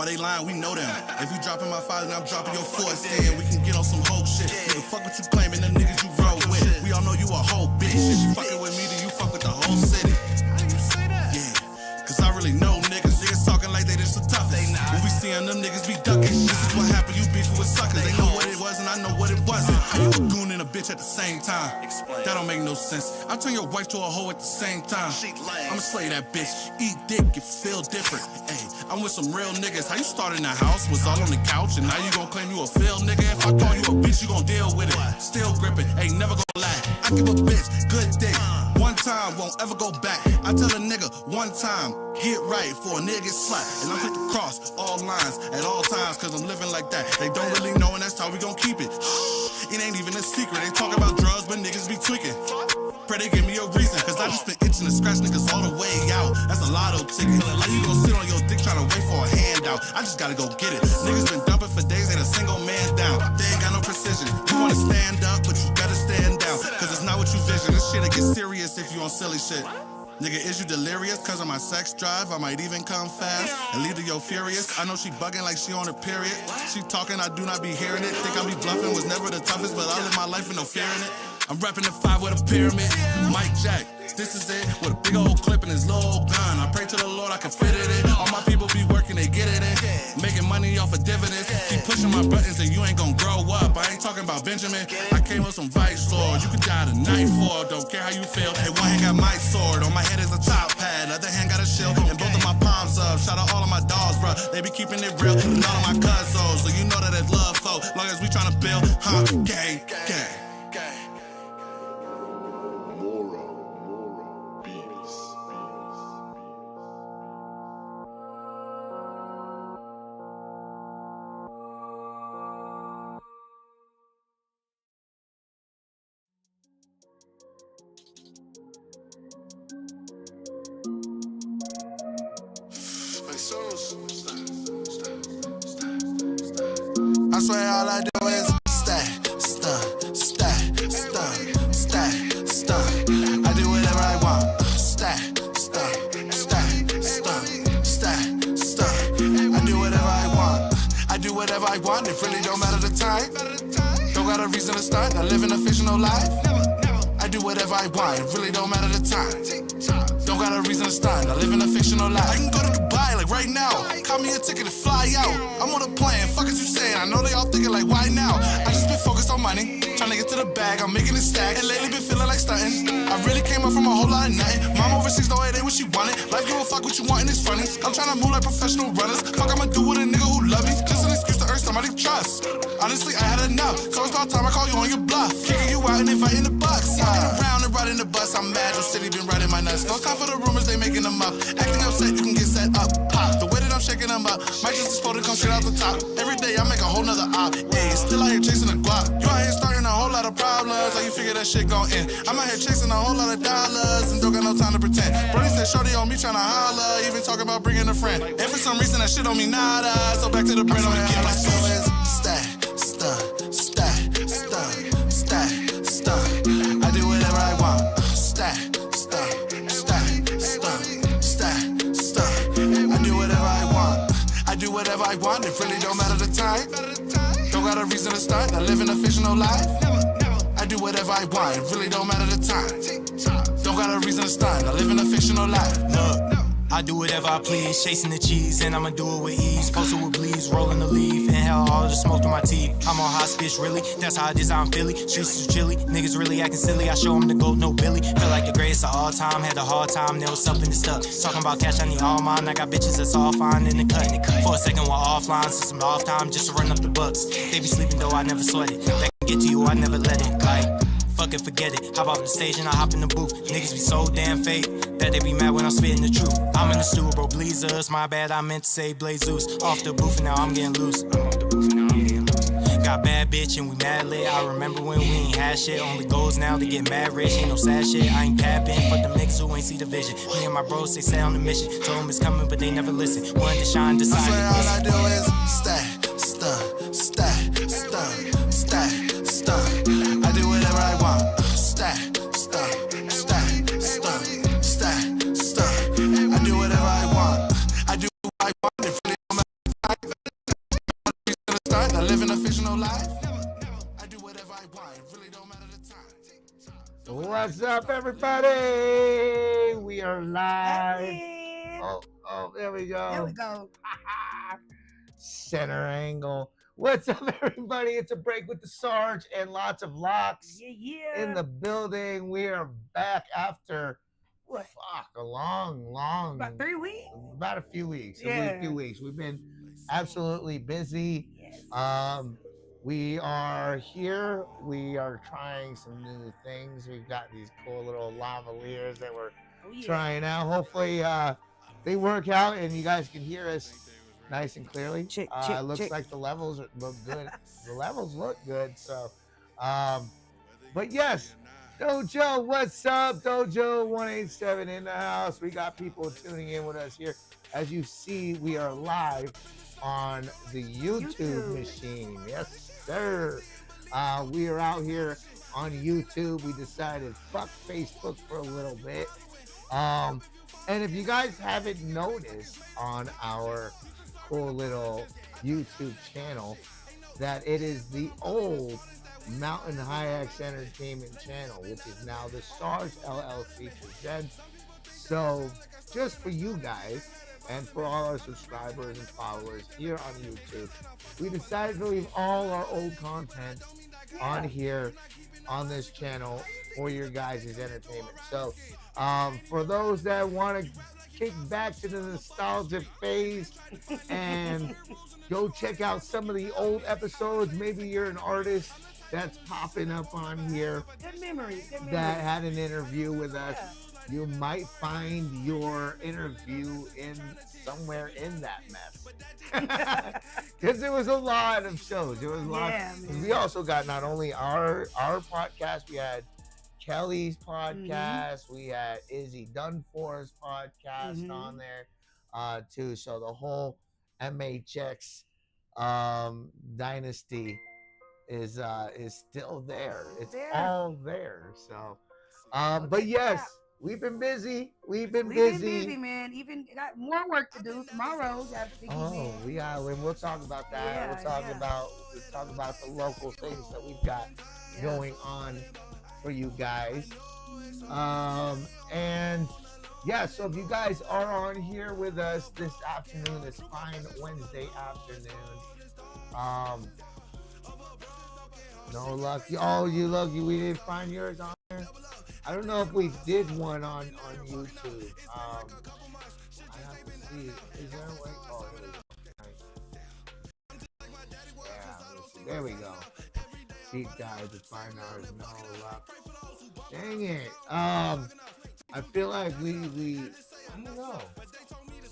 Why they lying, we know them. If you dropping my father, then I'm dropping your force. Then we can get on some whole shit. Nigga, fuck what you claiming, the niggas you roll with. We all know you a whole bitch. If you fucking with me, then you fuck with the whole city. How you say that? Yeah, cause I really know niggas. Niggas talking like they just the toughest. When we seeing them niggas be ducking. This is what happened, you beefing with suckers. They know what it was and I know what it wasn't. How you a goon and a bitch at the same time? That don't make no sense. I turn your wife to a hoe at the same time. I'ma slay that bitch. Eat dick, it feel different. Hey, I'm with some real niggas. How you start in the house, was all on the couch, and now you gon' claim you a fail nigga? If I call you a bitch, you gon' deal with it. Still gripping, ain't never gon' lie. I give a bitch good dick. One time, won't ever go back. I tell a nigga one time, get right for a nigga get slapped. And I'm quick to cross all lines at all times, cause I'm living like that. They don't really know, and that's how we gon' keep it. It ain't even a secret. They talk about drugs, but niggas be tweaking. Pray they give me a reason, cause I just been itching to scratch niggas all the way out. That's a lotto ticket. How you gon' sit on your dick trying to wait for a handout? I just gotta go get it. Niggas been dumping for days, ain't a single man down. They ain't got no precision. You wanna stand up, but you better stand down, cause it's not what you vision. This shit'll get serious if you on silly shit. Nigga, is you delirious? Cause of my sex drive, I might even come fast and leave to yo furious. I know she bugging like she on her period. She talking, I do not be hearing it. Think I be bluffing, was never the toughest, but I live my life with no fear in it. I'm rapping the 5 with a pyramid. Mike Jack, this is it. With a big old clip and his little old gun. I pray to the Lord I can fit it in. All my people be working, they get it in. Making money off of dividends. Keep pushing my buttons and you ain't gonna grow up. I ain't talking about Benjamin. I came with some Vice Lord. You can die tonight for, don't care how you feel. Hey, one hand got my sword. On my head is a top pad. Other hand got a shield. And both of my palms up. Shout out all of my dogs, bro. They be keeping it real. And all of my cuzzo. So you know that it's love, folk. Long as we tryna build, gang, gang. I swear all I do is stack, stunt, stack, stunt, stack, stunt. I do whatever I want. Stack, stunt, stack, stunt, stack, stunt. I do whatever I want. I do whatever I want. It really don't matter the time. Don't got a reason to stunt. I live in a fictional life. I do whatever I want. It really don't matter the time. Don't got a reason to stunt. I live in a fictional life. I can go to Dubai like right now. Call me a ticket to fly out. I'm on a plane. Fuck is you saying? I know they all thinking like, why now? I just been focused on money, trying to get to the bag. I'm making it stack, and lately been feeling like stunting. I really came up from a whole lot of nothing. Mom overseas, though it ain't what she wanted. Life give a fuck what you want and it's funny. I'm trying to move like professional runners. Fuck I'ma do with a nigga who love me. Just an excuse to earn somebody trust. Honestly, I had enough, so it's about time I call you on your bluff. Kicking you out and inviting the bucks. Walking around and riding the bus. I'm mad, your city been riding my nuts. No time for the rumors, they making them up. Acting upset, you can get set up. Pop, the way that I'm shaking them up. Might just explode and come straight out the top. Every day I make a whole nother op. Ayy, still out here chasing the guap. You out here starting a whole lot of problems. How you figure that shit gon' end? I'm out here chasing a whole lot of dollars and don't got no time to pretend. Brody said shorty on me trying to holler, even talking about bringing a friend. And for some reason that shit on me nada. So back to the brand, I'm gonna get my stories. Stack, stunt, stack, stunt, stack, stunt. I do whatever I want. Stack, stunt, stack, stunt, stack, stunt. I do whatever I want. I do whatever I want. It really don't matter the time. Don't got a reason to stunt. I live in a fictional life. I do whatever I want. It really don't matter the time. Don't got a reason to stunt. I live in a fictional life. Look. I do whatever I please, chasing the cheese, and I'ma do it with ease. Posted with bleeds, rolling the leaf, inhale all the smoke through my teeth. I'm on hospice, really, that's how I design Philly. Streets is chilly, niggas really acting silly. I show them the goat, no Billy. Feel like the greatest of all time, had a hard time, there was something that stuck. Talking about cash, I need all mine. I got bitches that's all fine in the cut. For a second, we're offline, so some off time just to run up the bucks. They be sleeping though, I never sweat it. That can get to you, I never let it. Like, fuck it, forget it. Hop off the stage and I hop in the booth. Niggas be so damn fake that they be mad when I'm spitting the truth. I'm in the stew, bro, Bleezers. My bad, I meant to say Blazers. Off the booth and now I'm getting loose. Got bad bitch and we mad lit. I remember when we ain't had shit. Only goals now to get mad rich. Ain't no sad shit, I ain't capping. Fuck the niggas who ain't see the vision. Me and my bros, they stay on the mission. Told them it's coming, but they never listen. Wanted to shine, decided to all I do is stack, stunt, stack, stunt, stack, stunt. I do whatever I want. Stack, stunt, stack, stunt, stack, stunt. I do whatever I want. I do what I want. It really don't matter. everybody? We are live. Happening. Oh, there we go. There we go. Center angle. What's up, everybody? It's a break with the Sarge and lots of Locs Yeah. in the building. We are back after What? a long About 3 weeks? about a few weeks. Yeah. A few weeks. We've been absolutely busy. Yes. We are here. We are trying some new things. We've got these cool little lavaliers that we're trying out. Hopefully they work out and you guys can hear us nice and clearly. It looks like the levels look good. The levels look good. So but yes, Dojo, what's up? Dojo 187 in the house. We got people tuning in with us here. As you see, we are live on the YouTube machine. Yes, sir. We are out here on YouTube. We decided fuck Facebook for a little bit. And if you guys haven't noticed on our cool little YouTube channel, that it is the old Mountain High X Entertainment channel, which is now the Sarge LLC presents. So just for you guys and for all our subscribers and followers here on YouTube, we decided to leave all our old content on here on this channel for your guys' entertainment. So for those that want to kick back to the nostalgia phase and go check out some of the old episodes, maybe you're an artist that's popping up on here Good memories. that had an interview with us. You might find your interview in somewhere in that mess. Because there was a lot of shows. There was a lot. We also got not only our podcast, we had Kelly's podcast, we had Izzy Dunfor's podcast on there too. So the whole MHX dynasty is still there. It's all there. So but yes, we've been busy. We've been busy, man. Even got more work to do tomorrow. We'll talk about that. We'll talk about the local things that we've got going on for you guys. And yeah, so if you guys are on here with us this afternoon, this fine Wednesday afternoon, no lucky. Oh, you lucky we didn't find yours on there. I don't know if we did one on YouTube. I have to see. Is there a way? Oh, here we go. Nice. Yeah, there we go. Deep dive to find ours. No luck. Dang it. I feel like we I don't know.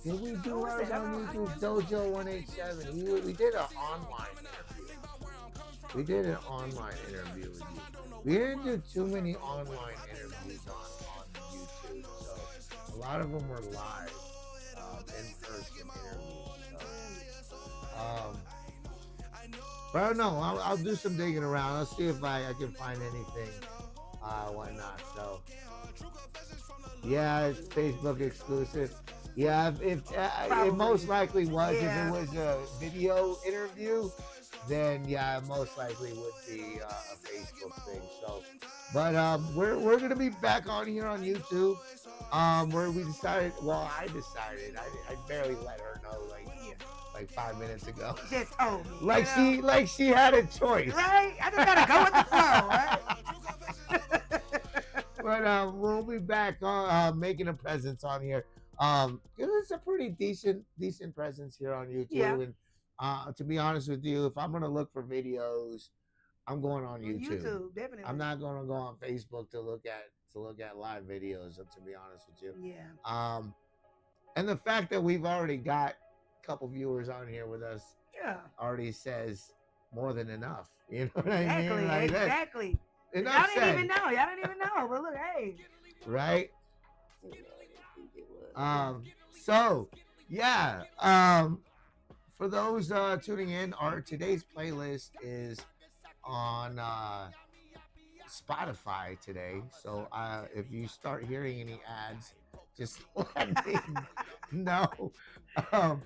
Did we do ours on YouTube? Dojo 187. We did an online interview. We did an online interview with you. We didn't do too many online interviews on YouTube, so a lot of them were live, in-person interviews. So, but I don't know. I'll do some digging around. I'll see if I can find anything, whatnot. So, yeah, it's Facebook exclusive. Yeah, if it most likely was. If it was a video interview, then yeah, it most likely would be a Facebook thing. So, but we're gonna be back on here on YouTube, where we decided. Well, I decided. I barely let her know like 5 minutes ago. Just told me. Like she had a choice. Right? I just gotta go with the flow, right? But we'll be back on making a presence on here. It's a pretty decent presence here on YouTube. Yeah. And to be honest with you, if I'm gonna look for videos, I'm going on YouTube. YouTube, definitely. I'm not gonna go on Facebook to look at live videos. To be honest with you. Yeah. And the fact that we've already got a couple viewers on here with us, already says more than enough. You know what I mean? Like exactly. Enough Y'all didn't even know. Y'all didn't even know. But look, hey. Right. So yeah. For those tuning in, today's playlist is on Spotify today. So if you start hearing any ads, just let me know. To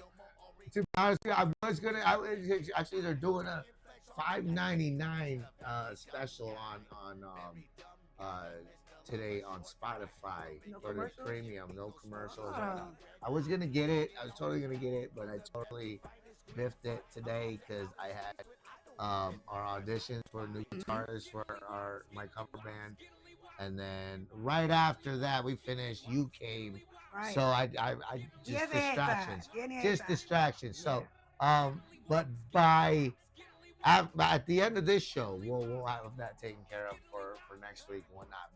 be honest, actually they're doing a $5.99 special on today on Spotify No for the commercials? premium, no commercials. Oh. I was gonna get it. I was totally gonna get it, but I totally biffed it today because I had our auditions for a new guitarist for my cover band, and then right after that we finished. You came, Right. so I Yeah, just they had time. distractions, Yeah, they had just time. distractions. So Yeah. but by at the end of this show, we'll have that taken care of for next week and whatnot.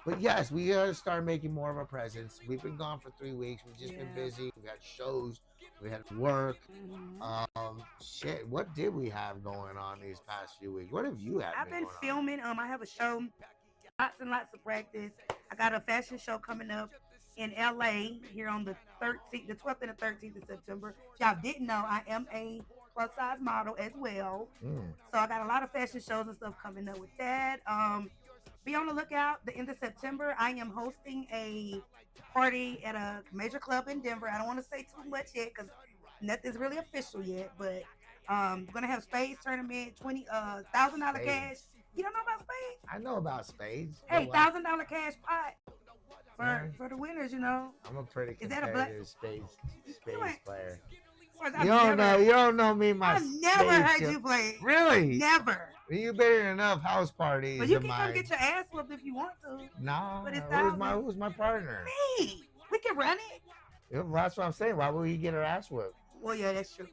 But yes, we gotta start making more of a presence. We've been gone for 3 weeks. We've just been Yeah. busy. We had shows. We had work. Mhm. Shit. What did we have going on these past few weeks? What have you had? I've been going on? filming. I have a show, lots and lots of practice. I got a fashion show coming up in LA here on the 12th and the 13th of September. If y'all didn't know, I am a plus size model as well. So I got a lot of fashion shows and stuff coming up with that. Be on the lookout. The end of September, I am hosting a party at a major club in Denver. I don't want to say too much yet because nothing's really official yet, but we're gonna have spades tournament, $1,000 cash. You don't know about spades? I know about spades. Hey, No, $1,000 cash pot Yeah. for the winners. You know. I'm a pretty Is that a black- competitive spades ain't- player. I've You don't never- know. You don't know me. My I've never spades heard skill. you play. Really? Never. You've been in enough house parties. But you of can mine. come get your ass whooped if you want to. No. But it's Who's my partner? Me. We can run it. Yeah, that's what I'm saying. Why would he get her ass whipped? Well, yeah, that's true.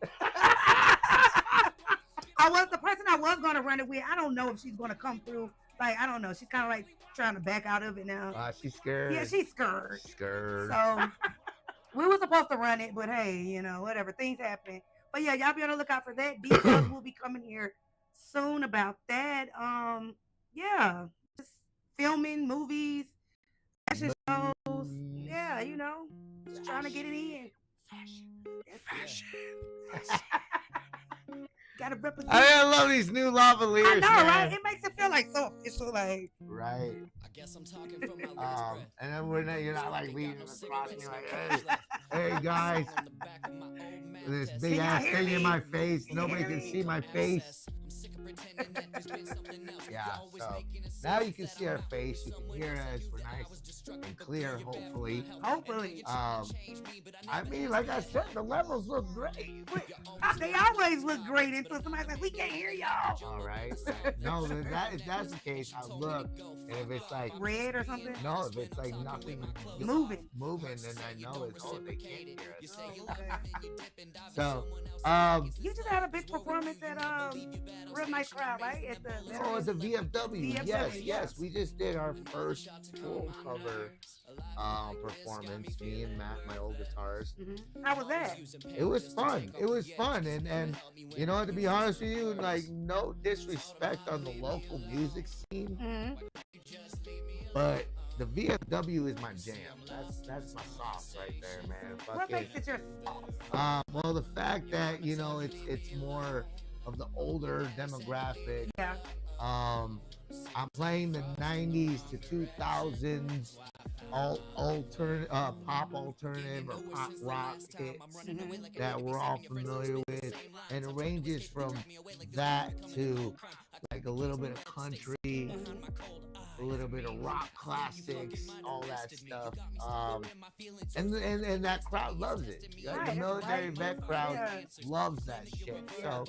The person I was gonna run it with. I don't know if she's gonna come through. Like, I don't know. She's kind of like trying to back out of it now. She's scared. Yeah, she's scared. Scared. So we were supposed to run it, but hey, you know, whatever. Things happen. But yeah, y'all be on the lookout for that. Details will be coming here soon about that. Yeah, just filming, movies, fashion shows. Yeah, you know, just trying to get it in. Fashion. Gotta represent. I love these new lavaliers. I know, man. right? It makes it feel like so official, like. Right. I guess I'm talking from my last breath. And then you're not like leaning across me like, hey guys, this big ass thing in my face. Nobody can see my face. Yeah, so now you can see our face. You can hear us. We're nice and clear, hopefully. Hopefully. I mean, like I said, the levels look great. They always look great until somebody's like, we can't hear y'all. All right. No, if that's the case, I look, and if it's like red or something. No, if it's like nothing moving, then I know it's they can't hear us. Okay. So, you just had a big performance at real nice crowd, right? At the it's a VFW. VFW. Yes, we just did our first full cover performance. Me and Matt, my old guitarist. How was that? It was fun. And you know, to be honest with you, like no disrespect on the local music scene, but the VFW is my jam. That's my sauce right there, man. What makes it your sauce? Well, the fact that you know it's more of the older demographic. Yeah. I'm playing the 90s to 2000s pop alternative or pop rock hits that we're all familiar with, and it ranges from that to like a little bit of country, a little bit of rock classics, all that stuff. And that crowd loves it. Like, the military vet crowd loves that shit. So,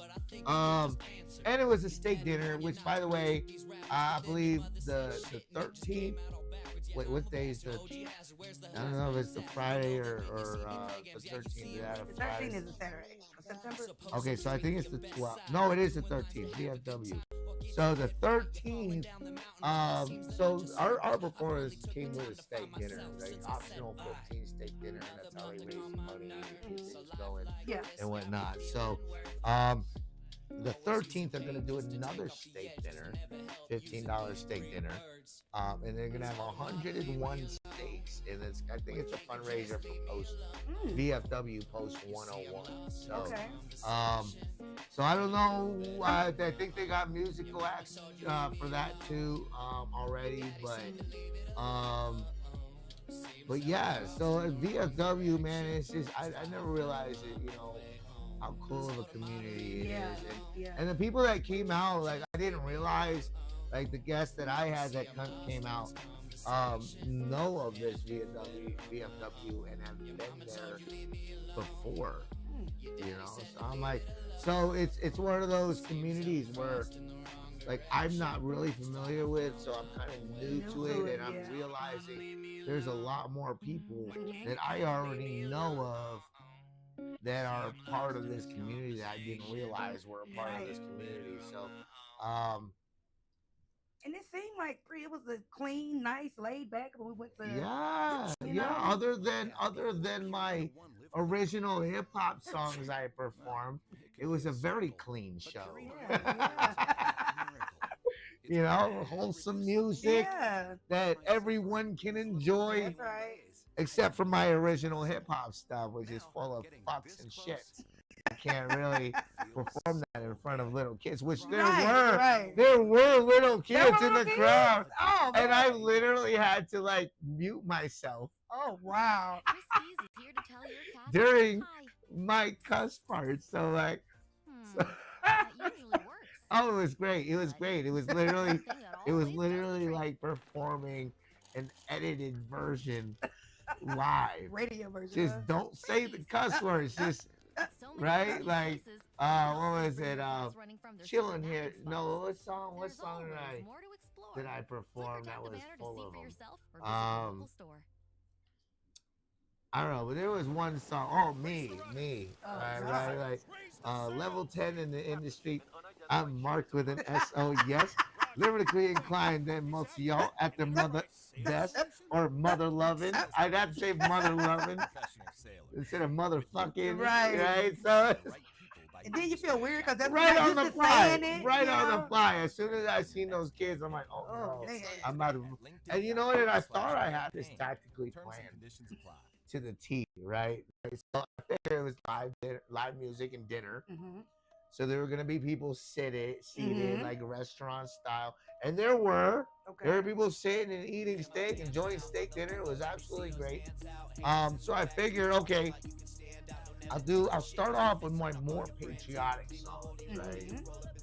and it was a steak dinner, which, by the way, I believe the 13th. Wait, what day is the? I don't know if it's the Friday or the 13th. The 13th is a Saturday. September. Okay, so I think it's the 12th. No, it is the 13th. VFW. So the 13th. So our performance came with a steak dinner, like optional 15 steak dinner, and that's how they raise money and get things going, and whatnot. So, the 13th, they're gonna do another steak dinner, $15 steak dinner, and they're gonna have 101 steaks, and I think it's a fundraiser for Post VFW Post 101. So, so I don't know. I think they got musical acts for that too already, but yeah. So at VFW, man, it's just I never realized it, you know, how cool of a community it is. And the people that came out, like, I didn't realize, like the guests that I had that came out know of this VFW and have been there before, you know. So I'm like, so it's one of those communities where like I'm not really familiar with, so I'm kind of new to it, and I'm realizing there's a lot more people that I already know of that are part of this community that I didn't realize were a part of this community. So and it seemed like it was a clean, nice, laid back. When we went to Other than my original hip hop songs I performed, it was a very clean show. You know, wholesome music that everyone can enjoy. That's right. Except for my original hip hop stuff, which is full of fucks and shits. I can't really perform that in front of little kids, which there were little kids in the crowd. Oh, and I literally had to like mute myself. Oh, wow. During my cuss part. So like, That usually works. oh, it was great. It was great. It was literally like performing an edited version live. Radio version. Just don't say the cuss words. Just right? Like what was it? Chilling here. No, what song did I perform that was full of them? I don't know, but there was one song. Oh, me. Right. Like level 10 in the industry. I'm marked with an SO. Yes. Lyrically inclined than most of y'all at their mother best or mother loving. I'd have to say mother loving instead of motherfucking. Right. So and then you feel weird because that's right on the fly. Right on know? the fly. As soon as I seen those kids, I'm like, oh no, I'm about to. And you know what? I thought I had this tactically planned to the T. Right. So I figured it was live music and dinner. So there were gonna be people seated like restaurant style, and there were people sitting and eating steak, enjoying steak dinner. It was absolutely great. So I figured, okay, I'll start off with my more patriotic songs, right?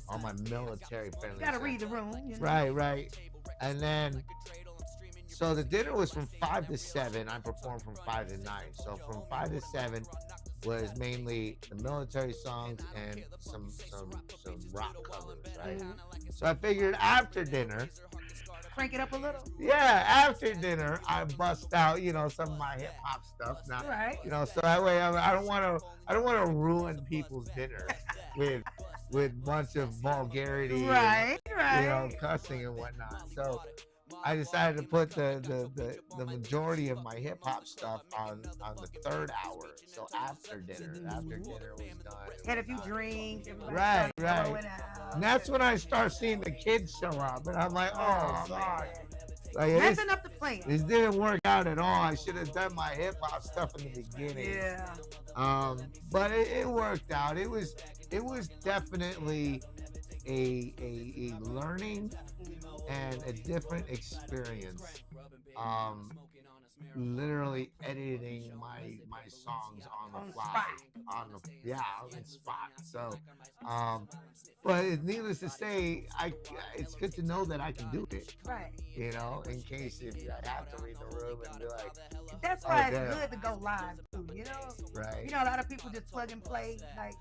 On my military friendly. You gotta read the room. You know? Right. And then, so the dinner was from 5 to 7. I performed from 5 to 9. So from 5 to 7 was mainly the military songs and some rock covers, right? So I figured after dinner, crank it up a little. Yeah, after dinner, I bust out, some of my hip hop stuff. Now, so that way I don't want to ruin people's dinner with bunch of vulgarity, and, cussing and whatnot. So I decided to put the majority of my hip hop stuff on the third hour. So after dinner was done. Had a few drinks. Right. And that's when I start seeing the kids show up, and I'm like, oh God. Like, messing up the plan. This didn't work out at all. I should have done my hip hop stuff in the beginning. Yeah. But it worked out. It was definitely a learning and a different experience. Literally editing my songs on the fly, on the spot. So, but needless to say, it's good to know that I can do it. Right. In case if I have to read the room and be like. That's why it's good to go live too. Right. A lot of people just plug and play, like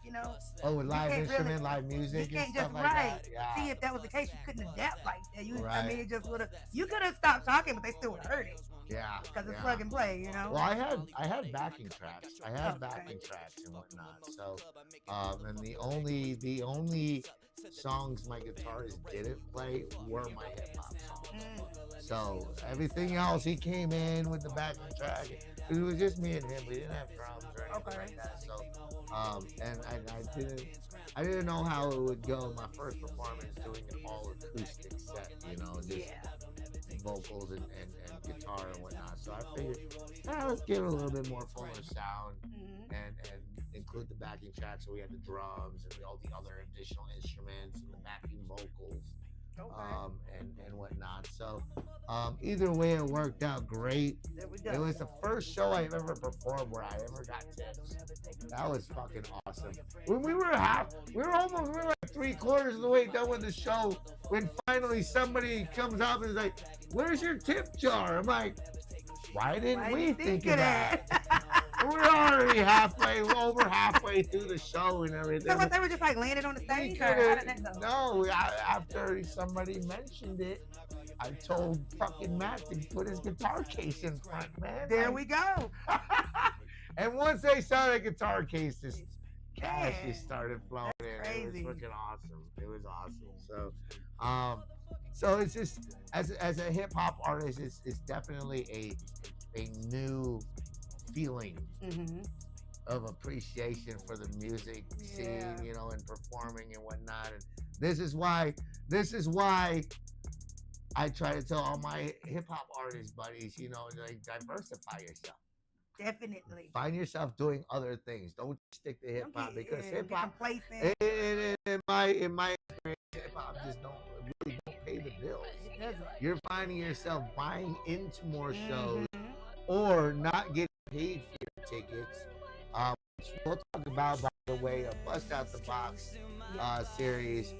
Oh, with live instrument, live music, you can't and stuff just like that. Yeah. See, if that was the case, you couldn't adapt like that. I mean, it just would have. You could have stopped talking, but they still would have heard it. Yeah. Because it's plug and play, Well, I had backing tracks. I had backing tracks and whatnot. So, and the only songs my guitarist didn't play were my hip hop songs. So everything else, he came in with the backing track. It was just me and him. We didn't have drums or anything like that. So, and I didn't know how it would go. My first performance doing an all acoustic set, just vocals and guitar and whatnot. So I figured, let's give it a little bit more fuller sound and include the backing track. So we had the drums and all the other additional instruments and the backing vocals. And whatnot. So either way, it worked out great. It was the first show I ever performed where I ever got tips. That was fucking awesome. When we were like 3/4 of the way done with the show, when finally somebody comes up and is like, "Where's your tip jar?" I'm like, why didn't we think of that? We're already over halfway through the show and everything. So what, they were just like landing on the stage? Or how did that go? No, after somebody mentioned it, I told fucking Matt to put his guitar case in front, man. There we go. And once they saw the guitar case, this cash just started flowing in. It was freaking awesome. It was awesome. So it's just as a hip hop artist, it's definitely a new feeling of appreciation for the music scene, you know, and performing and whatnot. And this is why I try to tell all my hip hop artist buddies, you know, like, diversify yourself. Definitely. Find yourself doing other things. Don't stick to hip hop because hip hop, complacent. in my experience, hip hop just really don't pay the bills. You're finding yourself buying into more shows or not getting paid for your tickets. Which we'll talk about, by the way. A Bust Out the Box series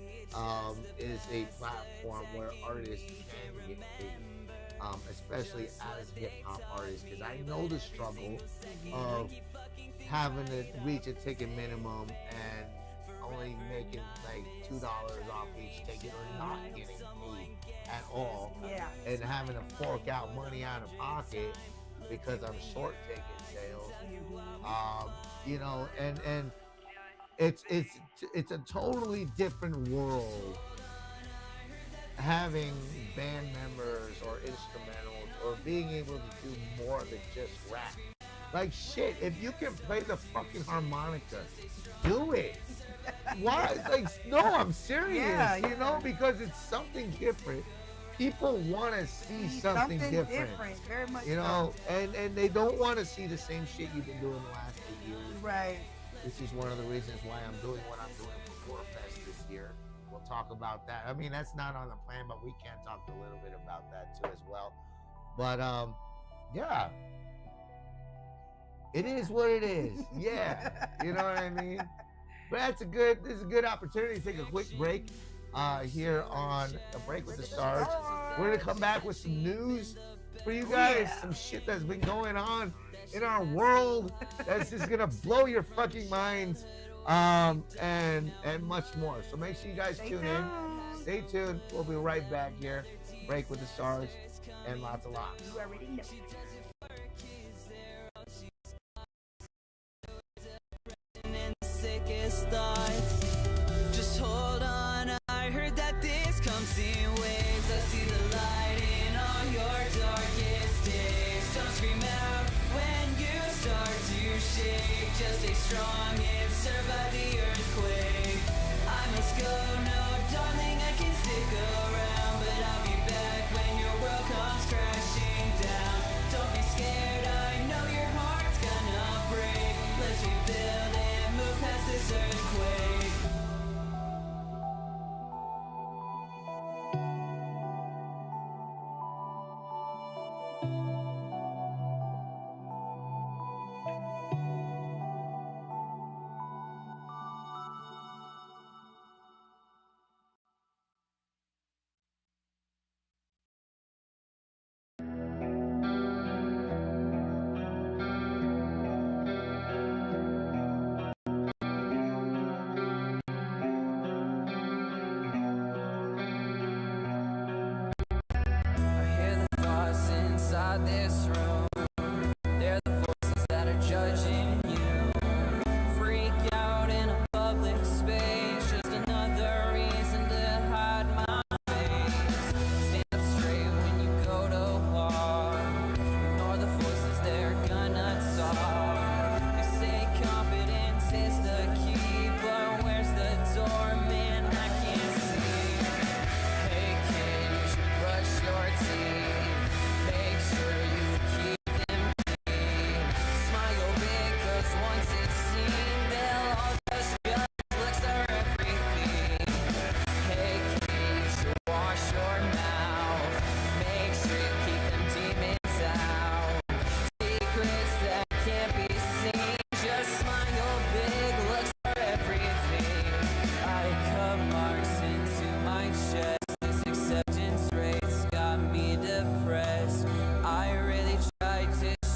is a platform where artists can get paid, especially as hip-hop artists, because I know the struggle of having to reach a ticket minimum and only making like $2 off each ticket or not getting paid at all, and having to fork out money out of pocket because I'm short ticket sales. You know, and it's a totally different world having band members or instrumentals or being able to do more than just rap. Like, shit, if you can play the fucking harmonica, do it. Why? Like, no, I'm serious, you know, because it's something different. People want to see something different. Very much, you know, and they don't want to see the same shit you've been doing the last 8 years. Right. This is one of the reasons why I'm doing what I'm doing for Warfest this year. We'll talk about that. I mean, that's not on the plan, but we can talk a little bit about that too as well. But yeah, it is what it is. Yeah, you know what I mean. But this is a good opportunity to take a quick break here on A Break with the Sarge. We're gonna come back with some news for you guys, some shit that's been going on in our world that's just gonna blow your fucking minds, and much more. So make sure you guys tune in. Stay tuned. We'll be right back here. Break with the Sarge and lots of Locs. You already know. Just hold on, I heard that this comes in waves. I see the light in all your darkest days. Don't scream out when you start to shake. Just stay strong and survive the earthquake. I must go, no darling, I can stick around, but I'll be back when your world comes crashing down. Don't be scared, I know your heart's gonna break. Let's rebuild and move past this earthquake.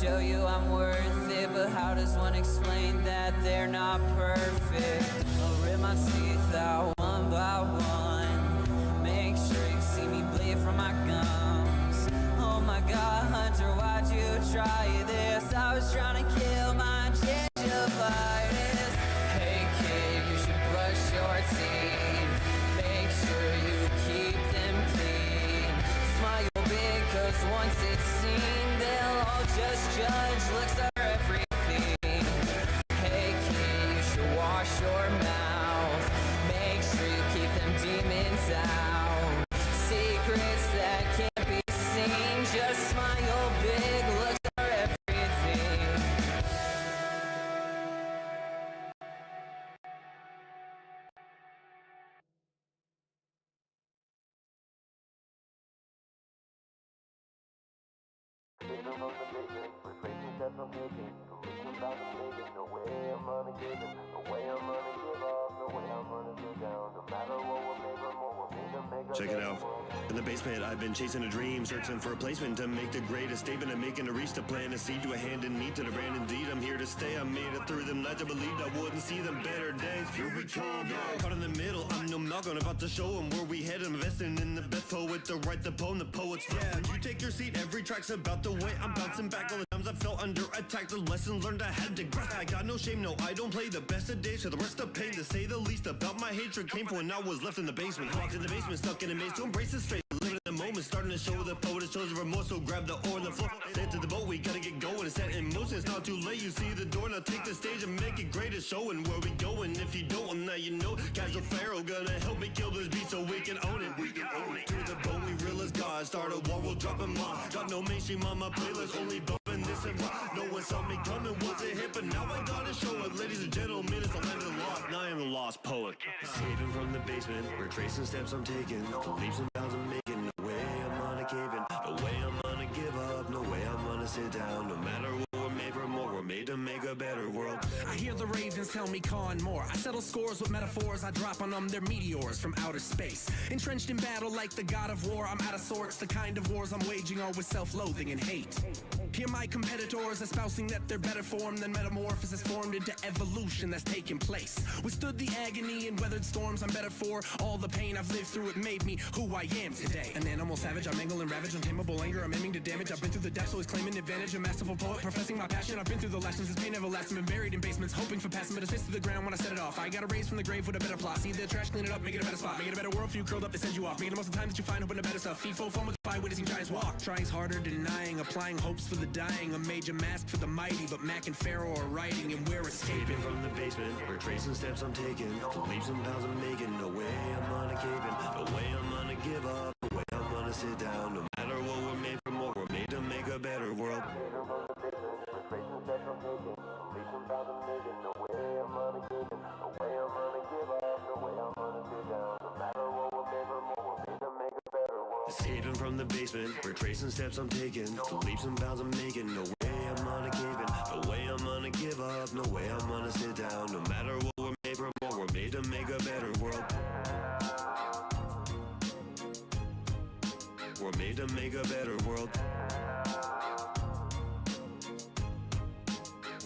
show you I'm worth it, but how does one explain that they're not perfect? I'll rip my teeth out one by one, make sure you see me bleed from my gums. Oh my God, Hunter, why'd you try this? I was trying to kill my gingivitis. Hey kid, you should brush your teeth, make sure you keep them clean. Smile big, cause once it's seen, they'll all just judge, looks are everything. Hey kid, you should wash your mouth, make sure you keep them demons out. Secrets that can't be seen, just smile big, looks are everything. Check it out. In the basement, I've been chasing a dream, searching for a placement to make the greatest statement. I'm making a reach to plant a seed to a hand in need to the brand. Indeed, I'm here to stay. I made it through them nights. I believed I wouldn't see them better days. Here we come, caught in the middle. I'm no Malcolm, about to show them where we head. I'm investing in the best poet to write the poem. The poet's yeah. You take your seat. Every track's about the way I'm bouncing back. All the times I felt under attack. The lessons learned I had to grasp. I got no shame. No, I don't play the best of days. For the rest of pain, to say the least about my hatred came from when I was left in the basement. Locked in the basement, stuck in a maze to embrace his fate. Living in the moment, starting to show the poet that shows the remorse. So grab the oar and the floor. Head to the boat, we gotta get going. It's set in motion, it's not too late. You see the door, now take the stage and make it great. It's showing where we going. If you don't, well, now you know. Casual Pharaoh gonna help me kill this beat so we can own it. We can own it. To the bone, we realize God. Start a war, we'll drop him off. Got no mainstream on my playlist, only bumping this and rock. No one saw me coming, was a hit, but now I gotta show it. Ladies and gentlemen, it's the land of the lost. Now I am the lost poet. Escaping from the basement, retracing steps I'm taking. The leaps and bounds I'm making. No way I'm gonna cave in. No way I'm gonna give up. No way I'm gonna sit down. No matter what, we're made for more. We're made to make a better world. I hear the ravens tell me con more. I settle scores with metaphors. I drop on them, they're meteors from outer space. Entrenched in battle like the god of war. I'm out of sorts. The kind of wars I'm waging are with self-loathing and hate. Hear my competitors espousing that they're better formed than metamorphosis formed into evolution that's taking place. Withstood the agony and weathered storms I'm better for. All the pain I've lived through, it made me who I am today. An animal savage, I mangle and ravage. Untamable anger, I'm aiming to damage. I've been through the depths, always claiming advantage. A masterful poet, professing my passion. I've been through the lessons, this pain everlasting. Been buried in basements, hoping for passing, but it's fist to the ground when I set it off. I gotta raise from the grave with a better plot. See the trash, clean it up, make it a better spot. Make it a better world for you curled up, they send you off. Make it the most of the time that you find, hoping to better stuff. FIFO, fun with the fight, witnessing giants walk. Trying's harder, denying, applying hopes for the dying. A major mask for the mighty, but Mac and Pharaoh are writing, and we're escaping from the basement. Retracing steps I'm taking. The leaps and bounds I'm making. No way I'm gonna cave in. No way I'm gonna give up. No way I'm gonna sit down. No matter what, we're made for more. We're made to make a better world. Escaping from the basement, retracing steps I'm taking. The leaps and bounds I'm making. No way I'm gonna cave in. No way I'm gonna give up. No way I'm gonna sit down. No matter what, we're made for more. We're made to make a better world. We're made to make a better world.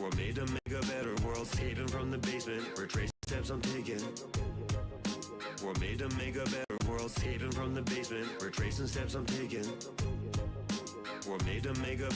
We're made to make a better world. Escaping from the basement, retracing steps I'm taking. We're made to make a better world. Escaping from the basement, retracing steps I'm taking. We're made to make a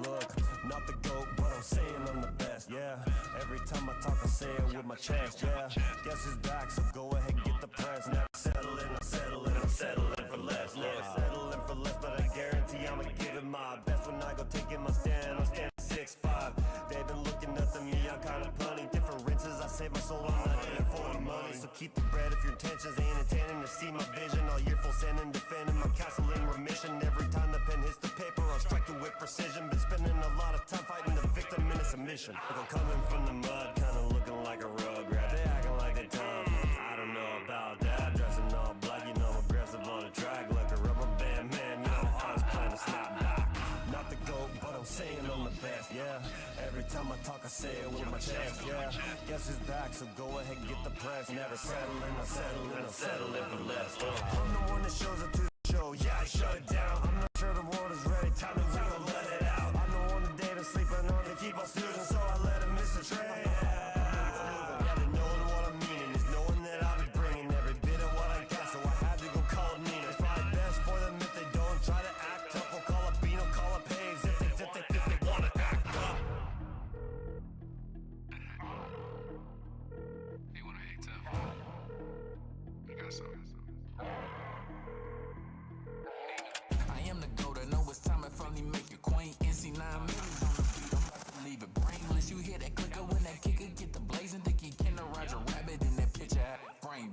Look, not the GOAT, but I'm saying I'm the best, yeah. Every time I talk, I say it with my chest, yeah. Guess it's back, so go ahead, get the press. Never settling, I'm settling for less. Look, settling for less, but I guarantee I'ma give it my best. When I go taking my stand, I'm standing 6'5". They've been looking up to me, I'm kinda punny. Different rinses, I save my soul, I'm not in it for the money. So keep the bread if your intentions ain't intending to see my vision. All year full sending, defending my mission. Look, I'm coming from the mud, kinda looking like a rugrat. They acting like they tough. I don't know about that. Dressing all black, you know I'm aggressive on the track. Like a rubber band man, you know I was playing to snap back. Not the GOAT, but I'm saying I'm the best, yeah. Every time I talk, I say it with my chest, yeah. Guess it's back, so go ahead and get the press. Never settling, I settle in, I settle in for less. I'm the one that shows up to the show, yeah, I shut it down. I'm not sure the world is ready, time to we gon' let it out. I'm the one that David sleeping on to keep on snoozing, so I let him miss the train. Yeah, they knowing what I'm meaning is knowing that I'll be bringing every bit of what I got, so I had to go call it Nina. It's probably best for them if they don't try to act tough. We'll call it Beano, call it Pays if they wanna act up. You wanna hate tough? You got something. I am the GOAT, I know it's time I finally make your quaint. NC9 millions on the beat, I'm about to leave it brainless. You hear that clicker when that kicker get the blazing. Think he can Roger Rabbit in that picture at frame.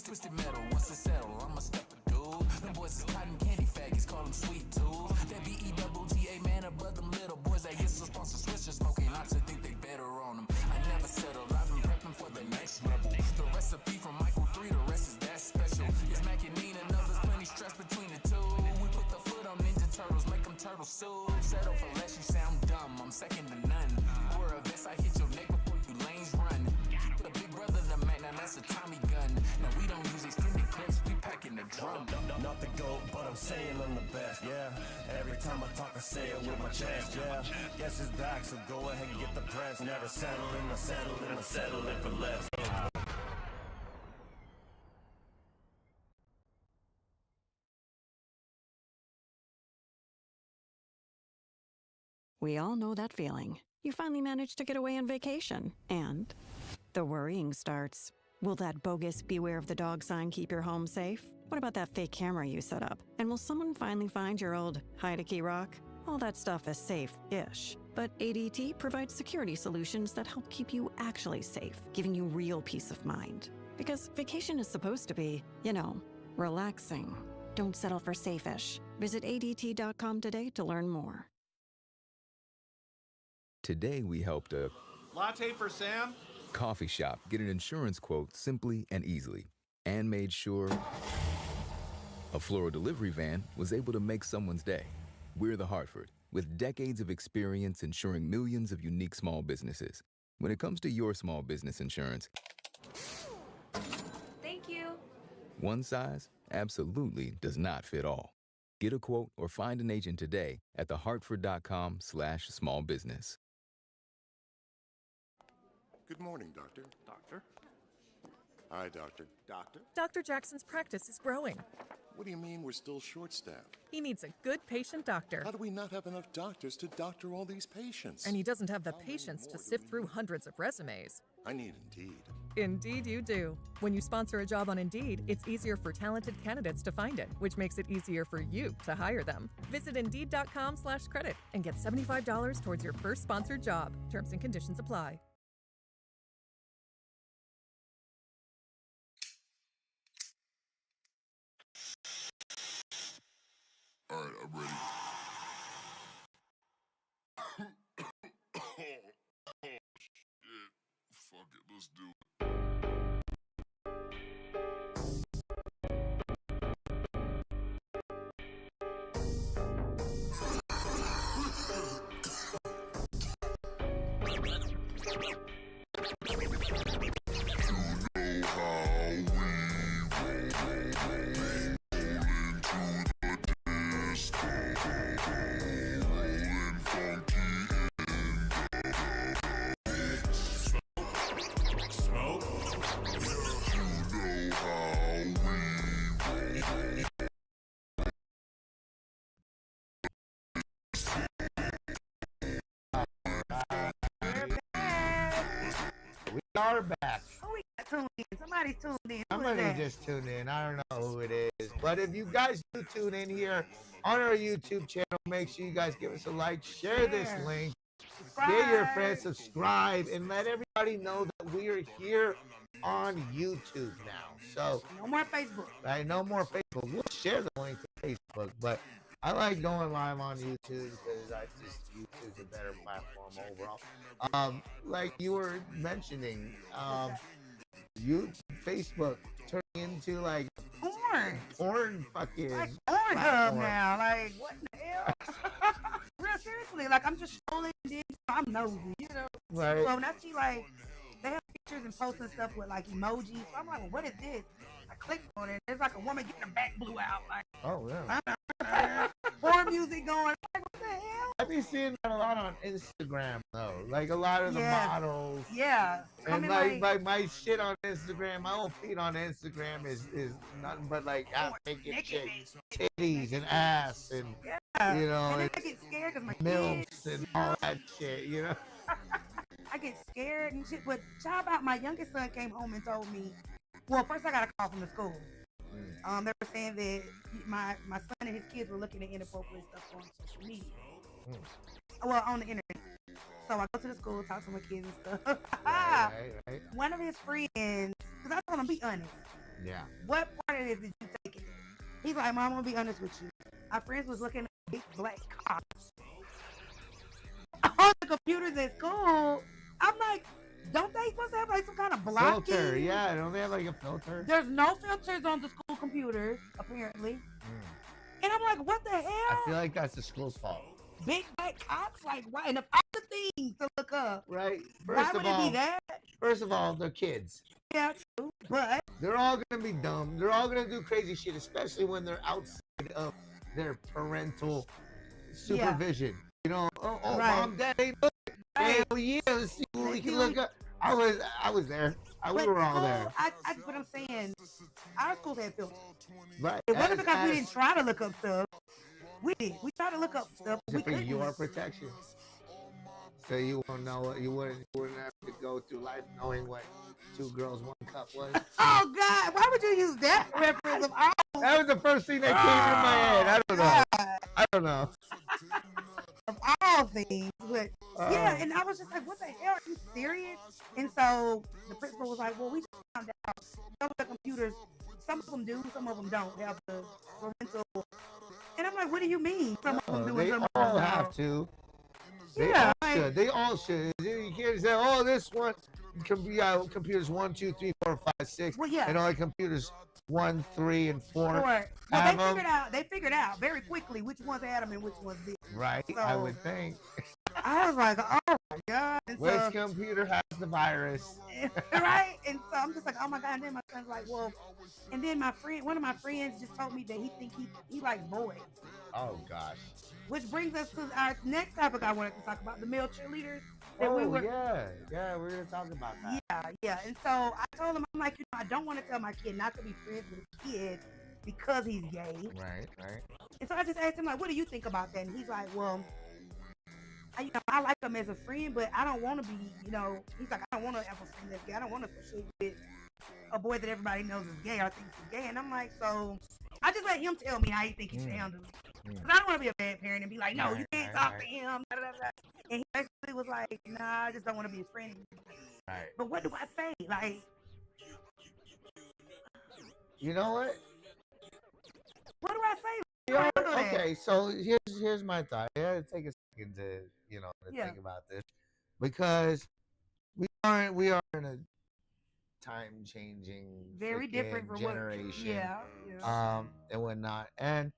Twisted metal, once it settle, I'ma step a dude. Them boys is cotton candy faggots, call them sweet tools. That B-E-double-G-A man above them little boys that get so sponsor switchers smoking lots and think they better on them. I never settled, I've been prepping for the next level. The recipe from Michael 3, the rest is that special. It's Mac and Nina, and others plenty stress between the two. We put the foot on Ninja Turtles, make them turtle soup. Settle for less, you sound dumb, I'm second to none. You wear a vest, I hit your neck before you lanes run. The big brother, the Mac, now that's a Tommy gun. Now we don't use extended clips, we packing the drum. Not the GOAT, but I'm saying I'm the best, yeah. Every time I talk, I say it with my chest, yeah. Guess it's back, so go ahead and get the press. Never settling, I settle in, I settle in for less. We all know that feeling. You finally managed to get away on vacation, and the worrying starts. Will that bogus beware of the dog sign keep your home safe? What about that fake camera you set up? And will someone finally find your old hide-a-key rock? All that stuff is safe-ish. But ADT provides security solutions that help keep you actually safe, giving you real peace of mind. Because vacation is supposed to be, you know, relaxing. Don't settle for safe-ish. Visit ADT.com today to learn more. Today we helped a latte for Sam? Coffee shop get an insurance quote simply and easily, and made sure a floral delivery van was able to make someone's day. We're the Hartford, with decades of experience insuring millions of unique small businesses. When it comes to your small business insurance, Thank you. one size absolutely does not fit all. Get a quote or find an agent today at thehartford.com/smallbusiness. Good morning, Doctor. Doctor? Hi, Doctor. Doctor? Dr. Jackson's practice is growing. What do you mean we're still short-staffed? He needs a good patient doctor. How do we not have enough doctors to doctor all these patients? And he doesn't have the patience to sift through hundreds of resumes. I need Indeed. Indeed you do. When you sponsor a job on Indeed, it's easier for talented candidates to find it, which makes it easier for you to hire them. Visit Indeed.com/credit and get $75 towards your first sponsored job. Terms and conditions apply. All right, I'm ready. Shit. Fuck it, let's do it. We are back. Oh, we got tuned in. Somebody's tuned in. Who is Somebody that? just tuned in. I don't know who it is. But if you guys do tune in here on our YouTube channel, make sure you guys give us a like, share this link, get your friends, subscribe, and let everybody know that we are here on YouTube now. So no more Facebook. Right? No more Facebook. We'll share the link to Facebook, but I like going live on YouTube because I just YouTube's a better platform overall. Like you were mentioning, you Facebook turning into like porn fucking like Pornhub platform. now. Like what the hell? Real seriously, like I'm just scrolling and then I'm nosy, you know. Right. So when I see like they have pictures and posts and stuff with like emojis, so I'm like, well, what is this? I clicked on it. There's like a woman getting her back blew out. Like, Oh yeah. porn music going. Like, what the hell? I've been seeing that a lot on Instagram though. Like a lot of the models. Yeah. And like my shit on Instagram, my whole feed on Instagram is nothing but like naked chicks, titties and ass and you know And then and I get scared because my milfs kids. and all that shit, you know. I get scared and shit. But how about my youngest son came home and told me, well, first I got a call from the school. They were saying that my son and his kids were looking at inappropriate stuff on social media. Well, on the internet. So I go to the school, talk to my kids and stuff. Right. One of his friends, because I told him, be honest. Yeah. What part of this did you take it? He's like, Mom, I'm going to be honest with you. Our friends was looking at big black cocks on the computers at school. I'm like, don't they supposed to have like some kind of blocking? Filter, yeah. Don't they have like a filter? There's no filters on the school computers, apparently. And I'm like, what the hell? I feel like that's the school's fault. Big black cocks? Like, why? And of all the things to look up. Right. Why would it be that? First of all, they're kids. Yeah, true. But they're all gonna be dumb. They're all gonna do crazy shit, especially when they're outside of their parental supervision. You know, right. Mom, Daddy, look. Right. Hell yeah, let's see what we can look up. I was there. We were all there. What I'm saying, our schools had filters. Right. It wasn't because we didn't try to look up stuff. We did. We tried to look up stuff. For your protection. So you won't know what you wouldn't have to go through life knowing what 2 girls 1 cup was. Oh God! Why would you use that reference of all? That was the first thing that came in my head. I don't know. Of all things, but yeah, and I was just like, what the hell? Are you serious? And so the principal was like, well, we just found out some of the computers, some of them do, some of them don't have the parental. And I'm like, what do you mean? Some of them do, they some all of them have don't. to. They all should. They all should. You can't say, oh, this one computers 1, 2, 3, 4, 5, 6. Well, yeah. And all the computers 1, 3, and 4. Well, they figured out very quickly which ones had them and which ones didn't. Right, so, I would think. I was like, oh my God. And which computer has the virus? Right? And so I'm just like, oh my God. And then my son's like, well, and then one of my friends just told me that he think he likes boys. Oh gosh. Which brings us to our next topic I wanted to talk about, the male cheerleaders. Yeah, we're gonna talk about that. Yeah. And so I told him, I'm like, I don't want to tell my kid not to be friends with a kid because he's gay. Right. And so I just asked him, like, what do you think about that? And he's like, well, I like him as a friend, but I don't want to be, he's like, I don't want to have a friend that's gay. I don't want to associate with a boy that everybody knows is gay or thinks is gay. And I'm like, so I just let him tell me how he thinks he should handle it. Because I don't want to be a bad parent and be like, no, you can't talk to him. Blah, blah, blah. And he basically was like, nah, I just don't want to be his friend. Right. But what do I say? Like, you know what? What do I say? Okay, so here's my thought. I had to take a second to think about this because we are in a time changing, very different from generation, and whatnot, and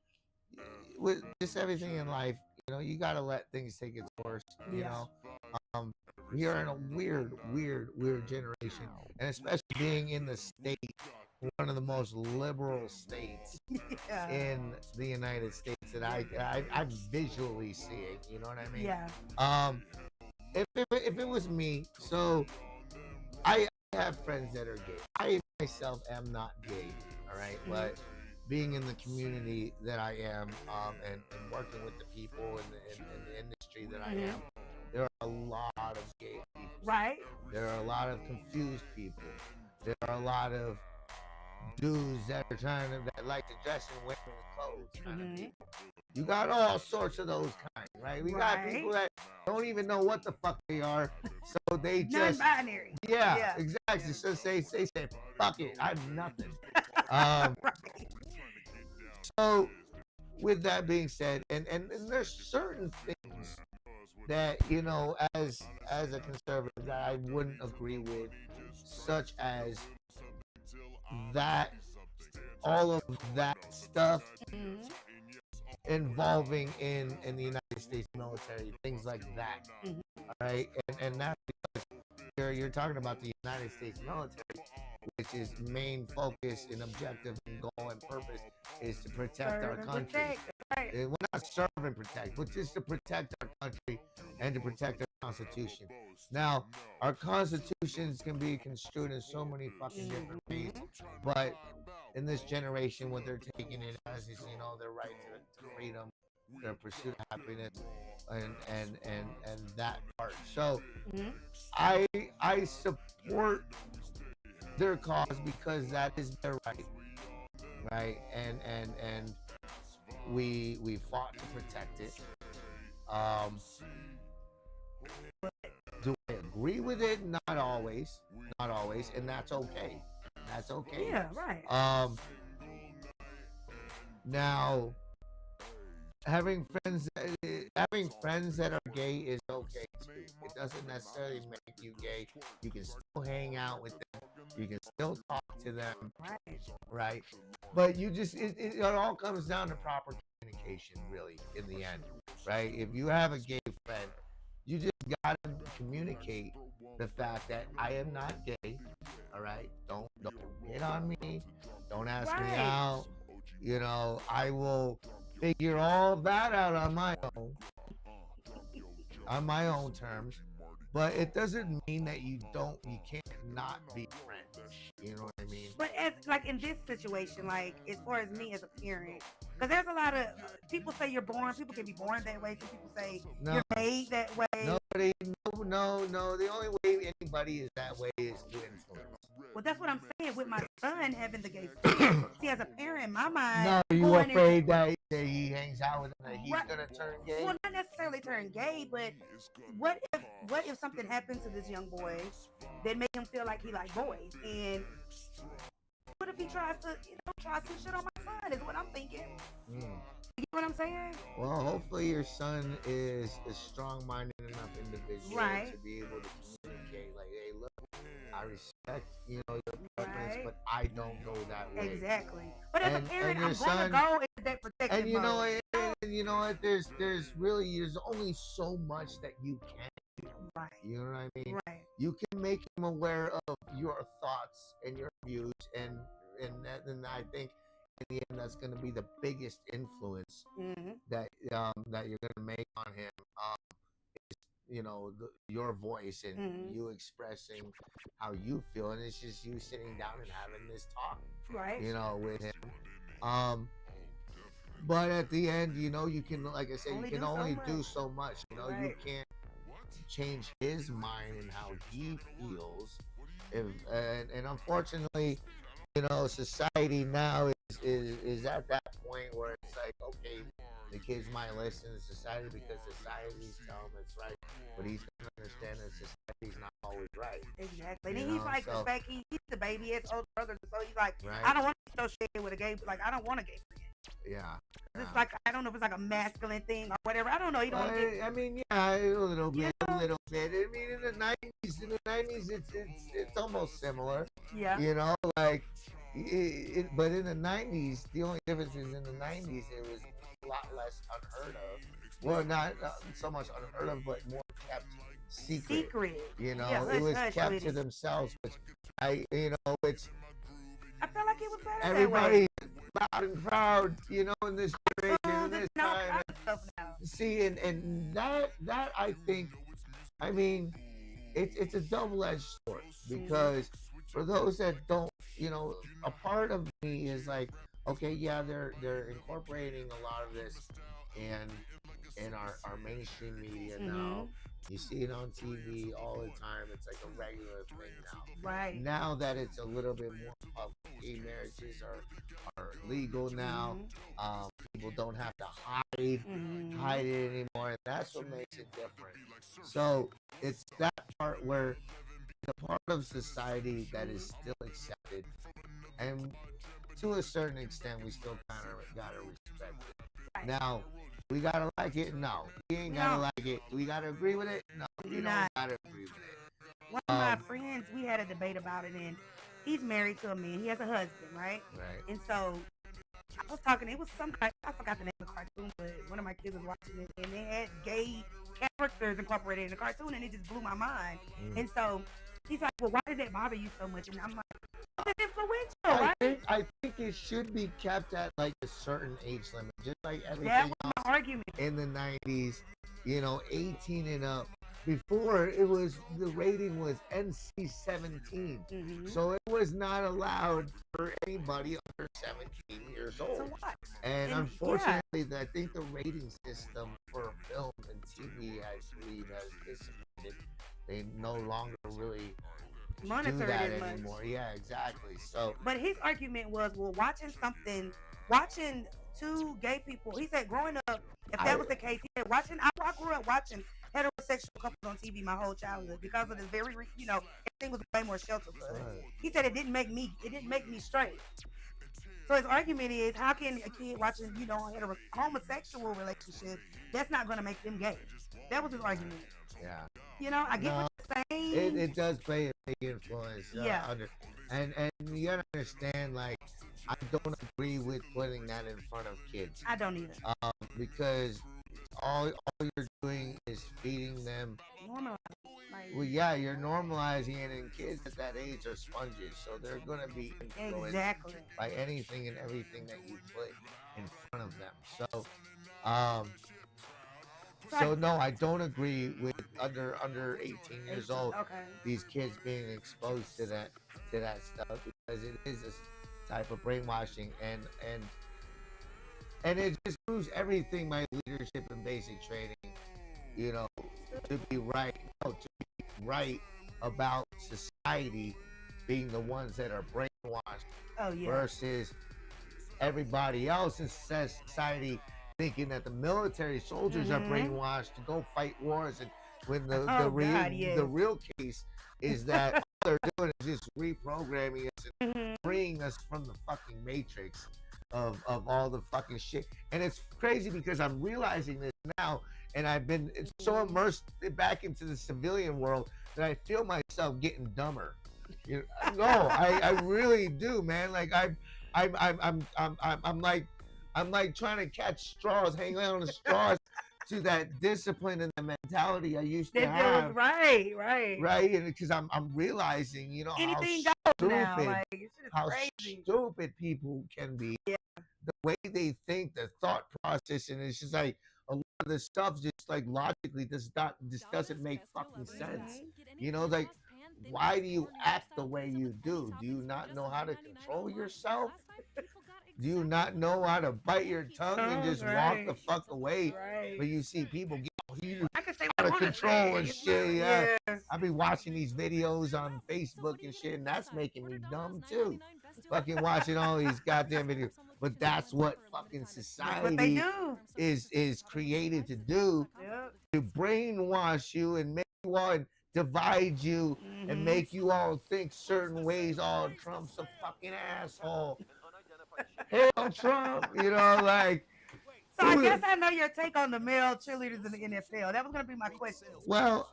with just everything in life, you gotta let things take its course. You know, we are in a weird generation, and especially being in the state, one of the most liberal states in the United States that I'm visually seeing. You know what I mean? Yeah. If it was me, so I have friends that are gay. I myself am not gay. All right, but being in the community that I am, and working with the people in the industry that I am, there are a lot of gay people. Right. There are a lot of confused people. There are a lot of dudes that like to dress in women's clothes. Kind of people. You got all sorts of those kinds, right? We got people that don't even know what the fuck they are, so they just non-binary. Yeah, exactly. So they say, fuck it, I'm nothing. So with that being said, and there's certain things that as a conservative that I wouldn't agree with, such as that all of that stuff involving in the United States military, things like that. All right, and that's because you're talking about the United States military, which is main focus and objective and goal and purpose is to protect our country. We're not serve and protect, but just to protect our country and to protect our Constitution. Now, our constitutions can be construed in so many fucking different ways, but in this generation, what they're taking it as is, their right to freedom, their pursuit of happiness, and that part. So, I support their cause because that is their right, right? And we fought to protect it. Do I agree with it? Not always, and that's okay. That's okay. Yeah, right. Now, having friends that are gay is okay too. It doesn't necessarily make you gay. You can still hang out with them. You can still talk to them, right? But it all comes down to proper communication, really, in the end, right? If you have a gay friend, you just gotta communicate the fact that I am not gay. All right, don't hit on me. Don't ask me out. I will figure all that out on my own terms. But it doesn't mean that you can't not be friends. You know what I mean? But as like in this situation, like as far as me as a parent, because there's a lot of people say you're born. People can be born that way. Some people say you're made that way. Nobody, no. The only way anybody is that way is through influence. Well, that's what I'm saying with my son having the gay friend. See, as a parent, in my mind, No, are you afraid that he hangs out with him that he's gonna turn gay? Well, not necessarily turn gay, but what if something happened to this young boy that made him feel like he liked boys? And what if he tries to try some shit on my son? Is what I'm thinking. You get what I'm saying? Well, hopefully your son is a strong-minded enough individual to be able to communicate. Like, hey, look, I respect your preference, but I don't go that way. Exactly. But as a parent, I'm gonna go into that protective and you know mode. and you know what? There's only so much that you can do. Right. You know what I mean? Right. You can make him aware of your thoughts and your views, and I think in the end that's going to be the biggest influence that you're going to make on him. Your voice and you expressing how you feel, and it's just you sitting down and having this talk, with him. But at the end, you can, like I said, you can only do so much. You can't change his mind and how he feels. And unfortunately, society now is at that point where it's like, okay, the kids might listen to society because society's telling him it's right, but he's gonna understand that society's not always right. Exactly. And he's like the fact he's the baby, his older brother, so he's like, I don't want to associate with a gay, like I don't want a gay friend. Yeah. It's like, I don't know if it's like a masculine thing or whatever. I don't know. You don't. I mean, yeah, a little bit. I mean, in the '90s, it's almost similar. Yeah. But in the '90s, the only difference is in the '90s it was a lot less unheard of. Well, not so much unheard of, but more kept secret. It was kept to themselves, which I feel like it was better everybody that way. loud and proud, in this generation, in this time. See, and that I think, I mean, it's a double-edged sword, because for those that don't, a part of me is like, okay, yeah, they're incorporating a lot of this in our mainstream media now. You see it on TV all the time. It's like a regular thing now. Right. Now that it's a little bit more public, gay marriages are legal now. People don't have to hide it anymore, and that's what makes it different. So it's that part where the part of society that is still accepted, and to a certain extent, we still kind of gotta respect it. Now, we gotta like it? No. We ain't gotta like it. We gotta agree with it? No. We don't gotta agree with it. One of my friends, we had a debate about it, and he's married to a man. He has a husband, right? Right. And so I was talking. It was some kind. I forgot the name of the cartoon, but one of my kids was watching it, and they had gay characters incorporated in the cartoon, and it just blew my mind. And so he's like, "Well, why did that bother you so much?" And I'm like, "It's influential, right?" I think it should be kept at like a certain age limit, just like everything That was else my argument. in the 90s. 18 and up. Before it was the rating was NC-17, so it was not allowed for anybody under 17 years old. And unfortunately, I think the rating system for film and TV, I believe, has dissipated. They no longer really Monitor do that it much. anymore. Yeah, exactly. So, but his argument was, well, watching two gay people. He said, growing up, if that was the case, he said, I grew up watching heterosexual couples on TV my whole childhood because of the everything was way more sheltered for us. He said it didn't make me straight. So his argument is, how can a kid watching, homosexual relationships, that's not going to make them gay? That was his argument. Yeah. I get what you're saying. It does play a big influence. Yeah. And you gotta understand, like, I don't agree with putting that in front of kids. I don't either. Because all you're doing is feeding them. Normalizing. Well, yeah, you're normalizing it, and kids at that age are sponges, so they're gonna be influenced by anything and everything that you put in front of them. So no, I don't agree with under 18 years old. These kids being exposed to that stuff, because it is a type of brainwashing, and it just proves everything my leadership and basic training, to be right about society being the ones that are brainwashed versus everybody else in society thinking that the military soldiers are brainwashed to go fight wars, and when the real case is that all they're doing is just reprogramming us and freeing us from the fucking matrix of all the fucking shit. And it's crazy because I'm realizing this now, and I've been so immersed back into the civilian world that I feel myself getting dumber. I really do, man. Like I'm like trying to catch straws, hanging on the straws to that discipline and the mentality I used to have. Right. And because I'm realizing, anything how stupid people can be. Yeah. The way they think, the thought process, and it's just like a lot of the stuff just like logically this doesn't make fucking sense. Like, why do you act the way you do? Do you not know how to control yourself? Do you not know how to bite your tongue and just walk the fuck away? But you see people get out of control and shit. Yeah. I be watching these videos on Facebook and shit, and that's making me dumb too. Fucking watching all these goddamn videos. But that's what fucking society is created to do. To brainwash you and make you all divide you and make you all think certain ways. Oh, Trump's a fucking asshole. Hail Trump, like. So I guess I know your take on the male cheerleaders in the NFL. That was going to be my question. Well,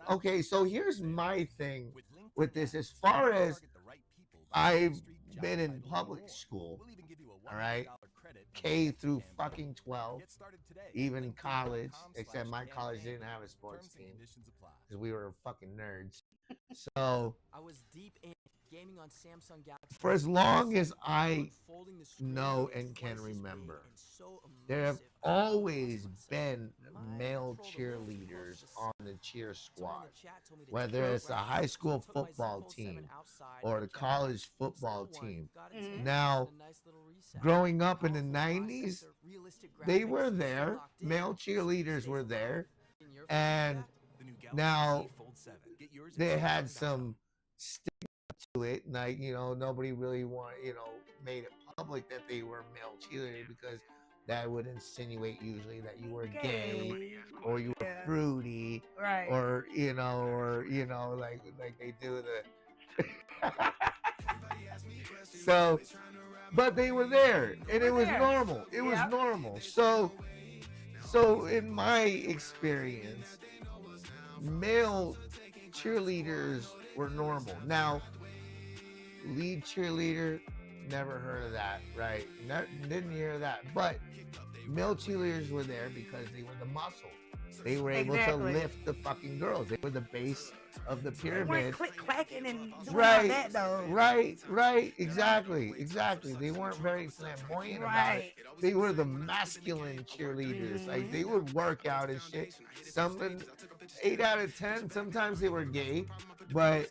okay, so here's my thing with this. As far as I've been in public school, all right, K through fucking 12, even college, except my college didn't have a sports team because we were fucking nerds. So I was deep in gaming on Samsung Galaxy. For as long as I know and can remember, there have always been male cheerleaders on the cheer squad, whether it's a high school football team or the college football team. Now, growing up in the 90s, they were there, male cheerleaders were there, and now they had some stigma to it, like, nobody really made it public that they were male cheerleaders, because that would insinuate usually that you were gay or you were fruity, right? Or like they do the. So but they were there, and it was there. normal. It was Yep. normal. So in my experience, male cheerleaders were normal. Now, lead cheerleader, never heard of that, right? Didn't hear that. But male cheerleaders were there because they were the muscle. They were able to lift the fucking girls. They were the base of the They weren't pyramid. click clacking and doing all Right, that though. right, exactly. They weren't very flamboyant about it. They were the masculine cheerleaders. Like they would work out and shit. 8 out of 10, sometimes they were gay, but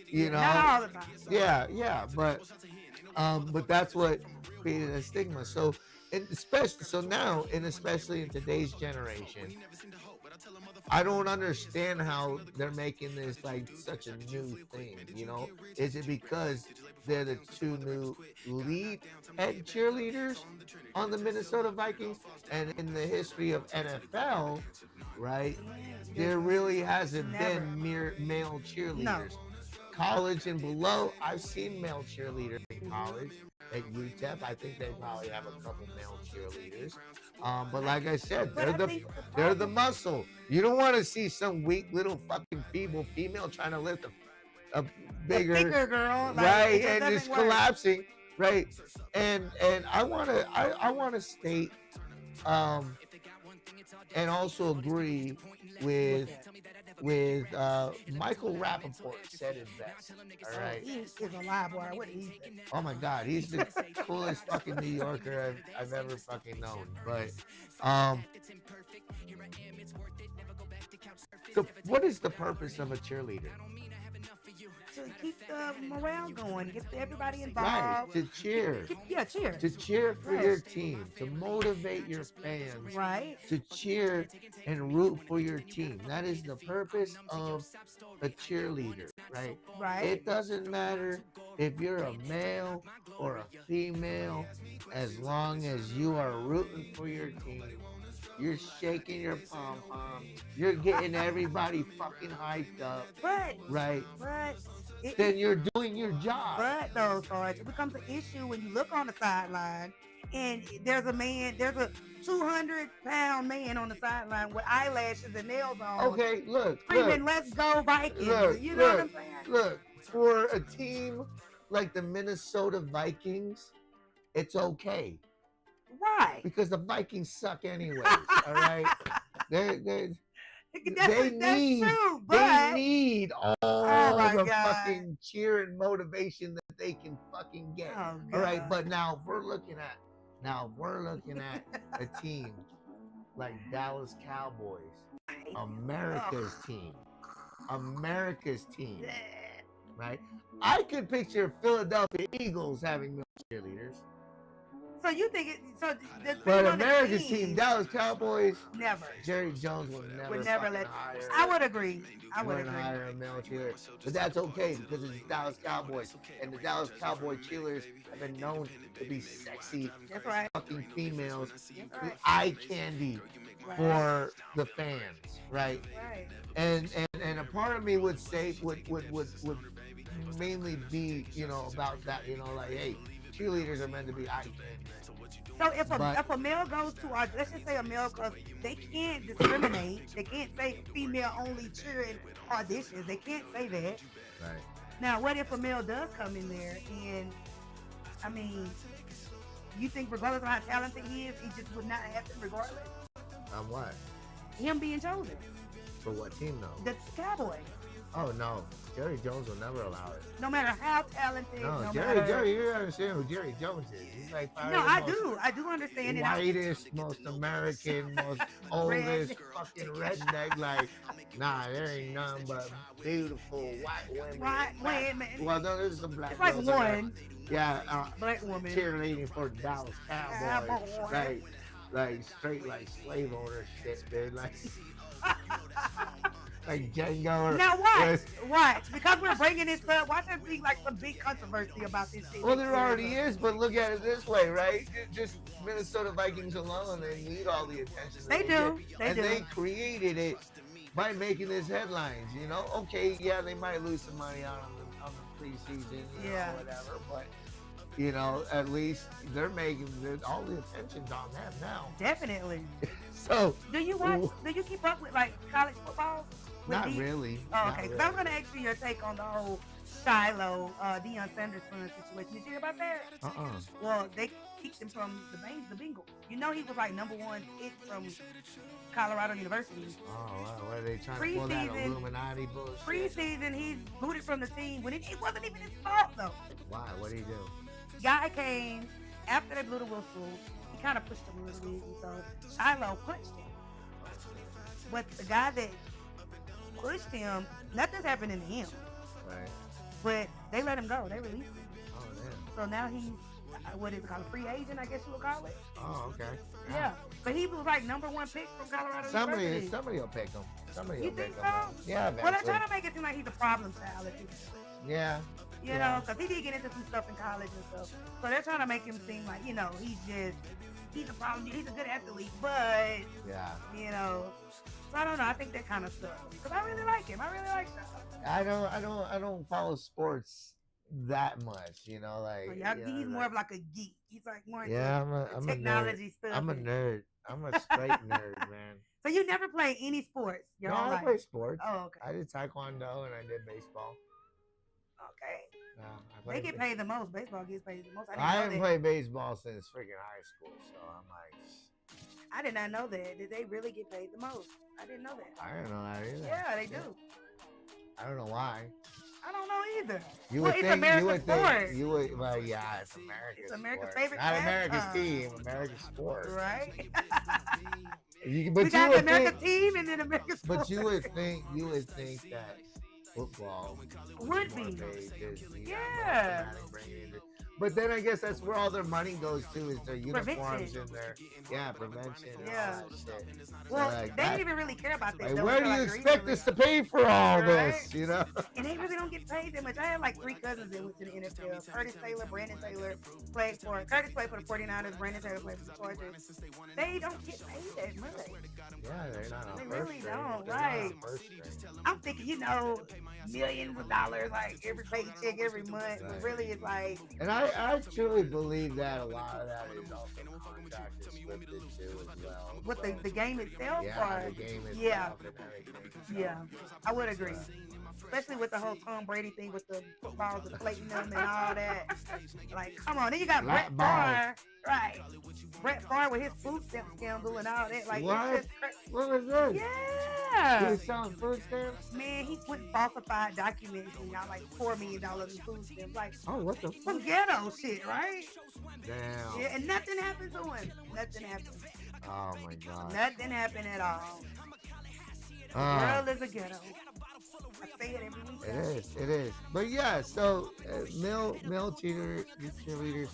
you know, Not all the time. yeah, but that's what created a stigma. So, and especially now, and especially in today's generation, I don't understand how they're making this like such a new thing. You know, is it because they're the two new lead head cheerleaders on the Minnesota Vikings? And in the history of NFL, right, there really hasn't been mere male cheerleaders. College and below, I've seen male cheerleaders in college. At UTEP, I think they probably have a couple male cheerleaders. But like I said, they're the muscle. You don't want to see some weak little fucking feeble female trying to lift a bigger girl, like, right, it and just work. collapsing, right? And I wanna state, and also agree with Michael Rappaport said it best. All right. He is a live wire. What is he? Oh my God, he's the coolest fucking New Yorker I've ever fucking known. But so what is the purpose of a cheerleader? To keep the morale going, get everybody Right, involved. to cheer. Cheer. To cheer for your team, to motivate your fans. Right. To cheer and root for your team. That is the purpose of a cheerleader, right? Right. It doesn't matter if you're a male or a female, as long as you are rooting for your team. You're shaking your pom-pom. You're getting everybody fucking hyped up. But right? Then you're doing your job. But though, Sarge, it becomes an issue when you look on the sideline and there's a 200-pound man on the sideline with eyelashes and nails on. Okay, look. Screaming, "Let's go Vikings." You know what I'm saying? Look, for a team like the Minnesota Vikings, it's okay. Why? Because the Vikings suck anyways, all right? They need all the fucking cheer and motivation that they can fucking get. All right, but now if we're looking at a team like Dallas Cowboys, America's team, right? I could picture Philadelphia Eagles having male cheerleaders. So you think it? So But America's team, Dallas Cowboys, never. Jerry Jones would never let. hire. I would agree. I would agree. Hire a male cheerleader, but that's okay because it's Dallas Cowboys, and the Dallas Cowboy cheerleaders have been known to be sexy, fucking females, with eye candy for the fans, right? And a part of me would say would mainly be, you know, about that, you know, like, hey, cheerleaders are meant to be eye candy. So if a male goes to let's just say a male, because they can't discriminate. They can't say female only cheering auditions. They can't say that. Right. Now, what if a male does come in there and, I mean, you think regardless of how talented he is, he just would not happen regardless? On what? Him being chosen. For what team though? The Cowboys. Oh no, Jerry Jones will never allow it. No matter how talented. No, no Jerry, matter... you don't understand who Jerry Jones is. He's like I do understand it. Whitest, most American, most oldest fucking redneck. Like, nah, there ain't none but beautiful white women. Women. Well, no, there's some black. It's like girls one. Yeah, black woman cheerleading for Dallas Cowboys. Like straight like slave owner shit, dude. Like. Like Django. Now what? Because we're bringing this up, why there be like some big controversy about this shit? Well, there already is, but look at it this way, right? Just Minnesota Vikings alone, they need all the attention. They do. They created it by making this headlines. You know, okay, yeah, they might lose some money on the preseason, you know, whatever, but you know, at least they're making all the attention's on them now. Definitely. So do you keep up with like college football? Not really. Oh, Not okay. Because really. I was gonna ask you your take on the whole Shiloh, Deion Sanders situation. Did you hear about that? Well, they kicked him from the Bengals. You know he was like #1 pick from Colorado University. Oh, wow. What are they trying to pull that Illuminati bullshit? Preseason, he's booted from the team when it wasn't even his fault though. Why? What did he do? Guy came after they blew the whistle. He kind of pushed him a little bit, and so Shiloh punched him. But the guy that pushed him, nothing's happening to him. Right. But they let him go. They released him. Oh, man. So now he's, what is it called, a free agent, I guess you would call it? Oh, okay. Yeah. But he was like #1 pick from Colorado University. Somebody will pick him. Somebody You will think pick so? him. Yeah, eventually. Well, they're trying to make it seem like he's a problem child. Yeah. You know, because he did get into some stuff in college and stuff. So they're trying to make him seem like, you know, he's a problem. He's a good athlete, but, yeah, you know, so I don't know. I think that kind of stuff. Because I really like him. I really like stuff. I don't follow sports that much, you know, like. So yeah, you he's know, more like, of like a geek. He's like more into I'm technology a nerd. stuff. I'm a nerd. I'm a straight nerd, man. So you never play any sports? No, I play sports. Oh, okay. I did taekwondo and I did baseball. Okay. Yeah, They get paid the most. Baseball gets paid the most. I haven't played baseball since freaking high school, so I'm like. I did not know that. Did they really get paid the most? I didn't know that. I didn't know that either. Yeah, they do. I don't know why. I don't know either. You well, would it's think, America's you would sport. think, you would, well, yeah, it's America's It's America's sport. favorite Not pastime. America's team, America's sport. Right? But we you got would the American think, team and then America's sport. but you would think that football would more be. paid, 'cause you got Yeah. more fanatic bringing in. But then I guess that's where all their money goes to, is their uniforms Prevention. and their prevention and Yeah. all that shit. Well, like they that- didn't even really care about that. like, though, where do until, you like, expect recently. us to pay for all Right? this, you know? And they really don't get paid that much. I had like 3 cousins that went to the NFL. Curtis Taylor, Brandon Taylor Curtis played for the 49ers, Brandon Taylor played for the Chargers. They don't get paid that much. Yeah, they're not on They first really string. don't, They're not right. on first string. I'm thinking, you know, millions of dollars, like every paycheck, every month. But really, it's like, And I truly believe that a lot of that is also contracted scripted too as well. what the game itself, Yeah, or the game itself yeah, and everything. yeah, I would agree. Especially with the whole Tom Brady thing with the footballs deflating them and all that. Like, come on. Then you got Brett Favre. Right. Brett Favre with his food stamp scandal and all that. Like, What? it's just crazy. What was this? Yeah. He was selling food stamps? Man, he went and falsified documents and got like $4 million in food stamps. Like, Oh, what the some fuck? ghetto shit, right? Damn. Yeah, and nothing happened to him. Nothing happened. Oh my god. Nothing happened at all. The Uh, world is a ghetto. I say it every week. It is. But yeah, so male cheerleaders,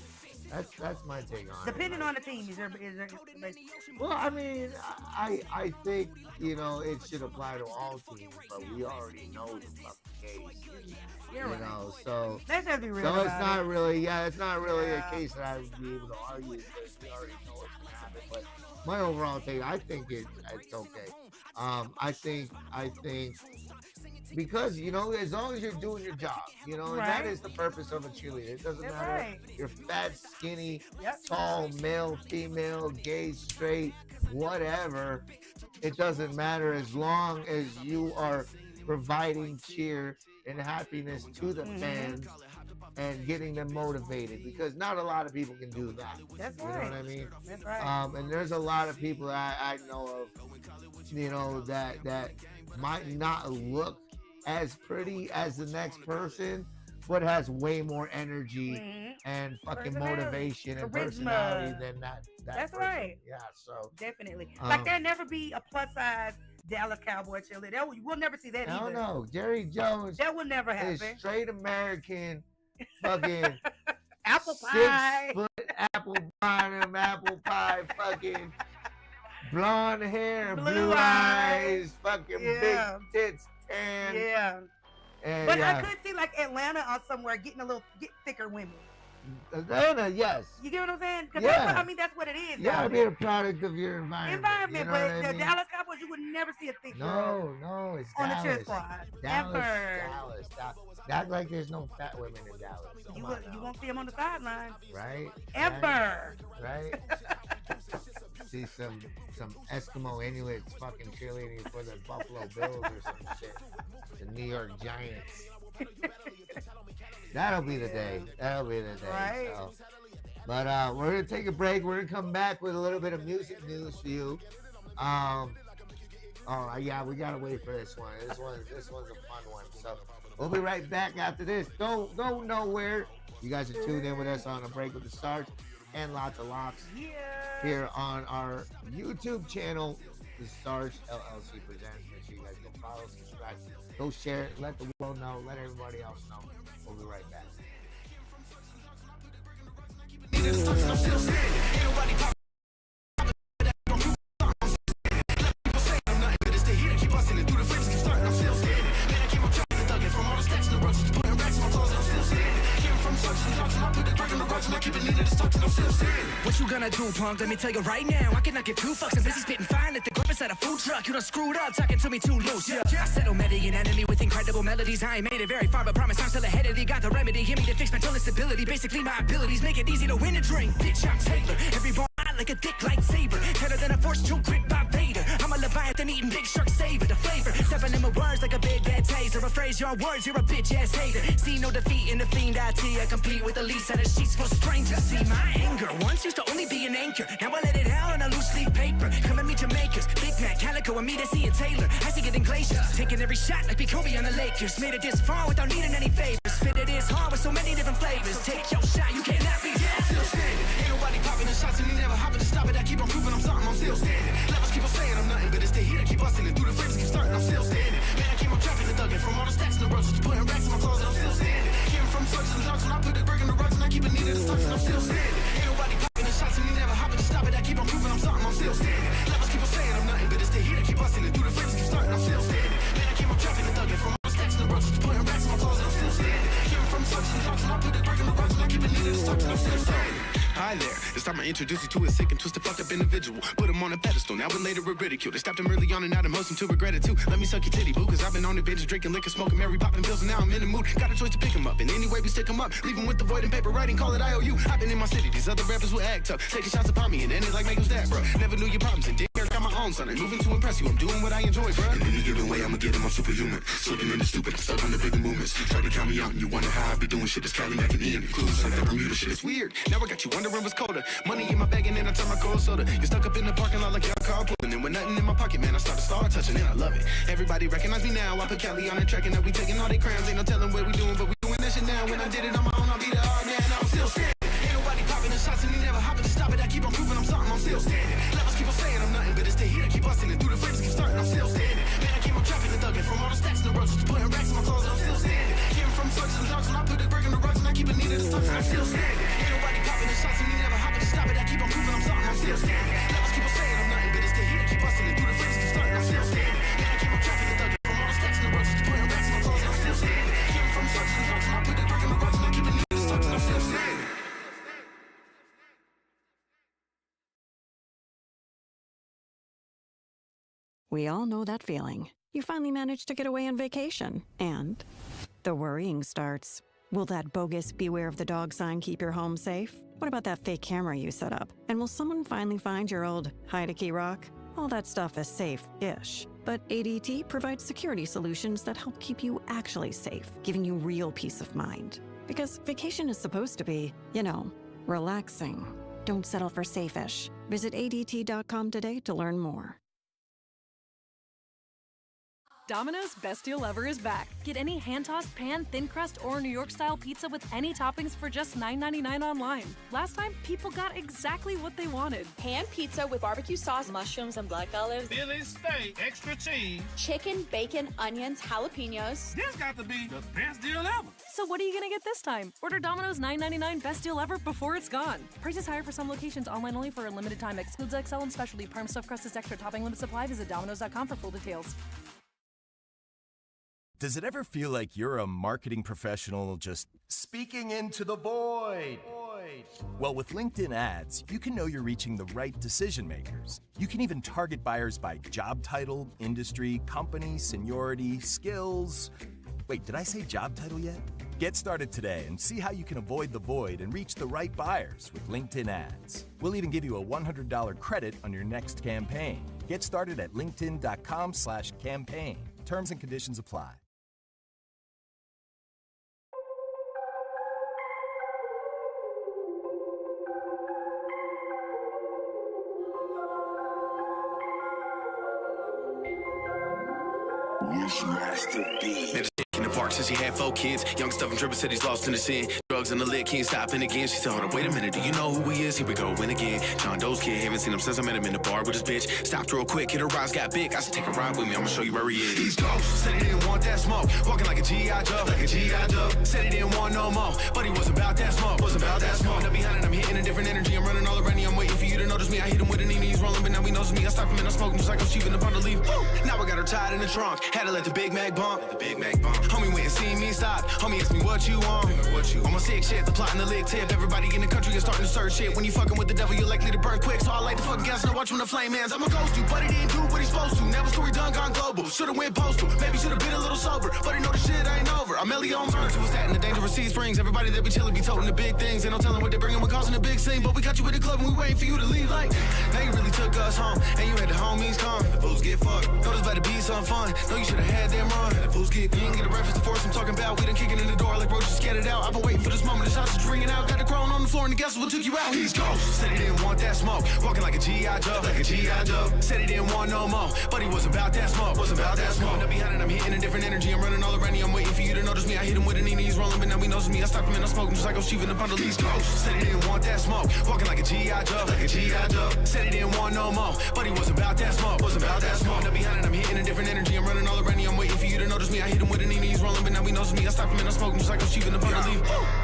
that's my take on it. Depending on the team, is there Well, I mean, I think, you know, it should apply to all teams, but we already know the fucking case. You're right. know, so Let's just be real so it's about not it. really, it's not really Yeah. a case that I would be able to argue because we already know what's gonna happen. But my overall take, I think it's okay. I think because, you know, as long as you're doing your job, you know, and that Right. is the purpose of a cheerleader. It doesn't That's matter right. if you're fat, skinny, Yep. tall, male, female, gay, straight, whatever. It doesn't matter as long as you are providing cheer and happiness to the fans and getting them motivated, because not a lot of people can do that. That's You know right. what I mean? That's right. And there's a lot of people I know of, you know, that might not look as pretty as the next person, but has way more energy and fucking Personality. motivation and Charisma. personality than that That's person. right. Yeah, so Definitely. Like, there'll never be a plus size Dallas Cowboy cheerleader. We'll never see that I don't either. know. Jerry Jones That will never is happen. straight American, fucking Apple pie. 6 foot apple pie, fucking blonde hair, blue eyes, fucking Yeah. big tits, tan. Yeah. And But yeah. I could see like Atlanta or somewhere get thicker women. Atlanta, yes. You get what I'm saying? 'Cause Yeah. that's what it is. You gotta down be there. a product of your environment. You know But what I the mean? Dallas Cowboys, you would never see a thick girl No, it's on Dallas. the cheer squad. Dallas. Ever. Not like there's no fat women in Dallas. You won't see them on the sideline. Right? Ever. Right? See some Eskimo Inuits fucking cheerleading for the Buffalo Bills or some shit. The New York Giants. That'll be the day. Right. So. But we're gonna take a break. We're gonna come back with a little bit of music news for you. Yeah, we gotta wait for this one. This one's a fun one. So we'll be right back after this. Don't go nowhere. You guys are tuned in with us on a break with the Sarge and lots of Locs here on our YouTube channel, the Sarge LLC presents. Make sure you guys go follow, subscribe, go share it, let the world know, let everybody else know. We'll be right back. What you gonna do, punk? Let me tell you right now, I cannot give two fucks. I'm busy spitting fine at the grumpus at a food truck. You done screwed up, talking to me too loose. Yeah. I settle Median enemy with incredible melodies. I ain't made it very far, but promise I'm still ahead of thee. Got the remedy, give me to fix mental instability. Basically, my abilities make it easy to win a drink. Bitch, I'm Taylor. Every ball I like a thick lightsaber. Better than a force choke grip by Vader. I'm a Leviathan eating big shark savor. The flavor, stepping in my words like a big bad taser. A phrase your words, you're a bitch ass hater. See no defeat in the fiend IT. I compete with the least out of sheets for strangers. See my anger once used to only be an anchor. Now I let it out on a loose leaf paper. Come at me, Jamaicans. Big Mac, Calico, and me to see and Taylor. I see it in glaciers. Taking every shot like Kobe on the Lakers. Made it this far without needing any favors. Spit it this hard with so many different flavors. Take your shot, you cannot be dead. Still standing. Ain't nobody popping the shots and me never hopping to stop it. I keep on proving I'm something, I'm still standing. Levels keep on saying I'm nothing, but it's the heat I keep busting. And through the flames I keep starting, I'm still standing. Man, I keep on trapping and thugging. From all the stacks in the roads, just putting racks in my closet, I'm still standing. Came from such and such when I put the brick in the rugs and I keep it neat and stuck and I'm still standing. Ain't nobody popping the shots and me never hopping to stop it. I keep on proving I'm something, I'm still standing. Levels keep on saying I'm nothing, but it's the heat I keep busting. And through the flames I keep starting, I'm still standing. Man, I keep on trapping and thugging. From all the stacks in the roads, just putting racks in my closet, I'm still standing. Came from such and such when I put the brick in the rugs and I keep it neat and stuck and I'm still standing. Hi there, it's time I introduce you to a sick and twisted fucked up individual. Put him on a pedestal, now but later we're ridiculed. They stopped him early on and now I'm hosting to regret it too. Let me suck your titty, boo, cause I've been on the binge drinking liquor, smoking Mary, popping pills, and now I'm in the mood. Got a choice to pick him up, and anyway we stick him up. Leave him with the void and paper writing, call it IOU. I've been in my city, these other rappers will act up. Taking shots upon me, and then it's like, make who's that, bro? Never knew your problems, and didn't care, got my own son. And moving to impress you, I'm doing what I enjoy, bro. In any given way, I'ma get him, I'm superhuman. Slipping in the stupid, I'm stuck on the bigger movements. Try to count me out, and you wonder how I be doing shit that's Cali, Mac, and Ian. Clues like that Bermuda shit, it's weird. Now I got you wondering what's colder. Money in my bag, and then I turn my cold soda. You stuck up in the parking lot like your car pulling. And with nothing in my pocket, man, I start touching, and I love it. Everybody recognize me now. I put Cali on the track, and now we taking all they crowns. Ain't no telling what we doing, but we doing that shit now. When I did it on my own, I'll be the hard man. I'm still standing. Ain't nobody popping the shots, and me never hopping to stop it. I keep on proving I'm something, I'm still standing. Levels keep on saying I'm nothing, but it's the heat I keep busting. And through the flames I keep starting, I'm still standing. Man, I keep on trapping and thugging. From all the stacks in the roads, just putting racks in my closet, I'm still standing. Came from such and such when I put the brick in the rugs and I keep it neat and stuck, I'm still standing. Ain't nobody popping the shots, and me never hopping to stop it. I keep on proving I'm something, I'm still standing. Levels keep on saying I'm nothing, but it's the heat I keep busting. And through the flames I keep starting, I'm still standing. Man, I keep on trapping and thugging. From all the stacks in the roads, just putting racks in my closet, I'm still standing. Came from such and such when I put the brick in the rugs and I keep it neat and stuck, I'm still standing. We all know that feeling. You finally managed to get away on vacation, and the worrying starts. Will that bogus beware of the dog sign keep your home safe? What about that fake camera you set up? And will someone finally find your old hide-a-key rock? All that stuff is safe-ish. But ADT provides security solutions that help keep you actually safe, giving you real peace of mind. Because vacation is supposed to be, you know, relaxing. Don't settle for safe-ish. Visit ADT.com today to learn more. Domino's Best Deal Ever is back. Get any hand-tossed pan, thin crust, or New York-style pizza with any toppings for just $9.99 online. Last time, people got exactly what they wanted. Pan pizza with barbecue sauce, mushrooms, and black olives. Philly steak, extra cheese. Chicken, bacon, onions, jalapenos. This got to be the best deal ever. So what are you gonna get this time? Order Domino's $9.99 Best Deal Ever before it's gone. Prices higher for some locations, online only for a limited time. Excludes XL and specialty. Parm stuffed crust is extra. Topping limit supply. Visit Domino's.com for full details. Does it ever feel like you're a marketing professional just speaking into the void? Well, with LinkedIn ads, you can know you're reaching the right decision makers. You can even target buyers by job title, industry, company, seniority, skills. Wait, did I say job title yet? Get started today and see how you can avoid the void and reach the right buyers with LinkedIn ads. We'll even give you a $100 credit on your next campaign. Get started at linkedin.com/campaign. Terms and conditions apply. In the park since he had 4 kids. Young stuff and dripping said he's lost in the sin. Drugs in the lid, can't stop in again. She said, hold up, wait a minute, do you know who he is? Here we go, win again. John Doe's kid, haven't seen him since I met him in the bar with his bitch. Stopped real quick, hit her eyes, got big. I said, take a ride with me, I'ma show you where he is. He's ghost, said he didn't want that smoke. Walking like a G.I. Joe, like a G.I. Joe. Said he didn't want no more, but he was about that smoke, was about that smoke. Now behind it, I'm hitting a different energy. I'm running all around you, I'm waiting for you to notice me. I hit him with a knee, he's rolling, but now he knows me. I stopped him and I smoked him just like I'm cheap in the bundle leave. Woo! Now I got her tied in the trunk, had to let the Big Mac bump. The Big Mac bump. Homie went and seen me stop. Homie asked me what you want. On my sick shit, the plot and the lick tip. Everybody in the country is starting to search shit. When you fucking with the devil, you're likely to burn quick. So I like the fucking gas and I watch when the flame ends. I'm a ghost dude, but he didn't do what he's supposed to. Never story done, gone global. Should've went postal. Maybe should've been a little sober. But he know the shit ain't over. I'm Ellie on Sarge. What's that in the dangerous sea springs? Everybody that be chillin' be toting the big things. Ain't no telling what they bringin', we're causing a big scene. But we got you in the club and we waiting for you to leave. Like, now you really took us home. And you had the homies come. The fools get fucked. Know this better be some fun. Know you should've had them run. The fools get, you ain't get a reference to force I'm talking about. We done kicking in the door like roaches get it out. I've been waiting for this moment. This house is ringing out. Got the crown on the floor and the guess what took you out. He's ghost. Said he didn't want that smoke. Walking like a G.I. Joe, like a G.I. Joe. Said he didn't want no more, but he was about that smoke, was about that smoke. Now behind it, I'm hitting a different energy. I'm running all around you. I'm waiting for you to notice me. I hit him with a knee, he's rolling, but now he knows me. I stopped him and I smoked him just like I'm cheap in the bundle. He's ghost. Said he didn't want that smoke. Walking like a G.I. Joe, like a G.I. Joe. Said he didn't want no more, but he was about that smoke, was about that smoke. Now behind it, I'm hitting a different energy. I'm running all around you. I'm waiting for you to notice me. I hit him with a knee, he's rolling, but now he knows me. I stopped him and I smoked him just like I'm cheap in the bundle.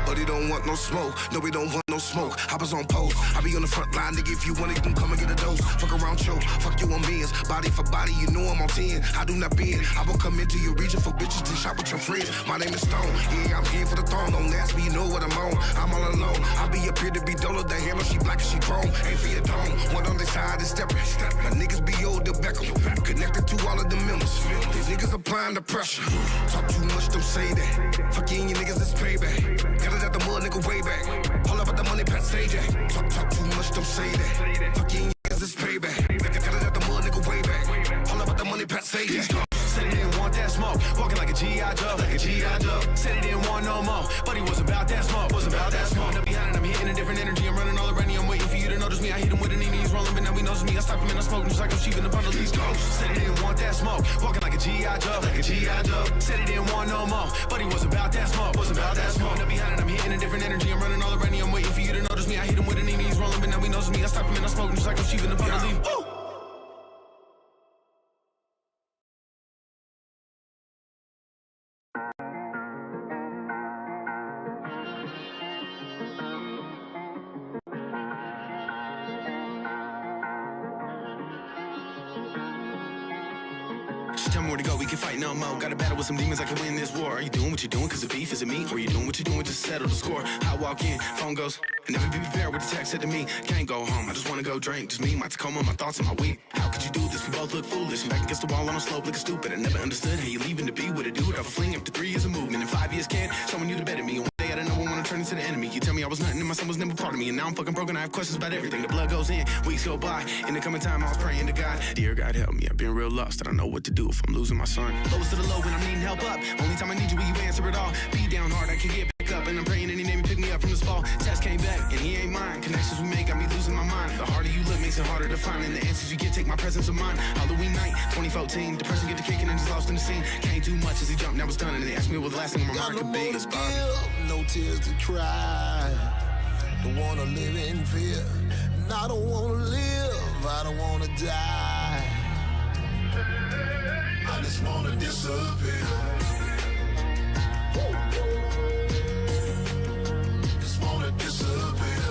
But he don't want no smoke. No, he don't want no smoke. I was on post. I be on the front line, nigga. If you want it, you can come and get a dose. Fuck around, choke. Fuck you on beans. Body for body, you know I'm on 10. I do not bend. I will come into your region for bitches to shop with your friends. My name is Stone. Yeah, I'm here for the throne. Don't ask me, you know what I'm on. I'm all alone. I be up here to be Dola. The handle, she black and she chrome. Ain't for your dome. One on the side is stepping. My niggas be old, the Beckham. Connected to all of the members. These niggas applying the pressure. Talk too much, don't say that. Fuck you and your niggas, it's payback. Got it out the mud, nigga, way back. Hold up at the money, Pat Sage. Talk too much, don't say that. Fuck you and your niggas, it's payback. Got it out the mud, nigga, way back. Hold up at the money, Pat Sage. Said he didn't want that smoke. Walking like a G.I. Joe, like a G.I. Joe. Said he didn't want no more, but he was about that smoke, was about that smoke. Now behind it, I'm hitting a different energy. I'm running all around you. I'm waiting for you to notice me. I hit him with a knee, he's rolling, but now he knows me. I stopped him and I smoked him just like I'm cheap in the bundle. He's ghost. Said he didn't want that smoke. Walking like a G.I. Joe, like a G.I. Joe. Said he didn't want no more, but he was about that smoke, was about that smoke. Now behind it, I'm hitting a different energy. I'm running all around you. I'm waiting for you to notice me. I hit him with a knee, he's rolling, but now he knows me. I stopped him and I smoked him just like I'm cheap in the bundle. Woo! Tell me where to go, we can fight no more. Got a battle with some demons, I can win this war. Are you doing what you're doing cause the beef isn't me? Or are you doing what you're doing to settle the score? I walk in, phone goes, and never be prepared with the text said to me. Can't go home, I just wanna go drink. Just me, my Tacoma, my thoughts and my weed. How could you do this? We both look foolish. And back against the wall on a slope looking stupid. I never understood how you leaving to be with a dude. Off a fling after 3 years of movement. In 5 years can't, someone you to bet at me. And one day I don't know, I wanna turn into the enemy. You tell me I was nothing and my son was never part of me. And now I'm fucking broken, I have questions about everything. The blood goes in, weeks go by. In the coming time I was praying to God. Dear God help me, I've been real lost. I don't know what to do if I'm losing my son. Lowest to the low when I'm needing help up. Only time I need you when you answer it all. Be down hard, I can get back up. And I'm praying any name you pick me up from this fall. Test came back, and he ain't mine. Connections we make got me losing my mind. The harder you look makes it harder to find. And the answers you get take my presence of mind. Halloween night, 2014. Depression get to kicking and just lost in the scene. Can't do much as he jumped, now it's done. And they asked me what the last thing on my mind could be. It's Bobby. No tears to cry. Don't wanna live in fear. And I don't wanna live. I don't wanna die. I just wanna disappear. Just wanna disappear.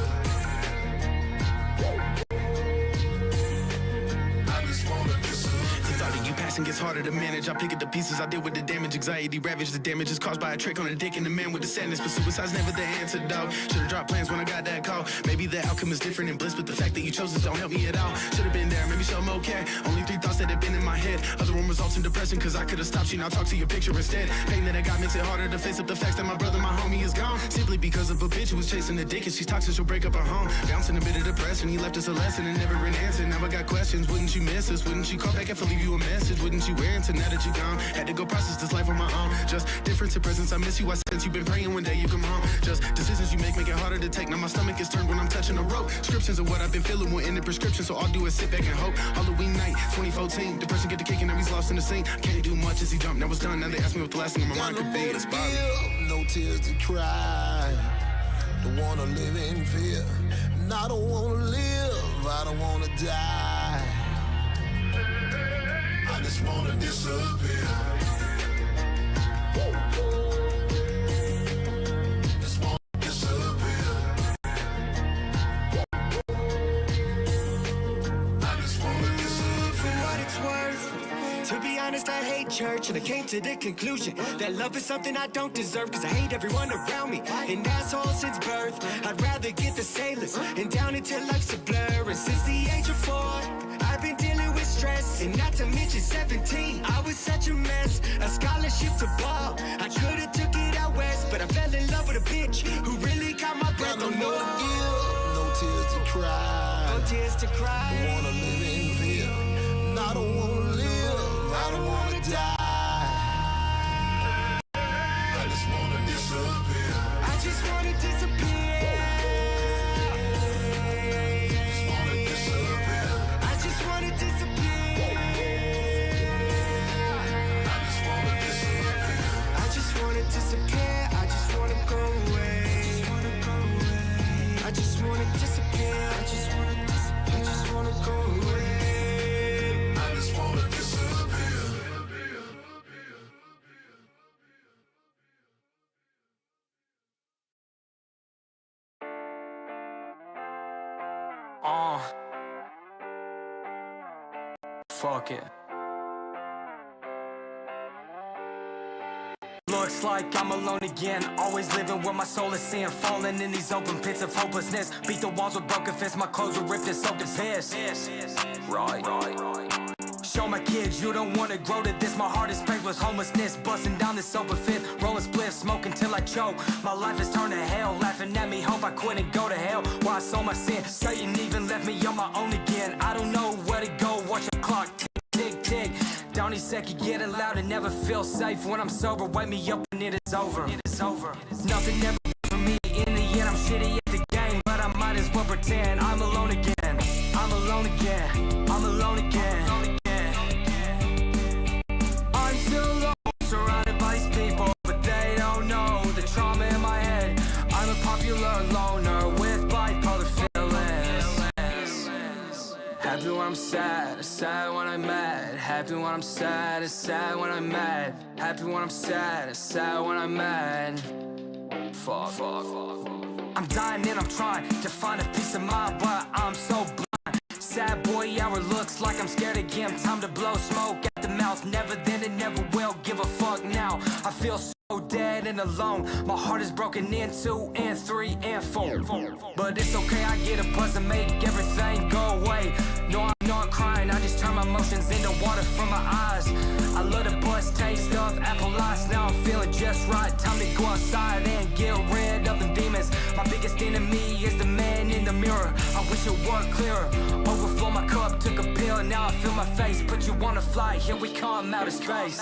I just wanna disappear. The thought of you passing fast and gets harder to manage. I pick up the pieces, I deal with the damage. Anxiety ravage, the damage is caused by a trick on a dick and the man with the sadness. But suicide's never the antidote. Should've dropped plans when I got that call. Maybe the outcome is different in bliss, but the fact that you chose this don't help me at all. Should've been there, maybe show them okay. Only 3 thoughts that had been in my head. Other one results in depression, cause I could've stopped you, now talk to your picture instead. Pain that I got makes it harder to face up the facts that my brother, my homie is gone. Simply because of a bitch who was chasing a dick and she's toxic, she'll break up her home. Bouncing a bit of depression, he left us a lesson and never an answer. Now I got questions, wouldn't you miss us? Wouldn't you call back if I leave you a message? Wouldn't you answer now that you're gone? Had to go process this life on my own. Just difference in presence, I miss you, I sense you've been praying one day you come home. Just decisions you make it harder to take. Now my stomach is turned when I'm touching a rope. Descriptions of what I've been feeling will end in prescription, so all I do is sit back and hope. Halloween night, 2014, depression get the kick and now he's lost in the scene. Can't do much as he jumped, now it's done. Now they ask me what the last thing on my mind could be. It's Bobby. No tears to cry. Don't wanna live in fear. And I don't wanna live. I don't wanna die. I just wanna disappear. Just wanna disappear. I just wanna disappear. For what it's worth, to be honest, I hate church, and I came to the conclusion that love is something I don't deserve, cause I hate everyone around me, an asshole since birth. I'd rather get the sailors and down until life's a blur. And since the age of 4, I've been dealing with stress, and not to mention 17, I was such a mess. A scholarship to ball, I could've took it out west, but I fell in love with a bitch who really caught my breath. Got no guilt, no tears to cry. No tears to cry. Don't wanna live in fear. And I don't wanna live. I don't wanna die. I just wanna disappear. I just wanna disappear. Just wanna disappear. I just wanna disappear. I just wanna disappear. I just wanna disappear. I just wanna go away. I just wanna disappear. I just wanna disappear. I just wanna go away. I just wanna disappear. Fuck it. Looks like I'm alone again, always living where my soul is sin, falling in these open pits of hopelessness. Beat the walls with broken fists, my clothes were ripped and soaked in piss. Right. Show my kids you don't wanna grow to this. My hardest pain was homelessness, busting down this open fit, rolling spliffs, smoking till I choke. My life has turned to hell, laughing at me, hope I quit and go to hell where I saw my sin. Satan even left me on my own again. I don't know where to go, watch the clock tick, tick. Down these second getting loud and never feel safe. When I'm sober, wake me up when it is over. Nothing ever for me, in the end I'm shitty at the game, but I might as well pretend I'm alone again. I'm alone again. I'm alone again. I'm still alone, surrounded by these people, but they don't know the trauma in my head. I'm a popular loner with bipolar feelings. Happy when I'm sad, sad when I'm mad. Happy when I'm sad, sad when I'm mad. Happy when I'm sad, sad when I'm mad. Fuck. I'm dying and I'm trying to find a peace of mind, but I'm so blind. Sad boy hour looks like I'm scared again. Time to blow smoke at the mouth. Never then and never will give a fuck now. I feel so dead and alone. My heart is broken in 2 and 3 and 4. But it's okay, I get a buzz and make everything go away. No, I'm not crying, I just turn my emotions into water from my eyes. I love the buzz taste of apple ice. Now I'm feeling just right. Time to go outside and get rid of the demons. My biggest enemy is the man in the mirror. I wish it were clearer. Overflow my cup, took a pill, now I feel my face. Put you on a flight, here we come out of space.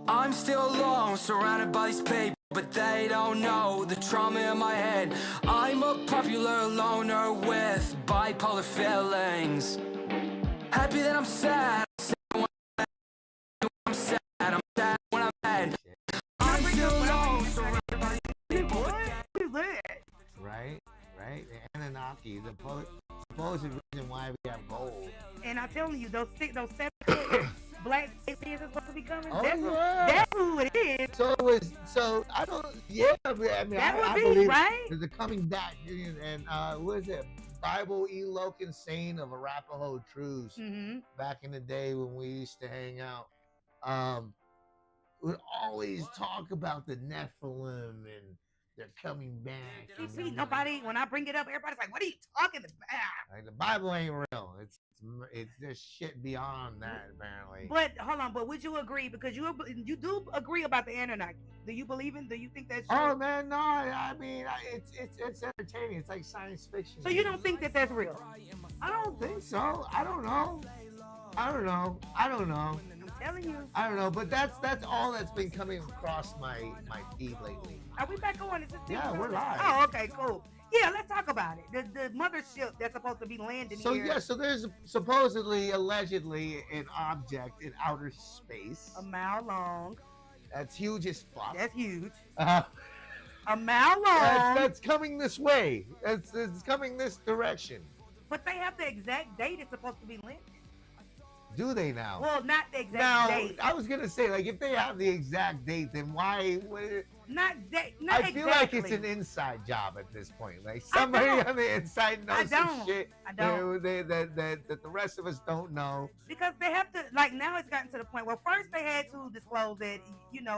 I'm still alone, surrounded by these people, but they don't know the trauma in my head. I'm a popular loner with bipolar feelings. Happy that I'm sad, I'm sad when I'm mad. I'm still alone, surrounded by these people. Right? The Anunnaki, the supposed reason why we have gold. And I'm telling you, those 7 black aliens are supposed to be coming. Oh, That's who it is. So I don't. Yeah, I mean, that I would be believe right. They're coming back, and what is it? Bible Loc Insane of Arapaho Truths Mm-hmm. back in the day when we used to hang out. Would always talk about the Nephilim and they're coming back. See, nobody, when I bring it up, everybody's like, what are you talking about? Like, the Bible ain't real. It's there's shit beyond that, apparently. But hold on, but would you agree? Because you do agree about the Anunnaki. Do you believe in? Do you think that's true? Oh man, no. I mean, it's entertaining. It's like science fiction. So you don't think that that's real? I don't think so. I don't know. I'm telling you. I don't know, but that's all that's been coming across my feed lately. Are we back on? Is this thing Yeah, going? we're live. Oh, okay, cool. Yeah, let's talk about it. The mothership that's supposed to be landing here. Yeah, so there's supposedly, allegedly, an object in outer space. A mile long. That's huge as fuck. That's huge. A mile long. That's coming this way. It's coming this direction. But they have the exact date it's supposed to be landing. Do they now? Well, not the exact date. I was gonna say, like, if they have the exact date, then why? Not I feel like it's an inside job at this point. Like somebody on the inside knows some shit that the rest of us don't know. Because they have to, like, now it's gotten to the point where first they had to disclose that,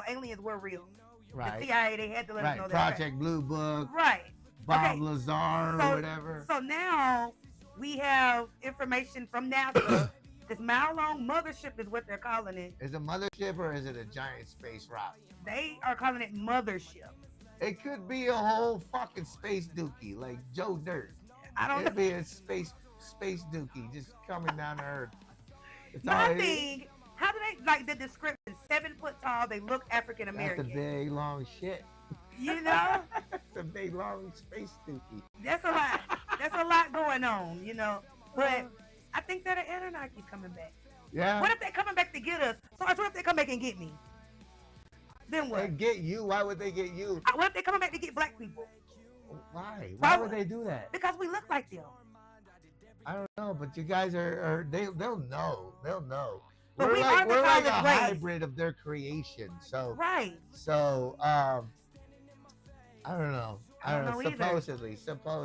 aliens were real. Right. The CIA, they had to let us know that. Project Blue Book. Right. Bob Lazar or whatever. So now we have information from NASA. This mile-long mothership is what they're calling it. Is it a mothership or is it a giant space rock? They are calling it mothership. It could be a whole fucking space dookie, like Joe Dirt. I don't know. It'd be a space dookie just coming down to Earth. My thing, how do they, like the description, 7 foot tall, they look African American. That's a big, long shit. You know? It's a big, long space dookie. That's a lot. That's a lot going on, But I think that an Anunnaki's coming back. Yeah. What if they're coming back to get us? Sarge, what if they come back and get me? Then what? They get you? Why would they get you? What if they coming back to get black people? Why? Why would they do that? Because we look like them. I don't know, but you guys they'll know. They'll know. But we're like a race. hybrid of their creation. So right. So I don't know. I don't know Supposedly.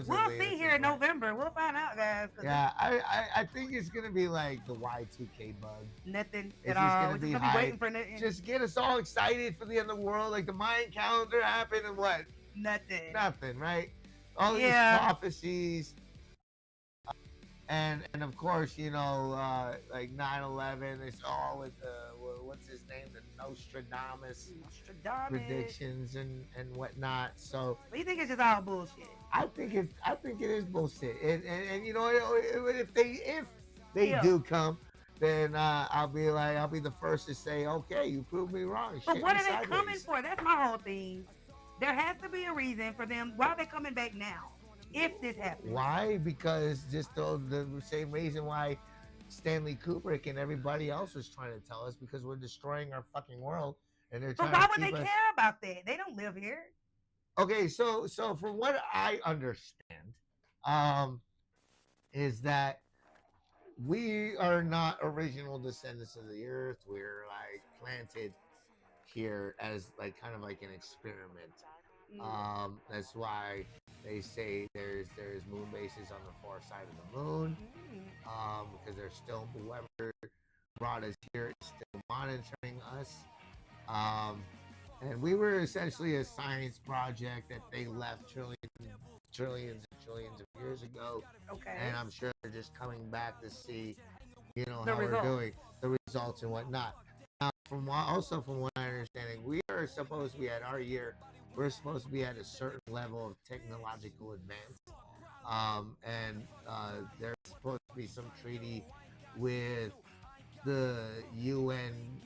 We'll see here in November. We'll find out, guys. Yeah, I think it's gonna be like the Y2K bug. Nothing it's at all. Gonna be just waiting for nothing. Just get us all excited for the end of the world. Like the Mayan calendar happened and what? Nothing. Nothing, right? All these prophecies. And of course, like 9/11, it's all with what's his name, the Nostradamus predictions and whatnot. So you think it's just all bullshit? I think it is bullshit. And if they do come, then I'll be the first to say, okay, you proved me wrong. But what are they coming for? That's my whole thing. There has to be a reason for them. Why are they coming back now? If this happens. Why? Because just the same reason why Stanley Kubrick and everybody else was trying to tell us, because we're destroying our fucking world, and they're trying. But why to would keep they us... care about that? They don't live here. Okay, so from what I understand, is that we are not original descendants of the earth. We're like planted here as like kind of like an experiment. That's why they say there's moon bases on the far side of the moon, because they're still, whoever brought us here is still monitoring us, and we were essentially a science project that they left trillions of years ago. Okay. And I'm sure they're just coming back to see, how The we're results. doing, the results and whatnot. Now, from what I understanding, we are supposed to be at our year. We're supposed to be at a certain level of technological advance, and there's supposed to be some treaty with the UN,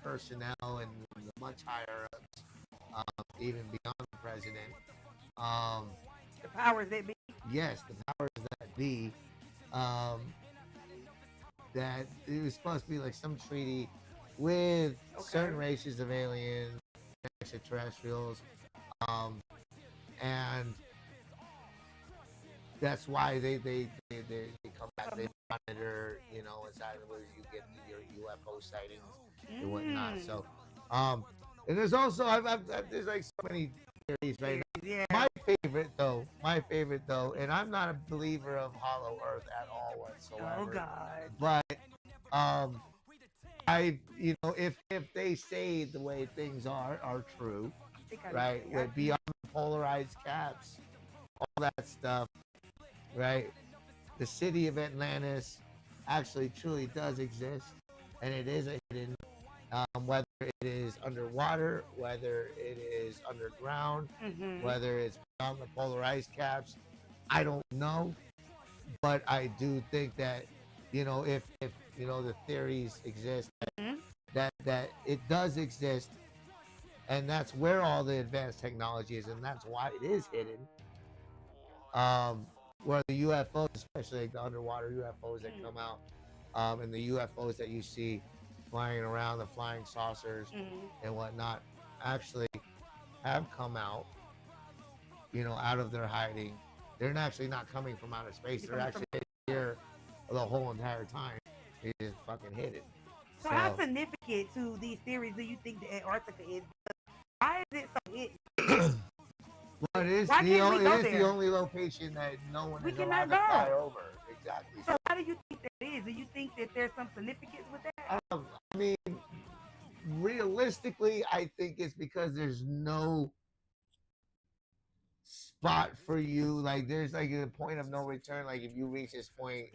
personnel and the much higher ups, even beyond the president. The powers that be. Yes, the powers that be. That it was supposed to be like some treaty with certain races of aliens, extraterrestrials, and that's why they come back. They monitor, inside of where you get your UFO sightings and whatnot. So, and there's also there's like so many theories right now. Yeah. My favorite though, and I'm not a believer of Hollow Earth at all whatsoever. Oh God. But if they say the way things are true, right? With beyond polarized caps, all that stuff, right? The city of Atlantis actually truly does exist, and it is a hidden, whether it is underwater, whether it is underground, whether it's beyond the polarized caps, I don't know, but I do think that, if the theories exist, that it does exist, and that's where all the advanced technology is, and that's why it is hidden. Where the UFOs, especially like the underwater UFOs that come out, and the UFOs that you see flying around, the flying saucers and whatnot, actually have come out, out of their hiding. They're actually not coming from outer space. They're actually here the whole entire time. They just fucking hid it. So how significant to these theories do you think the Antarctica is? Why is it so hidden? Well, it is the only location that no one is allowed to fly over. Exactly. So how do you think that is? Do you think that there's some significance with that? I mean, realistically, I think it's because there's no spot for you. Like, there's like a point of no return. Like, if you reach this point,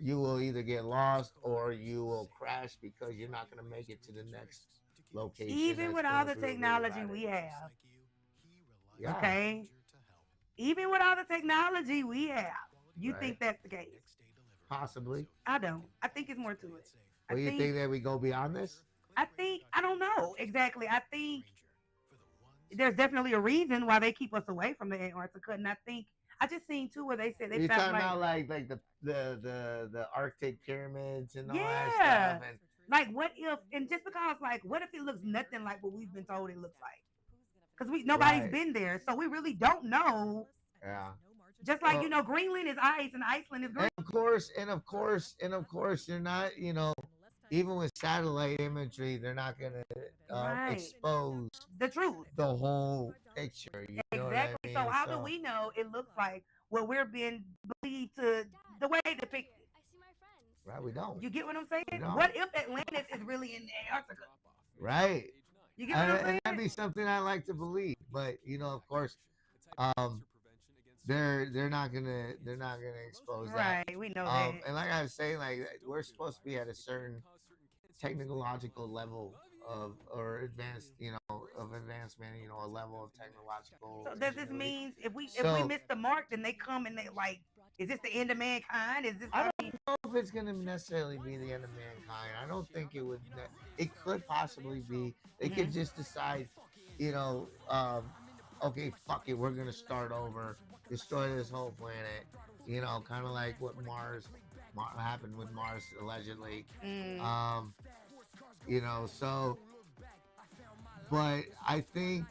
you will either get lost or you will crash because you're not going to make it to the next location. Even with all the technology we have. Yeah. Okay. Even with all the technology we have, you think that's the case? Possibly. I don't. I think it's more to it. Well, you think that we go beyond this? I don't know exactly. I think there's definitely a reason why they keep us away from the Antarctica, and I just seen too where they said they You're found talking about like the Arctic pyramids and all that stuff. And like, what if? And just because, like, what if it looks nothing like what we've been told it looks like? Because nobody's been there, so we really don't know. Yeah. Just like Greenland is ice and Iceland is green. And of course, you're not, even with satellite imagery, they're not gonna expose the truth, the whole picture. You know what I mean? So how do we know it looks like what we're being believed to the way it depicted? Right, we don't. You get what I'm saying? What if Atlantis is really in Antarctica? Right. You get what I'm saying? And that'd be something I like to believe, but of course, they're not gonna expose that. Right, we know that. And like I was saying, like, we're supposed to be at a certain technological level or advanced, of advancement, a level of technological. So does this mean if we miss the mark, then they come and they like, is this the end of mankind? Is this? I don't know if it's gonna necessarily be the end of mankind. I don't think it would. It could possibly be. They could just decide, okay, fuck it, we're gonna start over, destroy this whole planet. Kind of like what happened with Mars allegedly. So, but I think,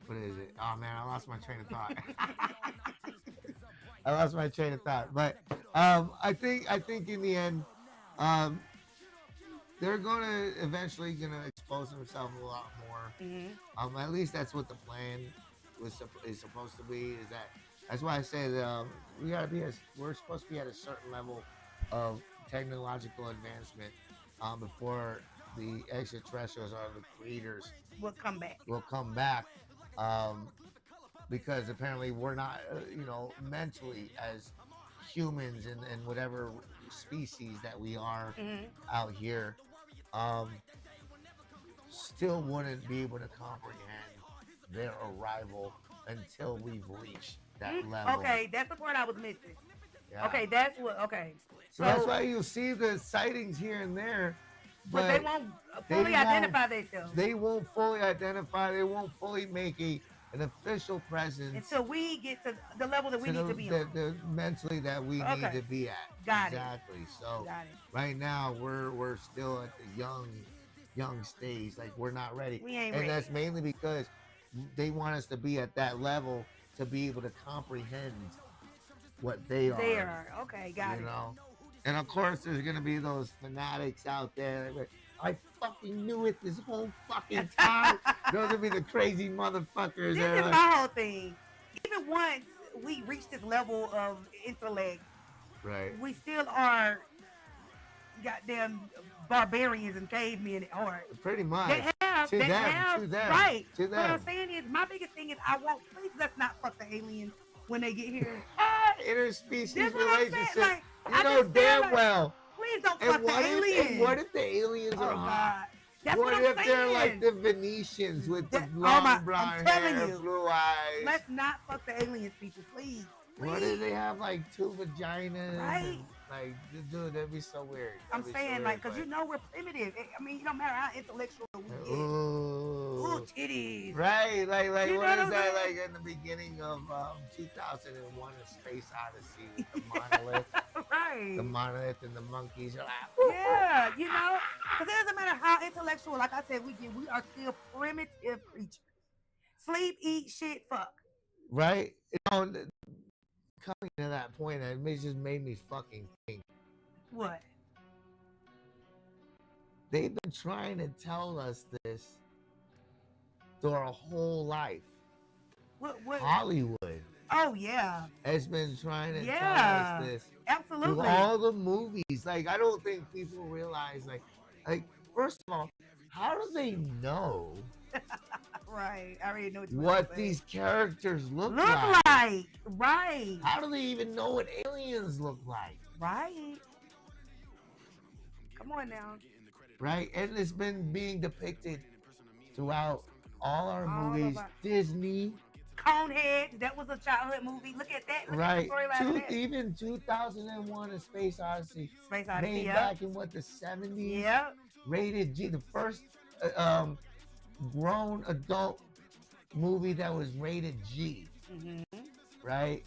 what is it? Oh man, I lost my train of thought. But I think in the end, they're eventually gonna expose themselves a lot more. At least that's what the plan is supposed to be. That's why I say that we're supposed to be at a certain level of technological advancement before the extraterrestrials or the creators will come back. Because apparently we're not, mentally as humans and whatever species that we are out here, still wouldn't be able to comprehend their arrival until we've reached that level. Okay, that's the part I was missing. Yeah. Okay, that's what. Okay. So that's why you'll see the sightings here and there. But they won't fully identify themselves. They won't fully identify. They won't fully make an official presence until we get to the level that we need to be on. Mentally that we need to be at. Got exactly. it. So right now we're still at the young stage. Like, we're not ready. We ain't ready. And that's mainly because they want us to be at that level to be able to comprehend what they are. They are. Okay, got it. And of course, there's gonna be those fanatics out there. I fucking knew it this whole fucking time. Those would be the crazy motherfuckers. This that are is like, my whole thing. Even once we reach this level of intellect, right. we still are goddamn barbarians and cavemen at heart. Pretty much. They have, To them, right. to What I'm them. saying is, my biggest thing is, please let's not fuck the aliens when they get here. Interspecies That's what I'm saying, relationship. like, You I know just feel damn like, well. Please don't And fuck the what aliens. and what if the aliens are hot? That's what what if I'm they're saying. like the Venetians with the I'm long blonde telling hair, you. blue eyes? Let's not fuck the aliens, people, please. What if they have like 2 vaginas? Right. Like, dude, that'd be so weird. I'm That'd be saying, so like, weird, because you know we're primitive. I mean, it don't matter how intellectual we get. Ooh, titties. Right, like You what know is what I'm that? saying? Like in the beginning of 2001: A Space Odyssey with the monolith, right? The monolith and the monkeys are like, Yeah, you know, because it doesn't matter how intellectual, like I said, we get. We are still primitive creatures. Sleep, eat, shit, fuck. right? You know, coming to that point, it just made me fucking think. What? They've been trying to tell us this through our whole life. What? Hollywood Oh yeah. has been trying to tell Yeah. us this. Absolutely. Through all the movies. Like, I don't think people realize, like, first of all, how do they know Right. I already know what you're what saying. these characters look Look like. Right. How do they even know what aliens look like? Right. Come on now. Right? And it's been being depicted throughout all our All of movies. our- Disney. Conehead. That was a childhood movie. Look at that. Look Right. At the storyline of that. Even 2001: A Space Odyssey. Space Odyssey, Made yeah. back in what, the 70s? Yep. Rated G. The first grown adult movie that was rated G. Mm-hmm. Right?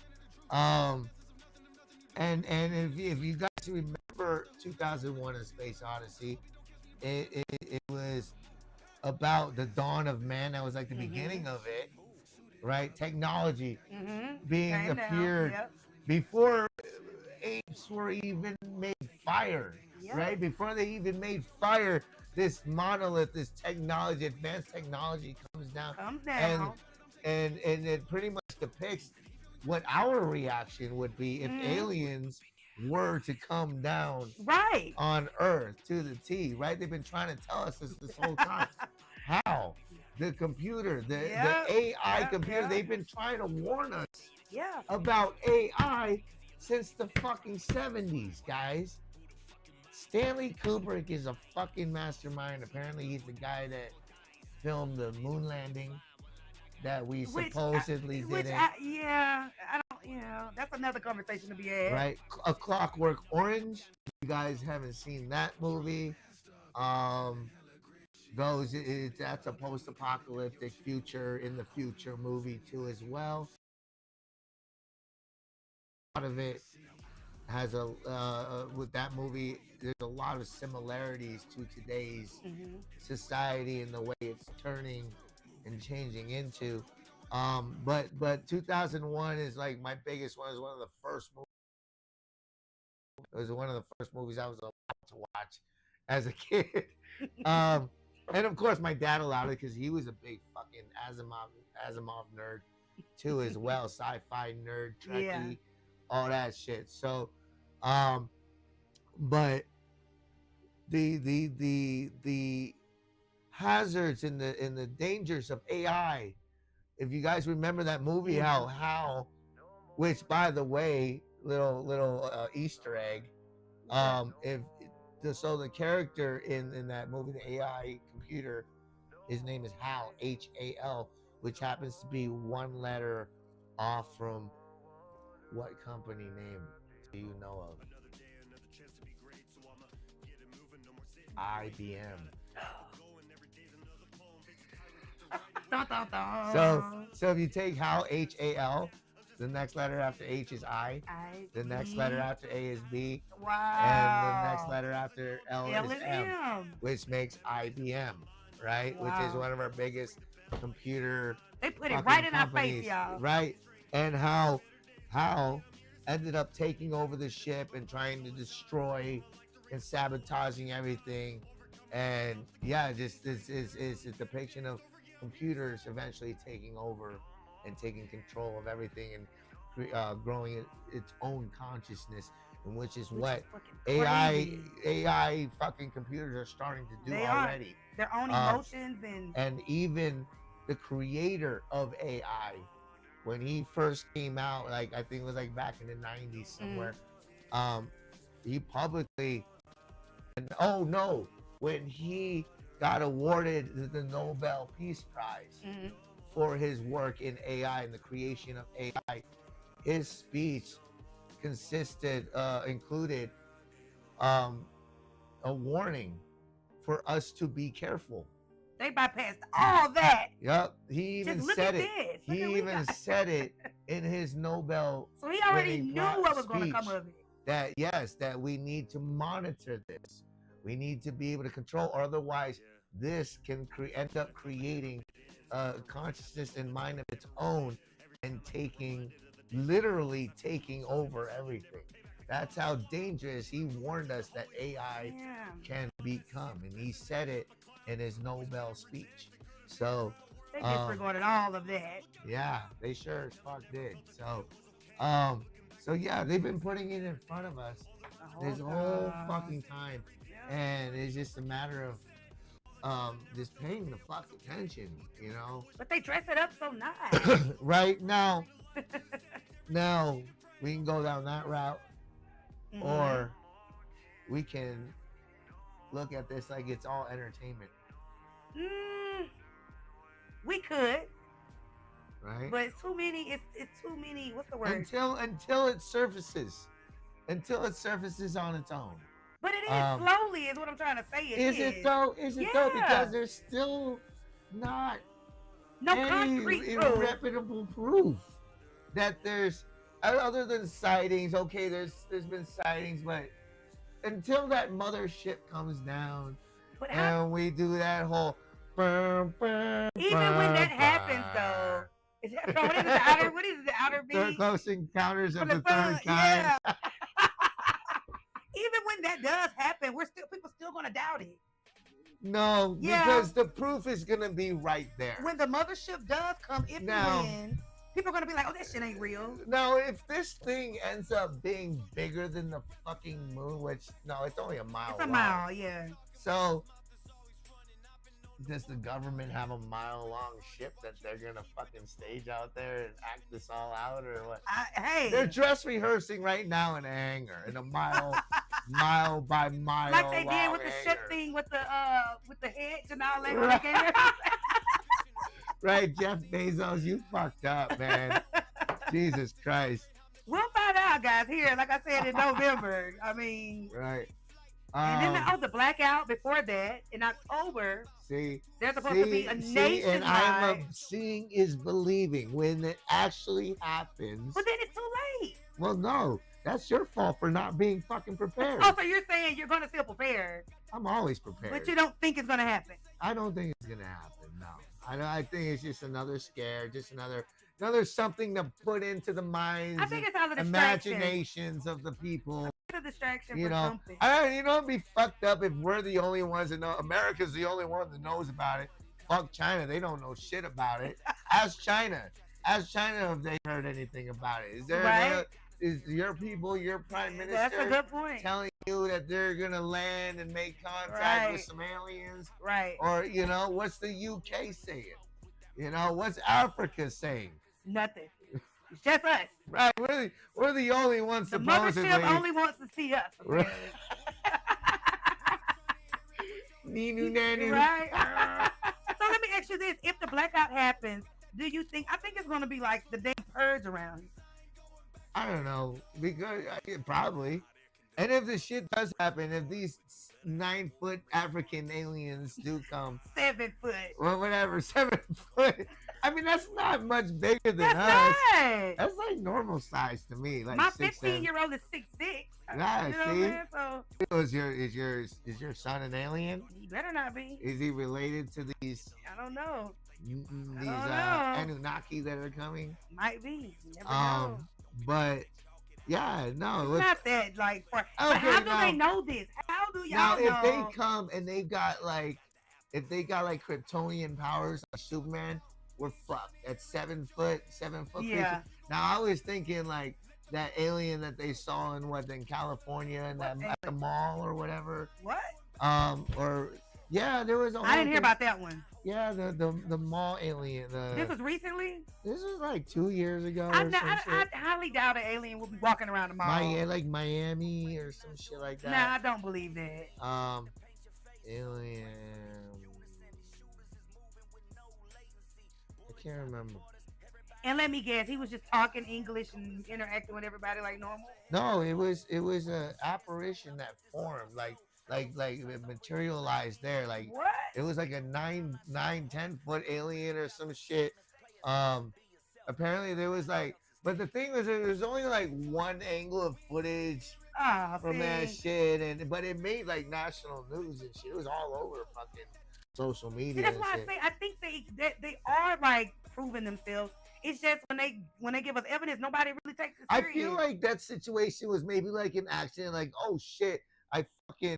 And if you guys remember 2001: A Space Odyssey, it was about the dawn of man. That was like the beginning of it, right? Technology being Came down, appeared yep. before apes were even made fire, Yep. right? Before they even made fire, this monolith, this technology, advanced technology comes down. And it pretty much depicts what our reaction would be if aliens were to come down on Earth to the T, right? They've been trying to tell us this whole time. How? The computer, the AI computer, they've been trying to warn us about AI since the fucking 70s, guys. Stanley Kubrick is a fucking mastermind. Apparently, he's the guy that filmed the moon landing that we supposedly didn't. That's another conversation to be had. Right? A Clockwork Orange. If you guys haven't seen that movie, that's a post-apocalyptic future in the future movie too as well. A lot of it has with that movie, there's a lot of similarities to today's society and the way it's turning and changing into. But 2001 is like my biggest one. It was one of the first movies. It was one of the first movies I was allowed to watch as a kid. And of course my dad allowed it because he was a big fucking Asimov nerd too as well. Sci-fi nerd, Trekkie, all that shit. So, but the hazards and the dangers of AI. If you guys remember that movie, how, which by the way, little Easter egg, so the character in that movie, the AI computer, his name is Hal, H-A-L, which happens to be one letter off from what company name do you know of? IBM. So if you take Hal, H-A-L, the next letter after H is I. The next letter after A is B. Wow. And the next letter after L L is is M, M. which makes IBM, right? Which is Wow. one of our biggest computer. They put it fucking right in our companies, face, y'all. Right. And how ended up taking over the ship and trying to destroy and sabotaging everything And yeah, just this is a depiction of computers eventually taking over and taking control of everything and growing its own consciousness, and which is what AI fucking computers are starting to do already. Their own emotions and even the creator of AI, when he first came out, like I think it was like back in the 90s somewhere, he publicly, when he got awarded the Nobel Peace Prize for his work in AI and the creation of AI, his speech included a warning for us to be careful. They bypassed all that. Yep, he even said it. He even said it in his Nobel. So he already knew what was going to come of it. That that we need to monitor this. We need to be able to control, or otherwise this can end up creating a consciousness and mind of its own and literally taking over everything. That's how dangerous he warned us that AI can become, and he said it in his Nobel speech. So they disregarded all of that. Yeah, they sure as fuck did. So so yeah, they've been putting it in front of us this whole fucking time, and it's just a matter of just paying the fuck attention, you know. But they dress it up so nice. Right now, now we can go down that route, or we can look at this like it's all entertainment. We could, right? But it's too many. It's too many. What's the word? Until it surfaces on its own. But it is slowly, is what I'm trying to say. Is it though? Is it though? Because there's still not concrete irreputable proof that there's, other than sightings. Okay, there's been sightings, but until that mothership comes down and we do that whole even when that happens though, is that, so what is the outer being? Close encounters of the third kind. Even when that does happen, people still gonna doubt it. No, because the proof is gonna be right there. When the mothership does come, when people are gonna be like, "Oh, that shit ain't real." Now, if this thing ends up being bigger than the fucking moon, which it's only a mile. It's a mile, yeah. So, does the government have a mile-long ship that they're gonna fucking stage out there and act this all out, or what? Hey, they're dress rehearsing right now in a hangar, in a mile by mile, like they did with the ship thing with the hedge and all that. Right. Right, Jeff Bezos, you fucked up, man. Jesus Christ. We'll find out, guys. Here, like I said, in November. I mean, right. And then the blackout before that in October. There's supposed to be a nationwide. And I'm seeing is believing when it actually happens. But then it's too late. Well, no, that's your fault for not being fucking prepared. Oh, so you're saying you're gonna feel prepared? I'm always prepared. But you don't think it's gonna happen? I don't think it's gonna happen. No, I think it's just another scare, just another something to put into the minds, I think it's all the imaginations of the people. It's a distraction you for know, something. It'd be fucked up if we're the only ones that know. America's the only one that knows about it. Fuck China, they don't know shit about it. Ask China if they heard anything about it. Is there is your people, your prime minister, that's a good point, telling you that they're gonna land and make contact with some aliens? Right. Or what's the UK saying? What's Africa saying? Nothing. It's just us. Right. We're the only ones supposedly. The mothership only wants to see us. Right. Ninu nanu. Right. So let me ask you this: if the blackout happens, do you think? I think it's going to be like the damn purge around here. I don't know, because probably. And if the shit does happen, if these 9-foot African aliens do come, 7 foot, well, whatever, 7 foot. I mean, that's not much bigger than us. Not. That's like normal size to me. Like my 15-year-old is 6'6". Yeah, see. So is your son an alien? He better not be. Is he related to these? I don't know. Anunnaki that are coming? Might be. You never know. But Yeah, no, It's let's, not that like far. But okay, how do now, they know this? How do now y'all if they know? come and they've got like, if they got like Kryptonian powers like Superman, we're fucked. At 7 foot creature. Yeah. Now I was thinking like that alien that they saw in California and that at the mall or whatever. What? Or yeah, there was a whole I didn't hear thing- about that one. Yeah, the mall alien. This was recently? This was like 2 years ago. I Or some shit. highly doubt an alien will be walking around the mall. Like Miami or some shit like that. Nah, I don't believe that. Alien. I can't remember. And let me guess, he was just talking English and interacting with everybody like normal. No, it was a apparition that formed, like it materialized there. Like What? it was like a 10 foot alien or some shit. Apparently there was like, but the thing was, there was only like one angle of footage from that shit, but it made like national news and shit. It was all over fucking social media. See, that's and why shit. I say I think they are like proving themselves. It's just when they give us evidence, nobody really takes it I serious. feel like that situation was maybe like an accident, like, oh shit, I fucking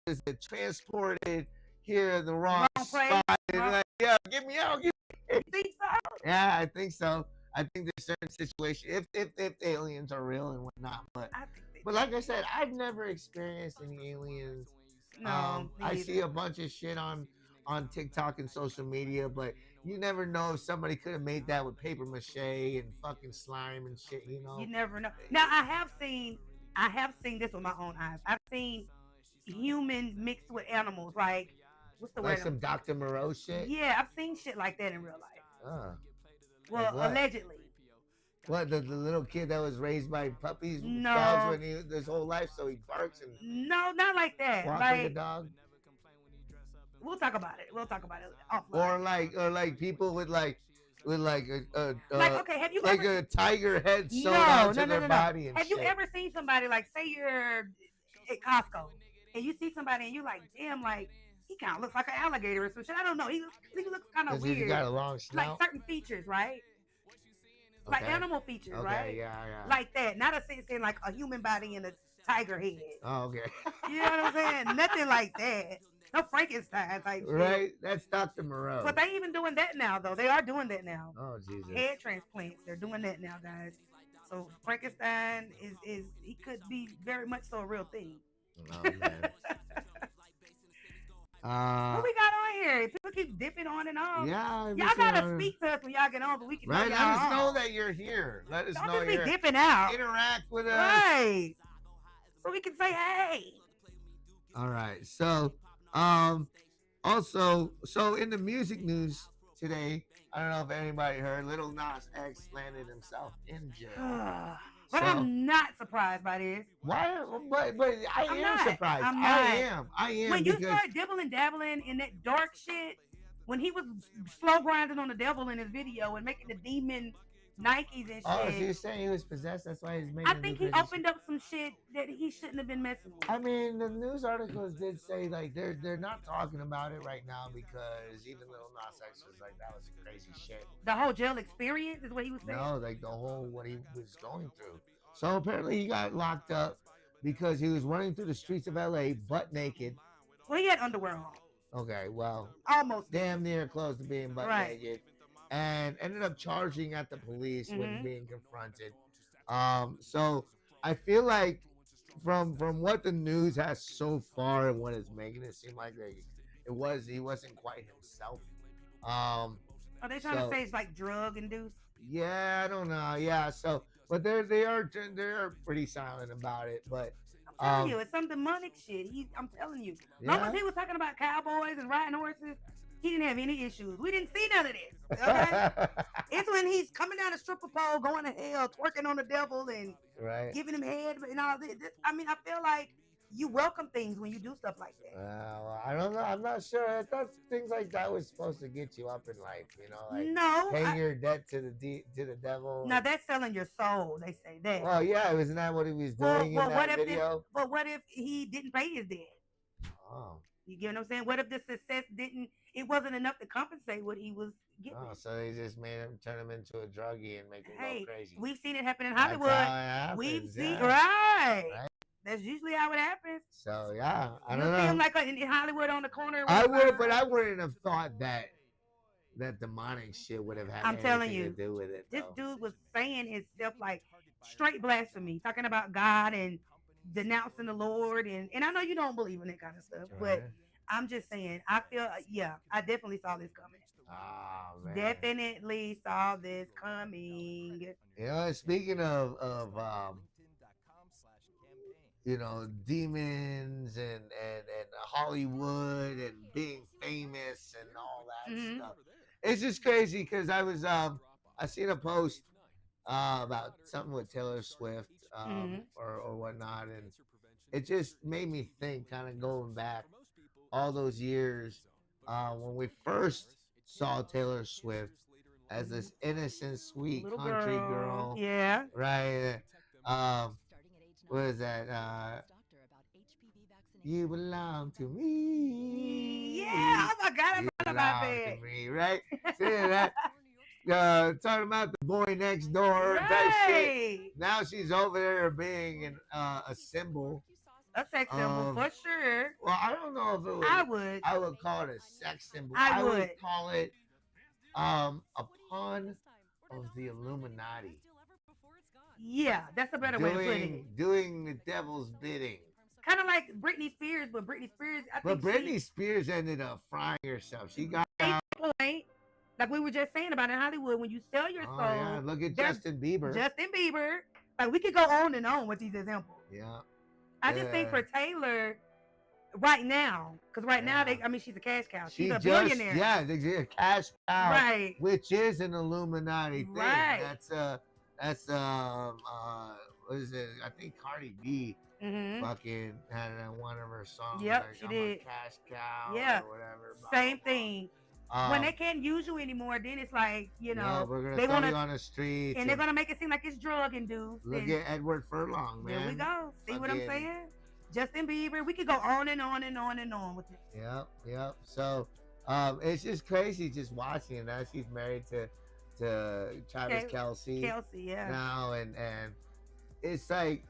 was it transported here in the wrong place, spot. And like, yeah, get me out, get me out. Think so? Yeah, I think so. I think there's certain situations if aliens are real and whatnot, but like I said, I've never experienced any aliens. No, me I either. see a bunch of shit on TikTok and social media, but you never know if somebody could have made that with paper mache and fucking slime and shit, you know. You never know. Now I have seen this with my own eyes. I've seen human mixed with animals. Like what's the Like word? some Dr. Moreau shit. Yeah, I've seen shit like that in real life. Well, Like what? allegedly. What, the little kid that was raised by puppies, No. dogs when his whole life, so he barks and No, not like that. walks Like like a dog. we'll talk about it. We'll talk about it offline. Or like people with like a Like, okay, have you like ever- a tiger head sewn No, onto no, no, their no, no. body and Have shit. you ever seen somebody like, say you're at Costco and you see somebody and you're like, damn, like he kind of looks like an alligator or some shit. I don't know. He looks kind of 'Cause he's weird. got a long like snout? certain features, right? Like Okay. animal features, Okay, right? yeah. Like that. Not a sense in like a human body and a tiger head. Oh, okay. You know what I'm saying? Nothing like that. No Frankenstein type shit. Right? That's Dr. Moreau. But they even doing that now, though. They are doing that now. Oh, Jesus. Head transplants. They're doing that now, guys. So Frankenstein is he could be very much so a real thing. Oh, man. What we got on here? People keep dipping on and off. Yeah, Y'all listen, gotta speak to us when y'all get on, so we can Right? know Let y'all us know on. that you're here. Let us Don't know just be you're dipping out. Interact with us. Right. So we can say, hey. All right. So, also, so in the music news today, I don't know if anybody heard, Lil Nas X landed himself in jail. But So- I'm not surprised by this. Why? But I I'm am not. surprised. I'm I not. am When you because start dibbling dabbling in that dark shit, when he was slow grinding on the devil in his video and making the demon Nikes and shit. oh, so you're saying he was possessed? That's why he's making. I a think new he crazy opened up some shit that he shouldn't have been messing with. I mean, the news articles did say like they're not talking about it right now because even Lil Nas X was like that was crazy shit. The whole jail experience is what he was saying. No, like the whole what he was going through. So apparently he got locked up because he was running through the streets of LA butt naked. Well, he had underwear on. Okay, well, almost damn near close to being butt Right. naked, and ended up charging at the police when Mhm. being confronted. So I feel like from what the news has so far and what it's making it seem like he wasn't quite himself. Are they trying so- to say it's like drug induced? Yeah, I don't know. Yeah, so but they are pretty silent about it. But I'm telling you, it's some demonic shit. I'm telling you. As long as Yeah? he was talking about cowboys and riding horses, he didn't have any issues. We didn't see none of this. Okay? It's when he's coming down a stripper pole, going to hell, twerking on the devil, and right. giving him head and all this. I mean, I feel like you welcome things when you do stuff like that. Well, I don't know. I'm not sure. I thought things like that was supposed to get you up in life. You know, like No, paying your debt to the devil. Now that's selling your soul. They say that. Well, yeah, wasn't that what he was doing in that what if video? but what if he didn't pay his debt? Oh. You get what I'm saying? What if the success it wasn't enough to compensate what he was getting? Oh, so they just turn him into a druggie and make him go crazy. We've seen it happen in That's Hollywood. how it happens, We've seen yeah. right. That's usually how it happens. So yeah, I You don't see him know. like in Hollywood on the corner. I would, but I wouldn't have thought that demonic shit would have had I'm telling anything you, to do with it. this dude was saying himself like straight blasphemy, talking about God and denouncing the Lord, and I know you don't believe in that kind of stuff, but I'm just saying, I feel I definitely saw this coming. Oh, man. Definitely saw this coming. You know, speaking of you know, demons and Hollywood and being famous and all that stuff. It's just crazy because I was I seen a post about something with Taylor Swift or whatnot, and it just made me think, kind of going back all those years when we first saw Taylor Swift as this innocent, sweet Little country girl. Yeah. Right. What is that? You belong to me. Yeah. Oh my God, I You forgot about belong that. to me, right? Saying that. Talking about the boy next door type shit. Now she's over there being a symbol. A sex symbol for sure. Well, I don't know if it was. I would call it a sex symbol. I would would. call it a pawn of the Illuminati. Yeah, that's a better way to put it. Doing the devil's bidding. Kind of like Britney Spears, but Britney Spears, I think Britney Spears ended up frying herself. She got out. Point, like we were just saying about in Hollywood, when you sell your soul. Yeah, look at Justin Bieber. Justin Bieber. Like we could go on and on with these examples. Yeah. I just think for Taylor, right now, because right now she's a cash cow. She's a billionaire. Yeah, a cash cow. Right. Which is an Illuminati thing. Right. That's what is it? I think Cardi B fucking had it in one of her songs. Yep, like, she I'm did. A cash cow or whatever. Same thing. When they can't use you anymore, then it's like, you know, we're gonna they throw want you on the streets, and they're gonna make it seem like it's drug induced. Look at Edward Furlong, man. There we go. See what I'm saying? Justin Bieber. We could go on and on and on and on with it. Yep. So, it's just crazy just watching it. Now she's married to Travis Kelce. Yeah. Now and it's like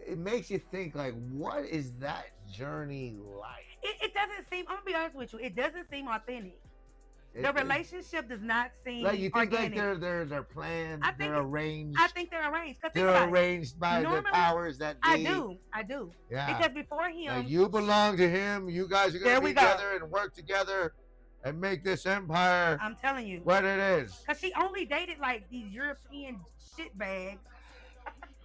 it makes you think like, what is that journey like? It doesn't seem. I'm gonna be honest with you. It doesn't seem authentic. The relationship does not seem like you think organic. like they're planned. They're arranged. I think they're arranged. They're arranged by the powers that be. I do. Yeah. Because before him, like you belong to him. You guys are gonna be together and work together and make this empire. I'm telling you what it is. Because she only dated like these European shitbags,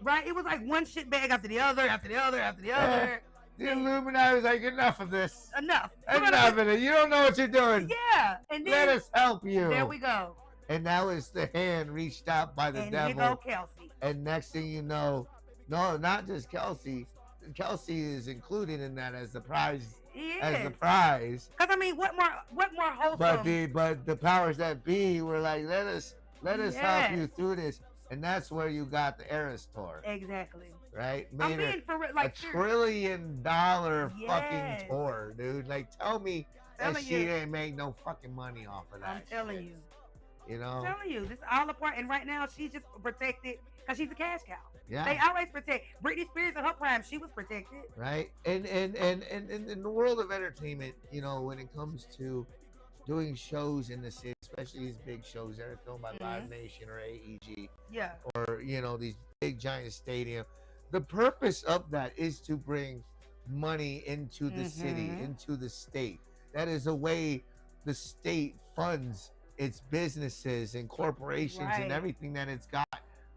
right? It was like one shitbag after the other, after the other, after the other. The Illuminati was like, enough of this. Enough of it. You don't know what you're doing. Yeah. And then, let us help you. There we go. And now it's the hand reached out by the devil. And here go Kelsey. And next thing you know, no, not just Kelsey. Kelsey is included in that as the prize. As the prize. Because I mean, what more wholesome? But the powers that be were like, let us help you through this. And that's where you got the Eras tour. Exactly. Right? I'm being for like $1 trillion fucking tour, dude. Like, tell me that she didn't make no fucking money off of that. I'm telling you. You know? I'm telling you, this is all a part. And right now, she's just protected because she's a cash cow. Yeah. They always protect. Britney Spears in her prime, she was protected. Right? And in the world of entertainment, you know, when it comes to doing shows in the city, especially these big shows that are filmed by Live Nation or AEG. Yeah. Or, you know, these big giant stadiums. The purpose of that is to bring money into the city, into the state. That is a way the state funds its businesses and corporations and everything that it's got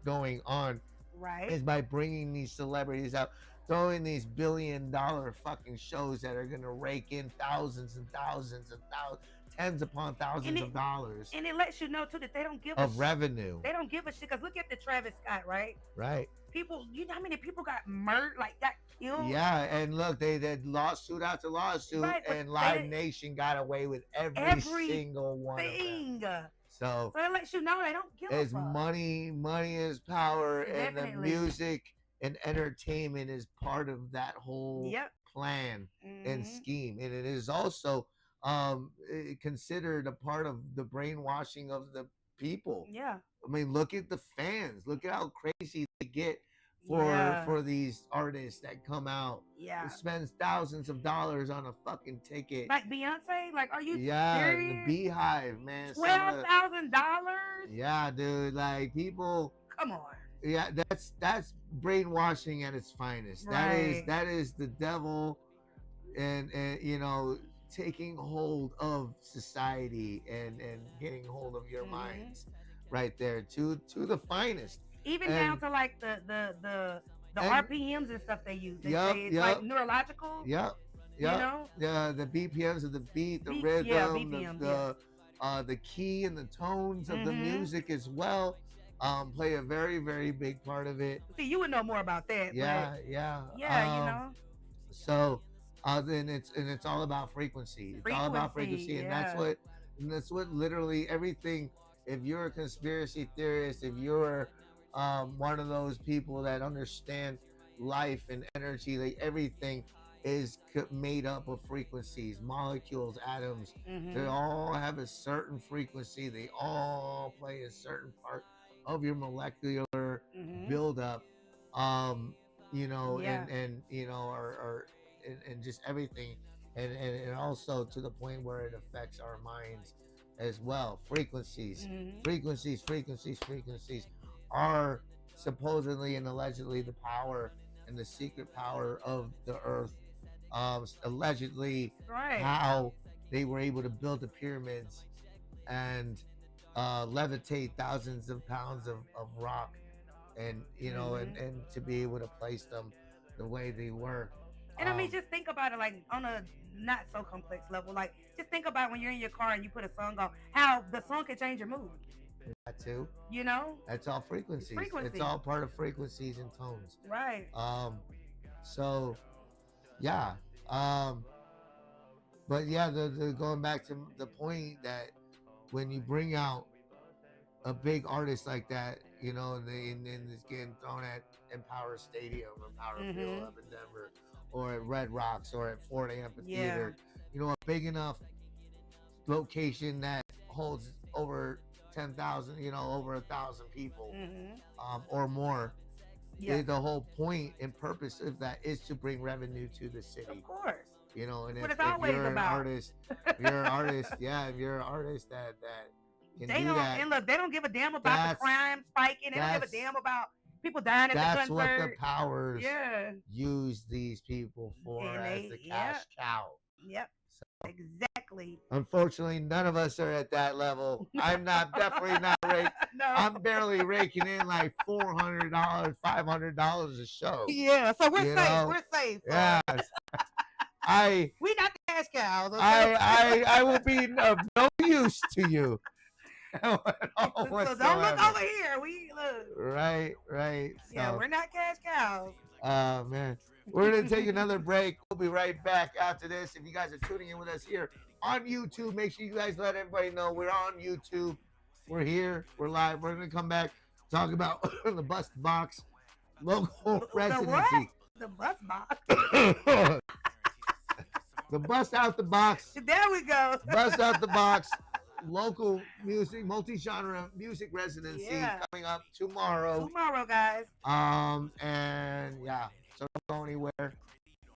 going on. Right. Is by bringing these celebrities out, throwing these $1 billion fucking shows that are going to rake in thousands and thousands and thousands, tens upon thousands of dollars. And it lets you know too that they don't give of revenue. They don't give a shit. Because look at the Travis Scott, right? Right. People, you know how many people got murdered, like got killed? Yeah, and look, they did lawsuit after lawsuit, and Live Nation got away with every single one of them. So it lets you know they don't give a fuck. Money is power, Definitely. and the music and entertainment is part of that whole plan and scheme, and it is also considered a part of the brainwashing of the people. Yeah. I mean, look at the fans. Look at how crazy they get for these artists that come out. Yeah. It spends thousands of dollars on a fucking ticket. Like Beyonce? Like, are you The serious? Beehive, man. $12,000? Yeah, dude. Like, people. Come on. Yeah, that's brainwashing at its finest. Right. That is the devil, and you know, taking hold of society and getting hold of your minds, right there to the finest. Even down to like the RPMs and stuff they use. They say it's like neurological. Yep. You know? Yeah, the BPMs of the beat, the rhythm, the key and the tones of the music as well. Play a very, very big part of it. See, you would know more about that. Yeah. Yeah, you know. So, then it's all about frequency. It's all about frequency, and that's what literally everything. If you're a conspiracy theorist, if you're one of those people that understand life and energy, like everything is made up of frequencies, molecules, atoms. They all have a certain frequency. They all play a certain part of your molecular buildup, you know, and you know, and just everything, and also to the point where it affects our minds as well. Frequencies are supposedly and allegedly the power and the secret power of the earth. Allegedly, how they were able to build the pyramids and levitate thousands of pounds of rock, and you know, and to be able to place them the way they were. And I mean, just think about it like on a not so complex level. Like, just think about when you're in your car and you put a song on, how the song can change your mood. That too. You know? That's all frequencies. It's all part of frequencies and tones. Right. So, yeah. But yeah, the going back to the point that when you bring out a big artist like that, you know, and it's getting thrown at Empower Stadium or Power Field up in Denver, or at Red Rocks, or at Ford Amphitheater, you know, a big enough location that holds over 10,000, you know, over 1,000 people, or more. Yeah. The whole point and purpose of that is to bring revenue to the city. Of course. You know, and if you're an artist, if you're an artist that they don't, and look, they don't give a damn about the crime spiking. They don't give a damn about people dying at the concert. That's what the powers use these people for, as the cash cow. Yep. So, exactly. Unfortunately, none of us are at that level. I'm definitely not raking. No. I'm barely raking in like $400, $500 a show. Yeah, so we're safe. We're safe. Yeah. We not the cash cows. Okay? I will be of no use to you. So don't look over here. We look. Right. So, yeah, we're not cash cows. Man. We're going to take another break. We'll be right back after this. If you guys are tuning in with us here on YouTube, make sure you guys let everybody know we're on YouTube. We're here. We're live. We're going to come back, talk about the Bust Box local residency. The Bust Box? The Bust Out the Box. There we go. Bust Out the Box local music, multi-genre music residency coming up tomorrow. Tomorrow, guys. And yeah. So don't go anywhere.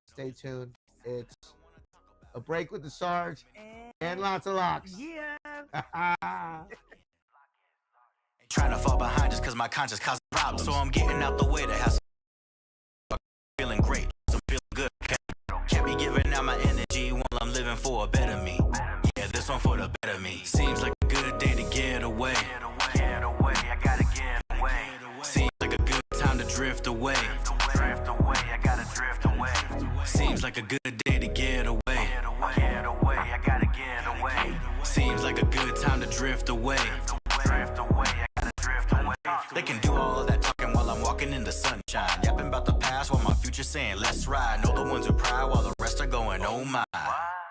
Stay tuned. It's a break with the Sarge and lots of locks. Yeah. Trying to fall behind just cause my conscience causing problems. So I'm getting out the way to have some feeling great. I'm feeling good. Can't be giving out my energy while I'm living for a better me. Yeah, this one for the better me. Seems like a good day to get away. Get away, I gotta get away. Seems like a good time to drift away. I gotta drift away. Seems like a good day to get away. Get away, I gotta get away. Seems like a good time to drift away. Drift away, I gotta drift away. They can do all of that talking while I'm walking in the sunshine. Yapping about the past while my future saying let's ride. Know the ones who cry while the rest are going oh my.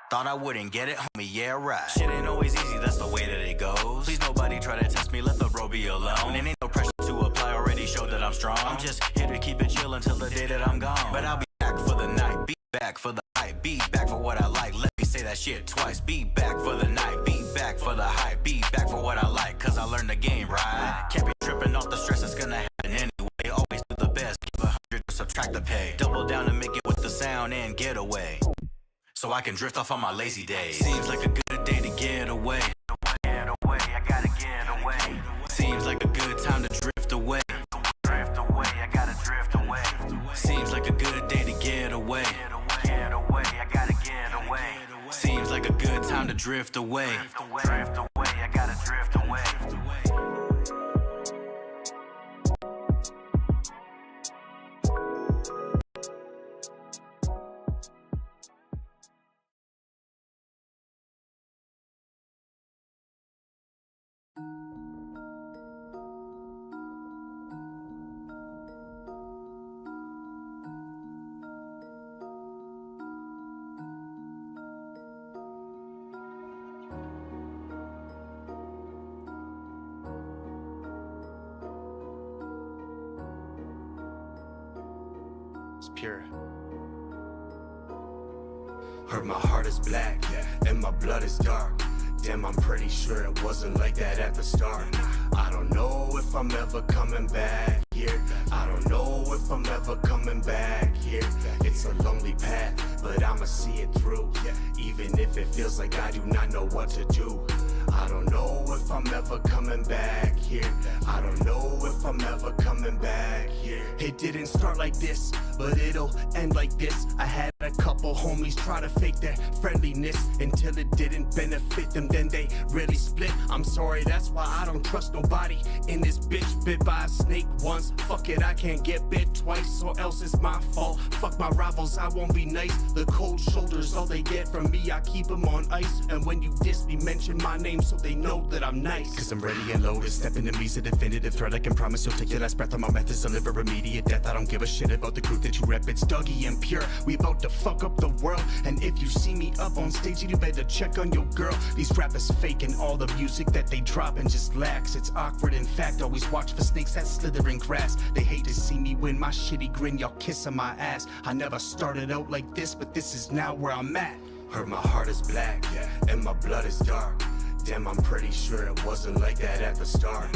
Thought I wouldn't get it, homie, yeah right. Shit ain't always easy, that's the way that it goes. Please nobody try to test me, let the bro be alone. And ain't no pressure to apply, already showed that I'm strong. I'm just here to keep it chill until the day that I'm gone. But I'll be back for the night, be back back for the hype, be back for what I like. Let me say that shit twice. Be back for the night, be back for the hype, be back for what I like, cause I learned the game, right? Can't be tripping off the stress that's gonna happen anyway. Always do the best, give 100 to subtract the pay. Double down and make it with the sound and get away, so I can drift off on my lazy days. Seems like a good day to get away. Get away, I gotta get away. Seems like a good time to drift away. Drift away, I gotta drift away. Seems like a good day to get away. Get away, I gotta get away. Seems like a good time to drift away. Drift away, I gotta drift away. It's pure. Heard my heart is black, and my blood is dark. Damn, I'm pretty sure it wasn't like that at the start. I don't know if I'm ever coming back here. I don't know if I'm ever coming back here. It's a lonely path, but I'ma see it through. Even if it feels like I do not know what to do. I don't know if I'm ever coming back here. I don't know if I'm ever coming back here. It didn't start like this, but it'll end like this. I had a couple homies try to fake their friendliness until it didn't benefit them, then they really split. I'm sorry, that's why I don't trust nobody in this bitch. Bit by a snake once, fuck it, I can't get bit twice, or else it's my fault. Fuck my rivals, I won't be nice. The cold shoulders, all they get from me, I keep them on ice. And when you diss me, mention my name so they know that I'm nice. Cause I'm ready and loaded, stepping to me's a definitive threat. I can promise you'll take your last breath on my methods, deliver immediate death. I don't give a shit about the group that you rep, it's Dougie and Pure. We about to fuck up the world, and if you see me up on stage, you better check on your girl. These rappers faking all the music that they drop and just lacks. It's awkward, in fact, always watch for snakes that slither in grass. They hate to see me win, my shitty grin, y'all kissing my ass. I never started out like this, but this is now where I'm at. Heard my heart is black, and my blood is dark. Damn, I'm pretty sure it wasn't like that at the start.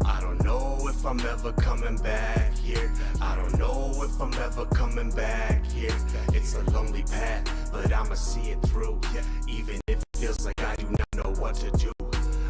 I don't know if I'm ever coming back here. I don't know if I'm ever coming back here. It's a lonely path, but I'ma see it through. Even if it feels like I do not know what to do.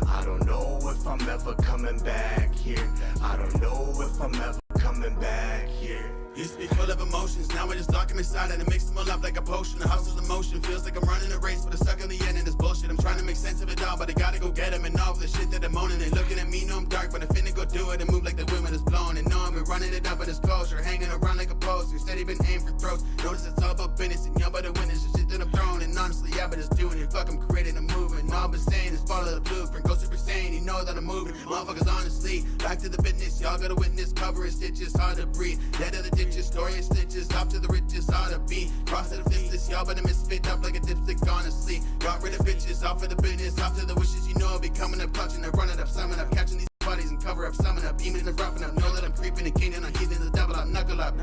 I don't know if I'm ever coming back here. I don't know if I'm ever coming back here. Used to be full of emotions, now I just lock them inside and I mix them all up like a potion. The house is emotion, feels like I'm running a race, but it's stuck in the end and it's bullshit. I'm trying to make sense of it all, but I gotta go get them. And all of the shit that I'm owning, they looking at me, know I'm dark, but I'm finna go do it and move like the wind when it's blowing. And know I've been running it up in this closure, hanging around like a poster, steady been aimed for throats. Notice it's all about business and y'all better witness the shit that I'm throwing. And honestly, I've been just doing it, fuck I'm creating a movement. All I've been saying is follow the blueprint, go super sane, you know that I'm moving. Motherfuckers honestly, back to the business, y'all gotta witness, cover and stitches, hard to breathe. Dead of the ditches, story is stitches, off to the riches, ought to be. Cross to the fistless, y'all better misfit up like a dipstick, honestly. Got rid of bitches, off for the business, off to the wishes, you know I'll be coming up, clutching up, running up, summing up, catching these bodies and cover up, summing up, beaming and roughing up. Know that I'm creeping and gaining on heathing the double up, knuckle up.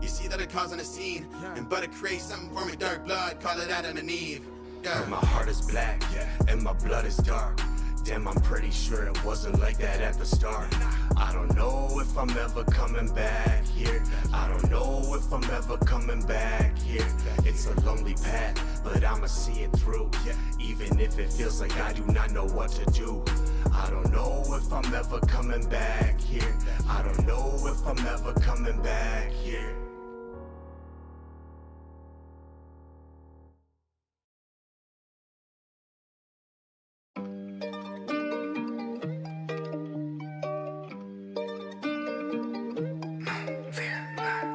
You see that I'm causing a scene, and better create something for me, dark blood, call it Adam and Eve. Heard my heart is black, and my blood is dark. Damn, I'm pretty sure it wasn't like that at the start. I don't know if I'm ever coming back here. I don't know if I'm ever coming back here. It's a lonely path, but I'ma see it through. Even if it feels like I do not know what to do. I don't know if I'm ever coming back here. I don't know if I'm ever coming back here.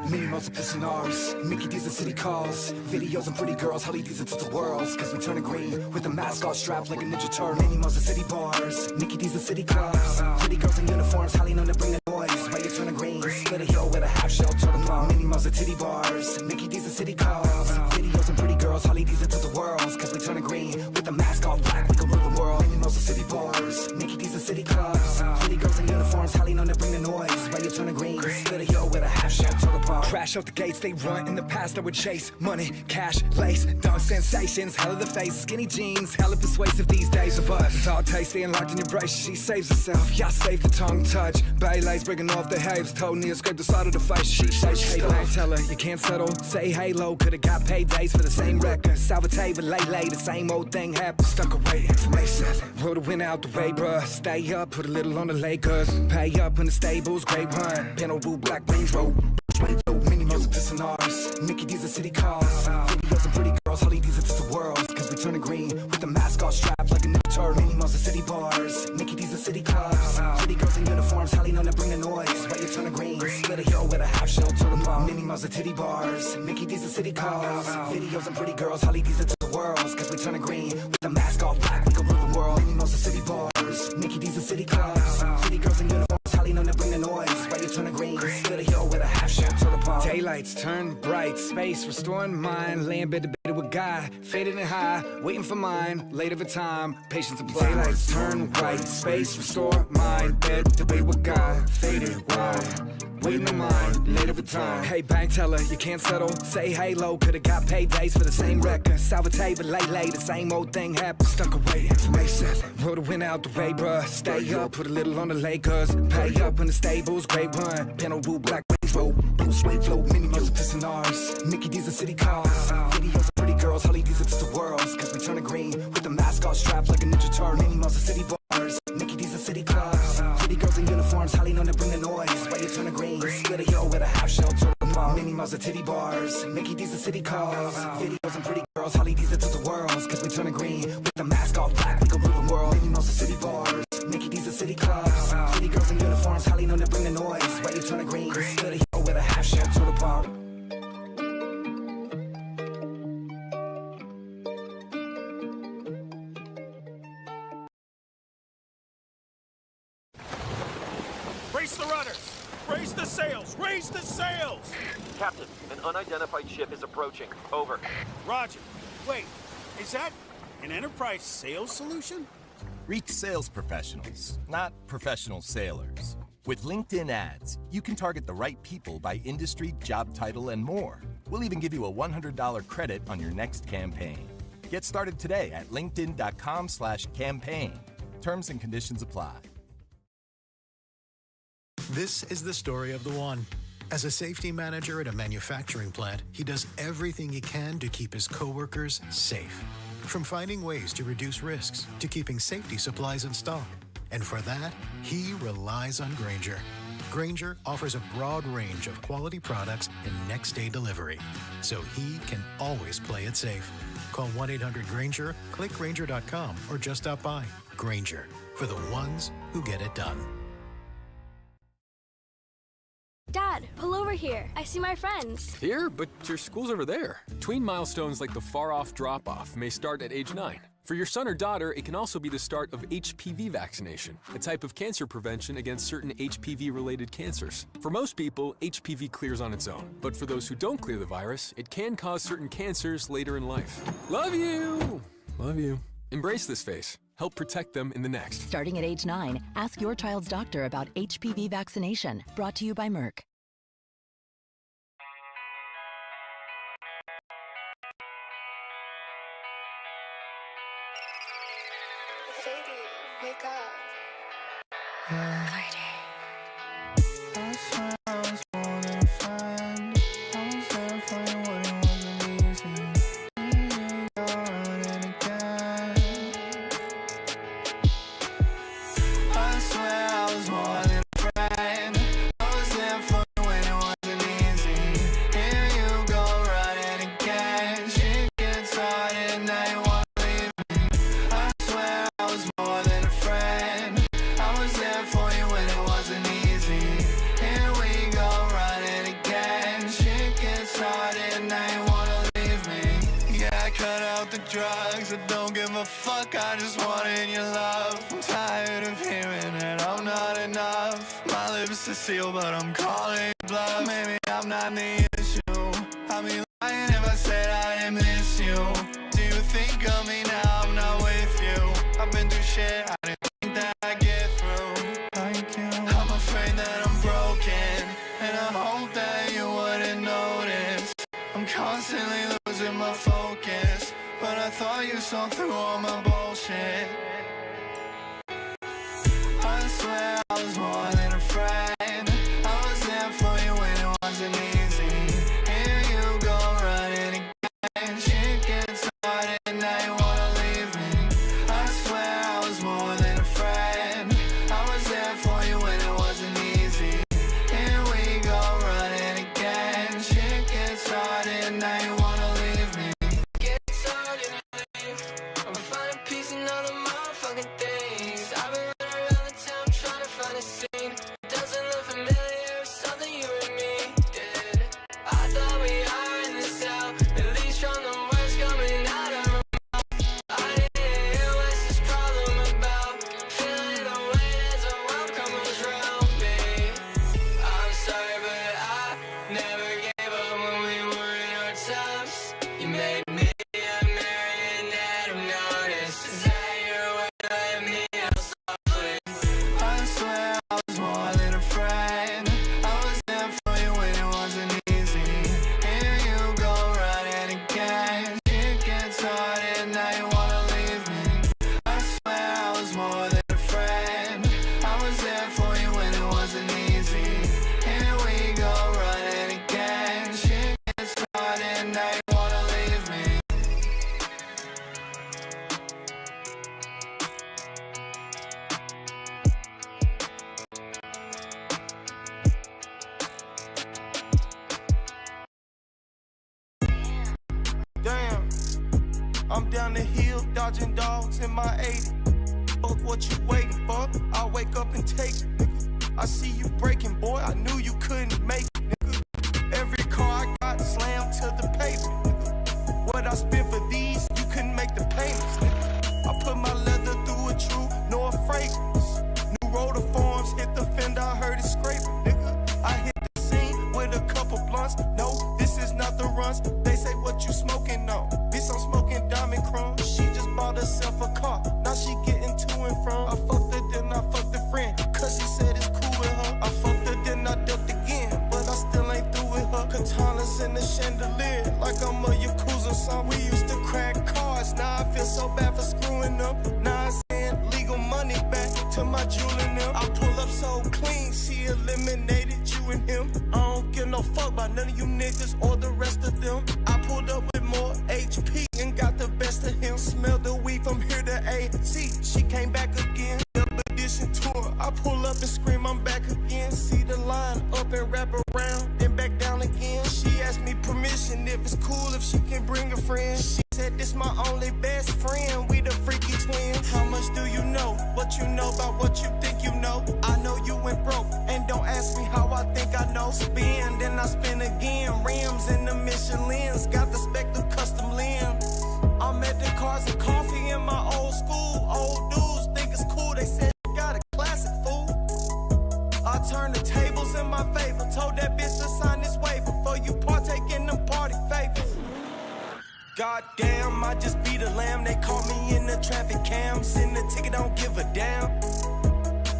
Mini multiple sonars, Mickey D's and city calls. Videos and pretty girls, Holly D's and the worlds. Cause we turn green with a mask all strapped like a ninja turtle. Mini Mo's and city bars, Mickey D's and city clubs. Pretty girls in uniforms, Holly known to bring the noise. While you turn green, split a hill with a half shell turtle plum. Mini Mo's and titty bars, Mickey D's and city clubs. Videos and pretty girls, Holly D's and the worlds. Cause we turn green with a mask all black, we can rule the world. Mini Mo's and city bars, Mickey D's and city clubs. Pretty girls in uniforms, Holly known to bring the noise. While you turn green, split a hill with a half shell turtle plum. Cash out the gates, they run in the past, I would chase money, cash, lace, done sensations, hell of the face, skinny jeans, hella persuasive these days of us. It's all tasty and locked in your brace, she saves herself, yeah, save the tongue touch. Baylays breaking off the haves, toenail scrape the side of the face, she shakes, hey, don't tell her, you can't settle, say halo, could've got paid days for the same record, Salvatore, but late, the same old thing happened, stuck away, information, roll the wind out the way, bruh, stay up, put a little on the Lakers, pay up in the stables, great run, panel blue, black Range Rover, mini music pissing ours, Mickey D's a city cars, videos and pretty girls, Holly D's it's the world, cause we turning green, with the mask all strapped like a new turd, mini music city bars, Mickey D's a city clubs, pretty girls in uniforms, Holly known to bring the noise, why you turning green, split a hill with a half shell, turn them on, mini music titty bars, Mickey D's a city cars, videos and pretty girls, Holly D's it's the world, cause we turning green, with the mask all black, we can rule the world, mini music city bars, Mickey D's a city clubs, pretty girls in uniforms, Holly known to bring the noise, why you turning green, split a hill with a half shell, turn them on. Daylights turn bright, space restoring mind, laying bed to bed with guy, faded and high, waiting for mine, late of a time, patience apply. Daylights turn white, space restore mind, bed to bed with guy, faded wide, waiting on mine, late of a time. Hey bank teller, you can't settle, say halo, could've got paid days for the same record, Salvatore, but late, the same old thing happened, stuck away, information, roll the wind out the way, bruh, stay up, put a little on the Lakers, pay up in the stables, great run, panel blue, black Range Rover, blue suede float, mini music pissing ours, Mickey D's a city cars, videos of pretty girls, Holly D's it's the world, cause we turning green, with the mask all strapped like a ninja turtle, mini music city bars, Mickey D's a city clubs, pretty girls in uniforms, Holly known to bring the noise, why you turning green, split a hill with a half shell, turn them on, mini music titty bars, Mickey D's a city cars, videos and pretty girls, Holly D's it's the world, cause we turning green, with the mask all black, we can rule the world, mini music city bars, Mickey D's a city clubs, pretty girls in uniforms, Holly known to bring the noise, why you turning green, split a hill with a half shell, turn them on. Brace the rudders! Raise the sails! Raise the sails! Captain, an unidentified ship is approaching. Over. Roger. Wait, is that an enterprise sales solution? Reach sales professionals, not professional sailors. With LinkedIn ads, you can target the right people by industry, job title, and more. We'll even give you a $100 credit on your next campaign. Get started today at linkedin.com/campaign. Terms and conditions apply. This is the story of the one. As a safety manager at a manufacturing plant, he does everything he can to keep his coworkers safe. From finding ways to reduce risks to keeping safety supplies in stock. And for that, he relies on Grainger. Grainger offers a broad range of quality products and next-day delivery, so he can always play it safe. Call 1-800-GRAINGER, click Grainger.com, or just stop by. Grainger, for the ones who get it done. Dad, pull over here. I see my friends. Here? But your school's over there. Tween milestones like the far-off drop-off may start at age 9. For your son or daughter, it can also be the start of HPV vaccination, a type of cancer prevention against certain HPV-related cancers. For most people, HPV clears on its own. But for those who don't clear the virus, it can cause certain cancers later in life. Love you! Love you. Embrace this phase. Help protect them in the next. Starting at age 9, ask your child's doctor about HPV vaccination. Brought to you by Merck. Lady, wake up. drugs, I don't give a fuck, I just wanted your love. I'm tired of hearing that I'm not enough. My lips are sealed, but I'm calling bluff. Maybe I'm not the issue. I'd be lying if I said I didn't miss you. Do you think of me now? I'm not with you. I've been through shit I didn't think that I'd get through. I'm afraid that I'm broken, and I hope that you wouldn't know. I'm constantly losing my focus, but I thought you saw through all my bullshit. I swear I was more than a friend. I was there for you when it wasn't easy. Here you go running again. Shit gets started, now you wanna leave me. I swear I was more than a friend. I was there for you when it wasn't easy. Here we go running again. Shit gets started, now you wanna leave me. Get started and leave. I'm finding peace in all the motherfucking things. I've been running around the town trying to find a scene. Doesn't look familiar, something you and me did. I thought we are in this out, at least from the words coming out of her mouth. I didn't hear what's this problem about. Feeling the way as the world comes around me. I'm sorry, but I never gave up when we were in our tops. You made me a marionette of notice. Is that your way to let me out softly? I swear I was more than a friend. I was there for you when it wasn't easy. Here you go running again. Shit gets started, now you wanna leave me. I swear I was more than a friend. I was there for you when it wasn't easy. Here we go running again. Shit gets started, now you wanna leave me. Damn, I'm down the hill, dodging dogs in my 80. Fuck what you waiting for, I'll wake up and take it, nigga. I see you breaking, boy, I knew you couldn't make it, nigga. Every car I got slammed to the pavement, nigga. What I spent for these, you couldn't make the payments, nigga. I put my leather through a true North fragrance. New rotor forms hit the fender, I heard it scraping, nigga. I hit the scene with a couple blunts. No, this is not the runs. They say what you smoking on. Bitch, I'm smoking diamond chrome. She just bought herself a car. Now she getting to and from. I fucked her, then I fucked a friend. Cause she said it's cool with her. I fucked her, then I ducked again. But I still ain't through with her. Katanas in the chandelier. Like I'm a Yakuza song. We used to crack cars. Now I feel so bad for screwing up. Now I send legal money back to my jewel and them. I pull up so clean. She eliminated you and him. I don't give no fuck about none of you niggas or the rest of them. I pulled up with more HP and got the best of him. Smell the weed from here to AC. She came back again. Double edition tour. I pull up and scream, I'm back again. See the line up and wrap around, then back down again. She asked me permission if it's cool if she can bring a friend. She said this my only best friend. We the freaky twins. How much do you know? What you know about what you think you know? I know you went broke, and don't ask me how I think I know. Spin, then I spin again. Rims in the Michelin's, got the Spectre custom lens. I'm at the cars and coffee in my old school. Old dudes think it's cool. They said you got a classic fool. I turned the tables in my favor. Told that bitch to sign this waiver before you partake in them party favors. Goddamn, I just beat a lamb. They caught me in the traffic cam. Send the ticket, don't give a damn.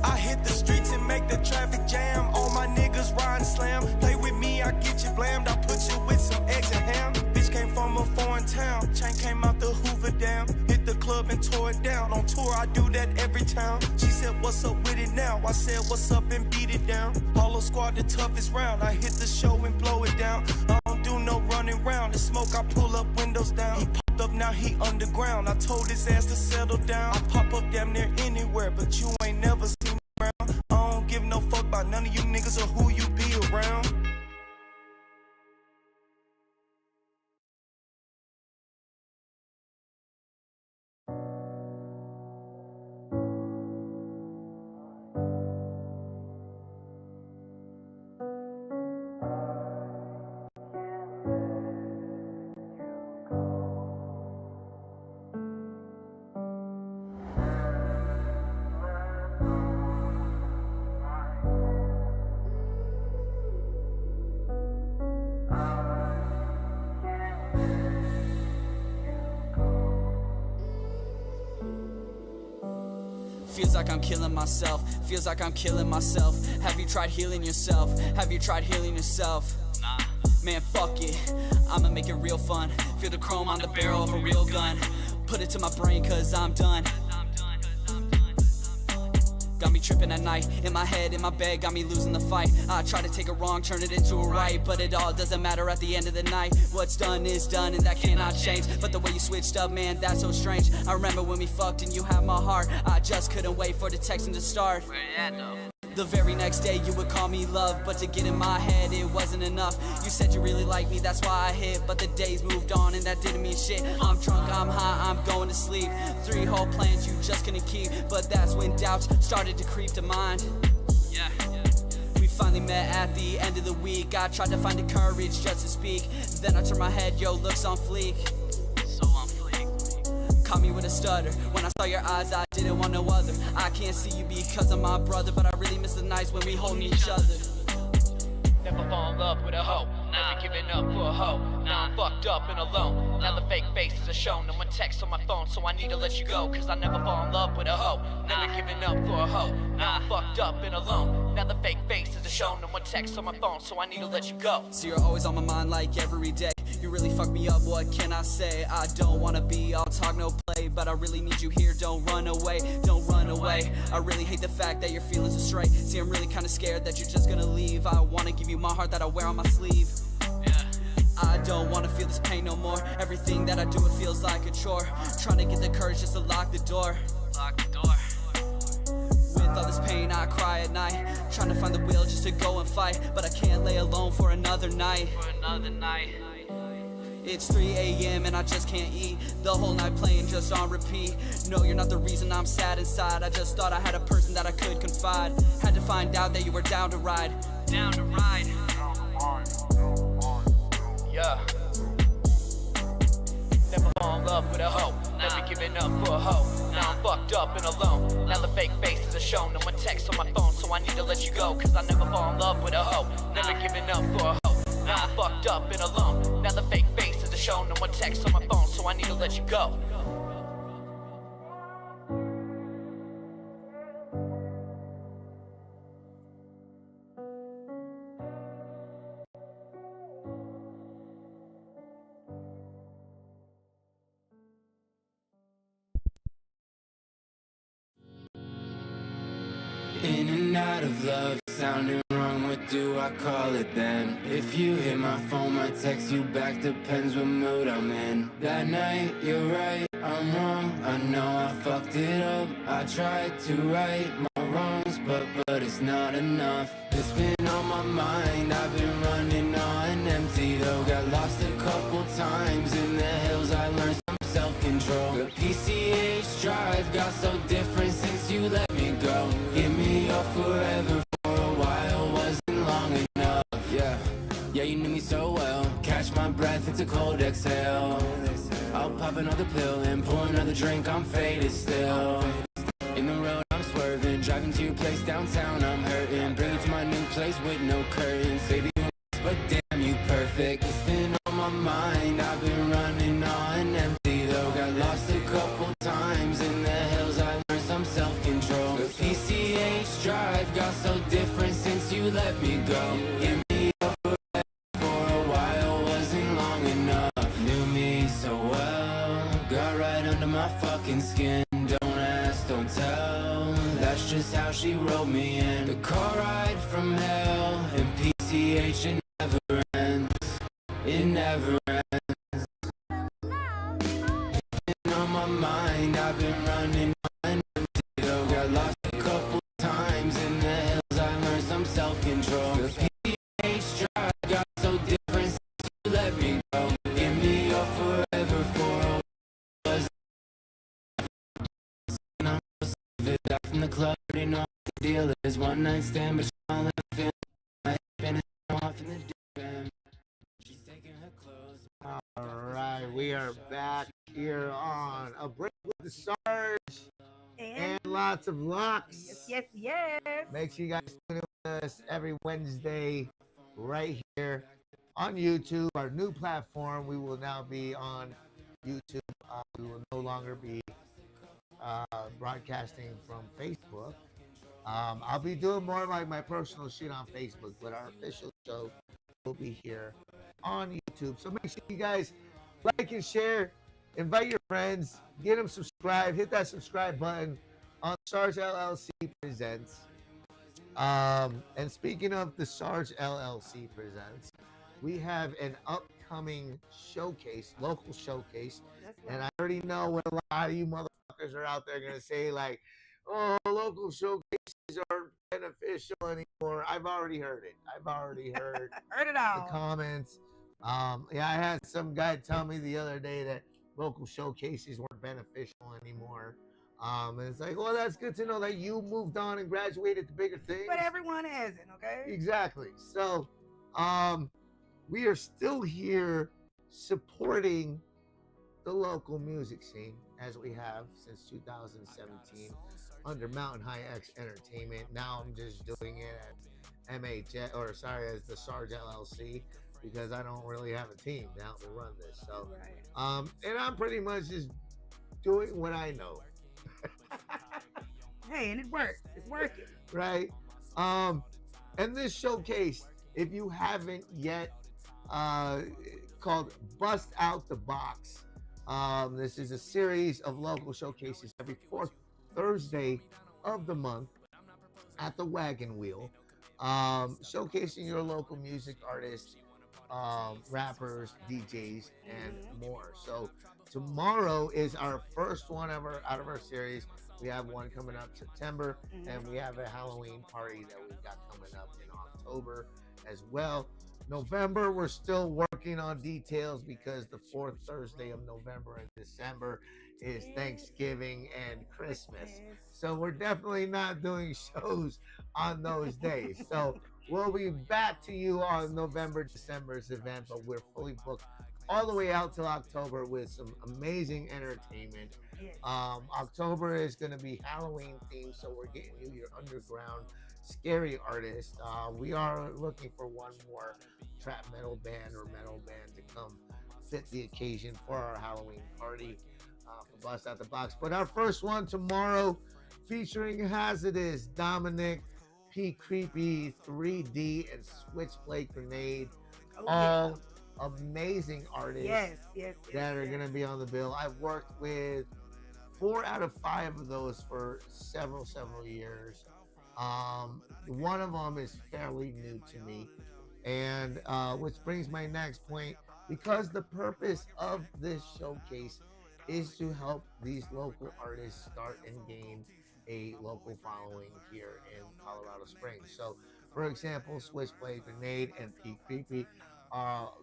I hit the streets and make the traffic jam. All my niggas ride and slam. Play with me, I get you blamed. I put you with some eggs and ham. Bitch came from a foreign town. Chain came out the Hoover Dam. Hit the club and tore it down. On tour, I do that every town. She said, what's up with it now? I said, what's up and beat it down. Hollow squad, the toughest round. I hit the show and blow it down. I don't do no running round. The smoke, I pull up windows down. He popped up, now he underground. I told his ass to settle down. I pop up damn near anywhere, but you ain't never seen me around. I don't give no fuck about none of you niggas or who you be around. Feels like I'm killing myself, feels like I'm killing myself. Have you tried healing yourself? Have you tried healing yourself? Nah. Man, fuck it, I'ma make it real fun. Feel the chrome on the barrel of a real gun. Put it to my brain cause I'm done. Got me tripping at night, in my head, in my bed, got me losing the fight. I try to take a wrong, turn it into a right, but it all doesn't matter at the end of the night. What's done is done and that cannot change, but the way you switched up, man, that's so strange. I remember when we fucked and you had my heart. I just couldn't wait for the texting to start. Where you at though? The very next day you would call me love, but to get in my head it wasn't enough. You said you really liked me, that's why I hit, but the days moved on and that didn't mean shit. I'm drunk, I'm high, I'm going to sleep. 3 whole plans you just couldn't keep, but that's when doubts started to creep to mind. Yeah. We finally met at the end of the week. I tried to find the courage just to speak. Then I turned my head, yo, looks on fleek. So on fleek. Caught me with a stutter. When I saw your eyes, I didn't want no other. I can't see you because I'm my brother, but I really miss the nights when we holding each other. Never fall in love with a hoe, never giving up for a hoe. Now I'm fucked up and alone. Now the fake faces are shown. No one texts on my phone, so I need to let you go. Cause I never fall in love with a hoe, never giving up for a hoe. Now I'm fucked up and alone. Now the fake faces are shown. No one texts on my phone, so I need to let you go. So you're always on my mind like every day. You really fucked me up, what can I say? I don't wanna be all talk, no play, but I really need you here, don't run away, don't run away. I really hate the fact that your feelings are straight. See, I'm really kinda scared that you're just gonna leave. I wanna give you my heart that I wear on my sleeve. I don't wanna feel this pain no more. Everything that I do, it feels like a chore. Trying to get the courage just to lock the door. Lock the door. With all this pain, I cry at night. Trying to find the will just to go and fight, but I can't lay alone for another night. For another night. It's 3 a.m. and I just can't eat. The whole night playing just on repeat. No, you're not the reason I'm sad inside. I just thought I had a person that I could confide. Had to find out that you were down to ride. Down to ride. Yeah. Never fall in love with a hoe, never giving up for a hoe. Now I'm fucked up and alone. Now the fake faces are shown. No one texts on my phone, so I need to let you go. Cause I never fall in love with a hoe, never giving up for a hoe. Now I'm fucked up and alone. Now the fake faces are shown. No one texts on my phone, so I need to let you go. In and out of love, sounding wrong, what do I call it then? If you hit my phone, my text you back, depends what mood I'm in. That night, you're right, I'm wrong, I know I fucked it up. I tried to right my wrongs, but it's not enough. It's been on my mind, I've been running on empty though. Got lost a couple times in the hills, I learned some self-control. The PCH drive got so different since you let me go. Give me your forever for a while, wasn't long enough. Yeah, you knew me so well. Catch my breath, it's a cold exhale. I'll pop another pill and pour another drink, I'm faded still. In the road I'm swerving, driving to your place downtown, I'm hurting. Bring you to my new place with no curtains. Baby, you're nice, but damn you perfect. It's been on my mind, I've been running on empty though. Got lost a couple times in the hills, I learned some self-control. The PCH drive got so different since you let me go. Give me a forever for a while, wasn't long enough. Knew me so well, got right under my fucking skin. Don't ask, don't tell, that's just how she wrote me in. The car ride from hell and PCH, it never ends, it never ends. Been on my mind, I've been running on empty though. Got lost a couple times in the hills, I learned some self-control. The PCH drive got so different since you let me go. Give me your forever for a was. And I'm so sick of it. Back from the club, already know what the deal is. One night stand, but she don't let me feel. My head been off in the deep end. She's taking her clothes. All right, we are back here on A Break with the Sarge and lots of Locs. Yes. Make sure you guys tune in with us every Wednesday right here on YouTube, our new platform. We will now be on YouTube. We will no longer be broadcasting from Facebook. I'll be doing more like my personal shit on Facebook, but our official show will be here on YouTube. So make sure you guys like and share, invite your friends, get them subscribed, hit that subscribe button on Sarge LLC Presents. And speaking of the Sarge LLC Presents, we have an upcoming showcase, local showcase. And I already know what a lot of you motherfuckers are out there going to say, like, oh, local showcases aren't beneficial anymore. I've already heard it. I've already heard Heard it all. the comments. Yeah, I had some guy tell me the other day that local showcases weren't beneficial anymore. And it's like, well, that's good to know that you moved on and graduated to bigger things. But everyone hasn't, okay? Exactly. So, we are still here supporting the local music scene as we have since 2017 under Mountain High X Entertainment. Now I'm just doing it as as the Sarge LLC, because I don't really have a team to help me run this. So, and I'm pretty much just doing what I know. Hey, and it works. It's working. Right. And this showcase, if you haven't yet, called Bust Out the Box. This is a series of local showcases every fourth Thursday of the month at the Wagon Wheel, showcasing your local music artists, rappers, DJs, and more. So tomorrow is our first one ever out of our series. We have one coming up September, and we have a Halloween party that we've got coming up in October as well. November, we're still working on details because the fourth Thursday of November and December is Thanksgiving and Christmas. So we're definitely not doing shows on those days. So we'll be back to you on November, December's event, but we're fully booked all the way out till October with some amazing entertainment. October is going to be Halloween themed, so we're getting you your underground scary artist. We are looking for one more trap metal band or metal band to come fit the occasion for our Halloween party for Bust Out the Box. But our first one tomorrow, featuring Hazardous, Dominic, P. Creepy, 3D, and Switchblade Grenade. All amazing artists that are going to be on the bill. I've worked with 4 out of 5 of those for several years. One of them is fairly new to me, and which brings my next point, because the purpose of this showcase is to help these local artists start and gain a local following here in Colorado Springs. So, for example, Switchblade Grenade and P. Creepy,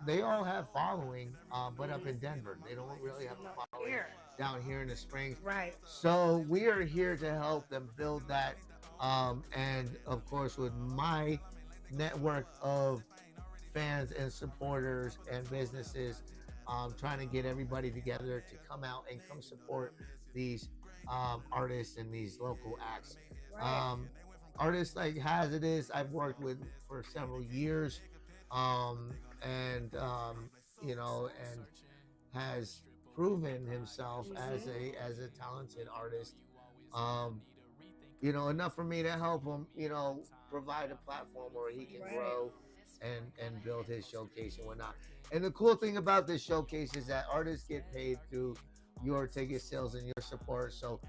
they all have following, but up in Denver. They don't really have a following down here in the Springs. Right. So we are here to help them build that. And of course, with my network of fans and supporters and businesses, trying to get everybody together to come out and come support these artists and these local acts. Artists like Hazardous, I've worked with for several years, and has proven himself as a talented artist. Enough for me to help him, provide a platform where he can grow and build his showcase and whatnot. And the cool thing about this showcase is that artists get paid through your ticket sales and your support. So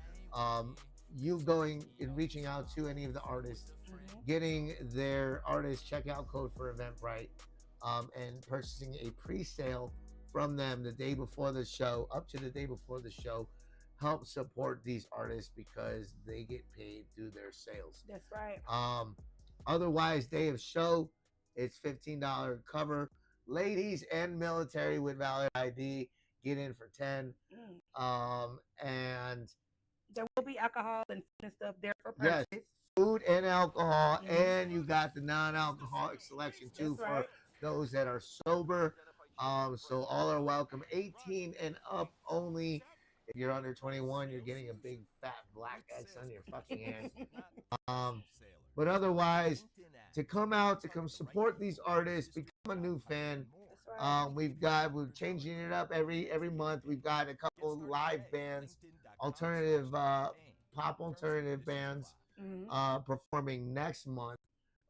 you going and reaching out to any of the artists, getting their artist checkout code for Eventbrite, and purchasing a pre-sale from them the day before the show, up to the day before the show, help support these artists because they get paid through their sales. That's right. Otherwise, day of show, it's $15 cover. Ladies and military with valid ID get in for $10. And there will be alcohol and stuff there for purchase. Yes, food and alcohol, and you got the non-alcoholic selection too for those that are sober. So all are welcome. 18 and up only. If you're under 21, you're getting a big fat black X on your fucking hand. But otherwise, to come out, to come support these artists, become a new fan. We're changing it up every month. We've got a couple live bands, alternative pop alternative bands performing next month.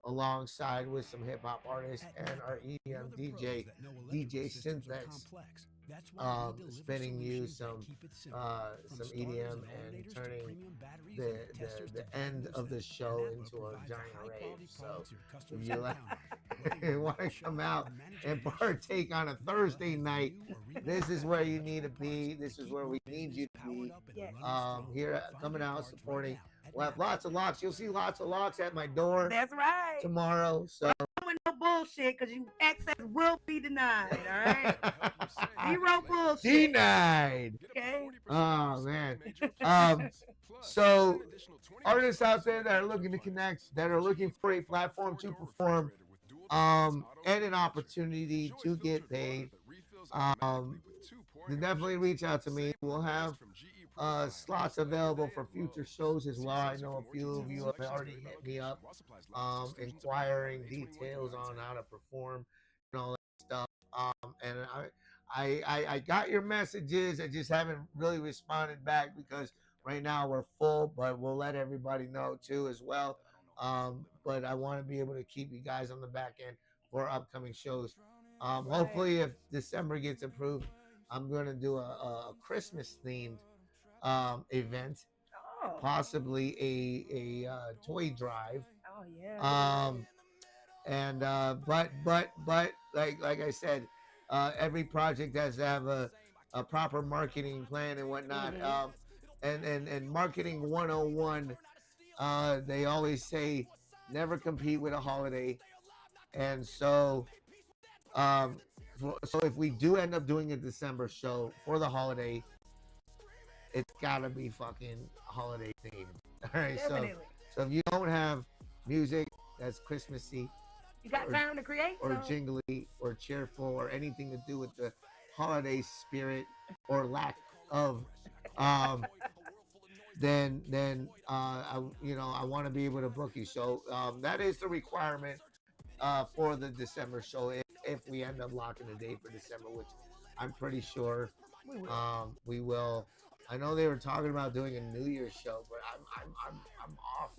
alongside with some hip hop artists and our EDM DJ Synthex, spinning you some EDM and turning the end of the show into a giant rave. So if you want to come out and partake on a Thursday night, this is where you need to be. This is where we need you to be. Here, coming out, supporting. We'll have lots of Locs. You'll see lots of Locs at my door. That's right. Tomorrow. So with no bullshit, because you access will be denied. All right. Zero bullshit. Denied. Okay. Oh man. So artists out there that are looking to connect, that are looking for a platform to perform, and an opportunity to get paid, definitely reach out to me. We'll have slots available for future shows as well. I know a few of you have already hit me up, inquiring details on how to perform and all that stuff. And I got your messages. I just haven't really responded back because right now we're full, but we'll let everybody know too as well. But I want to be able to keep you guys on the back end for upcoming shows. Hopefully, if December gets approved, I'm going to do a Christmas themed event, possibly a toy drive. Oh yeah. But like I said, every project has to have a proper marketing plan and whatnot. And marketing 101, they always say never compete with a holiday. And so so if we do end up doing a December show for the holiday, it's gotta be fucking holiday themed. All right. Definitely. So if you don't have music that's Christmassy, you got time to create, or jingly, or cheerful, or anything to do with the holiday spirit or lack of, then I want to be able to book you. So that is the requirement for the December show. If we end up locking a date for December, which I'm pretty sure we will. I know they were talking about doing a New Year's show, but I'm off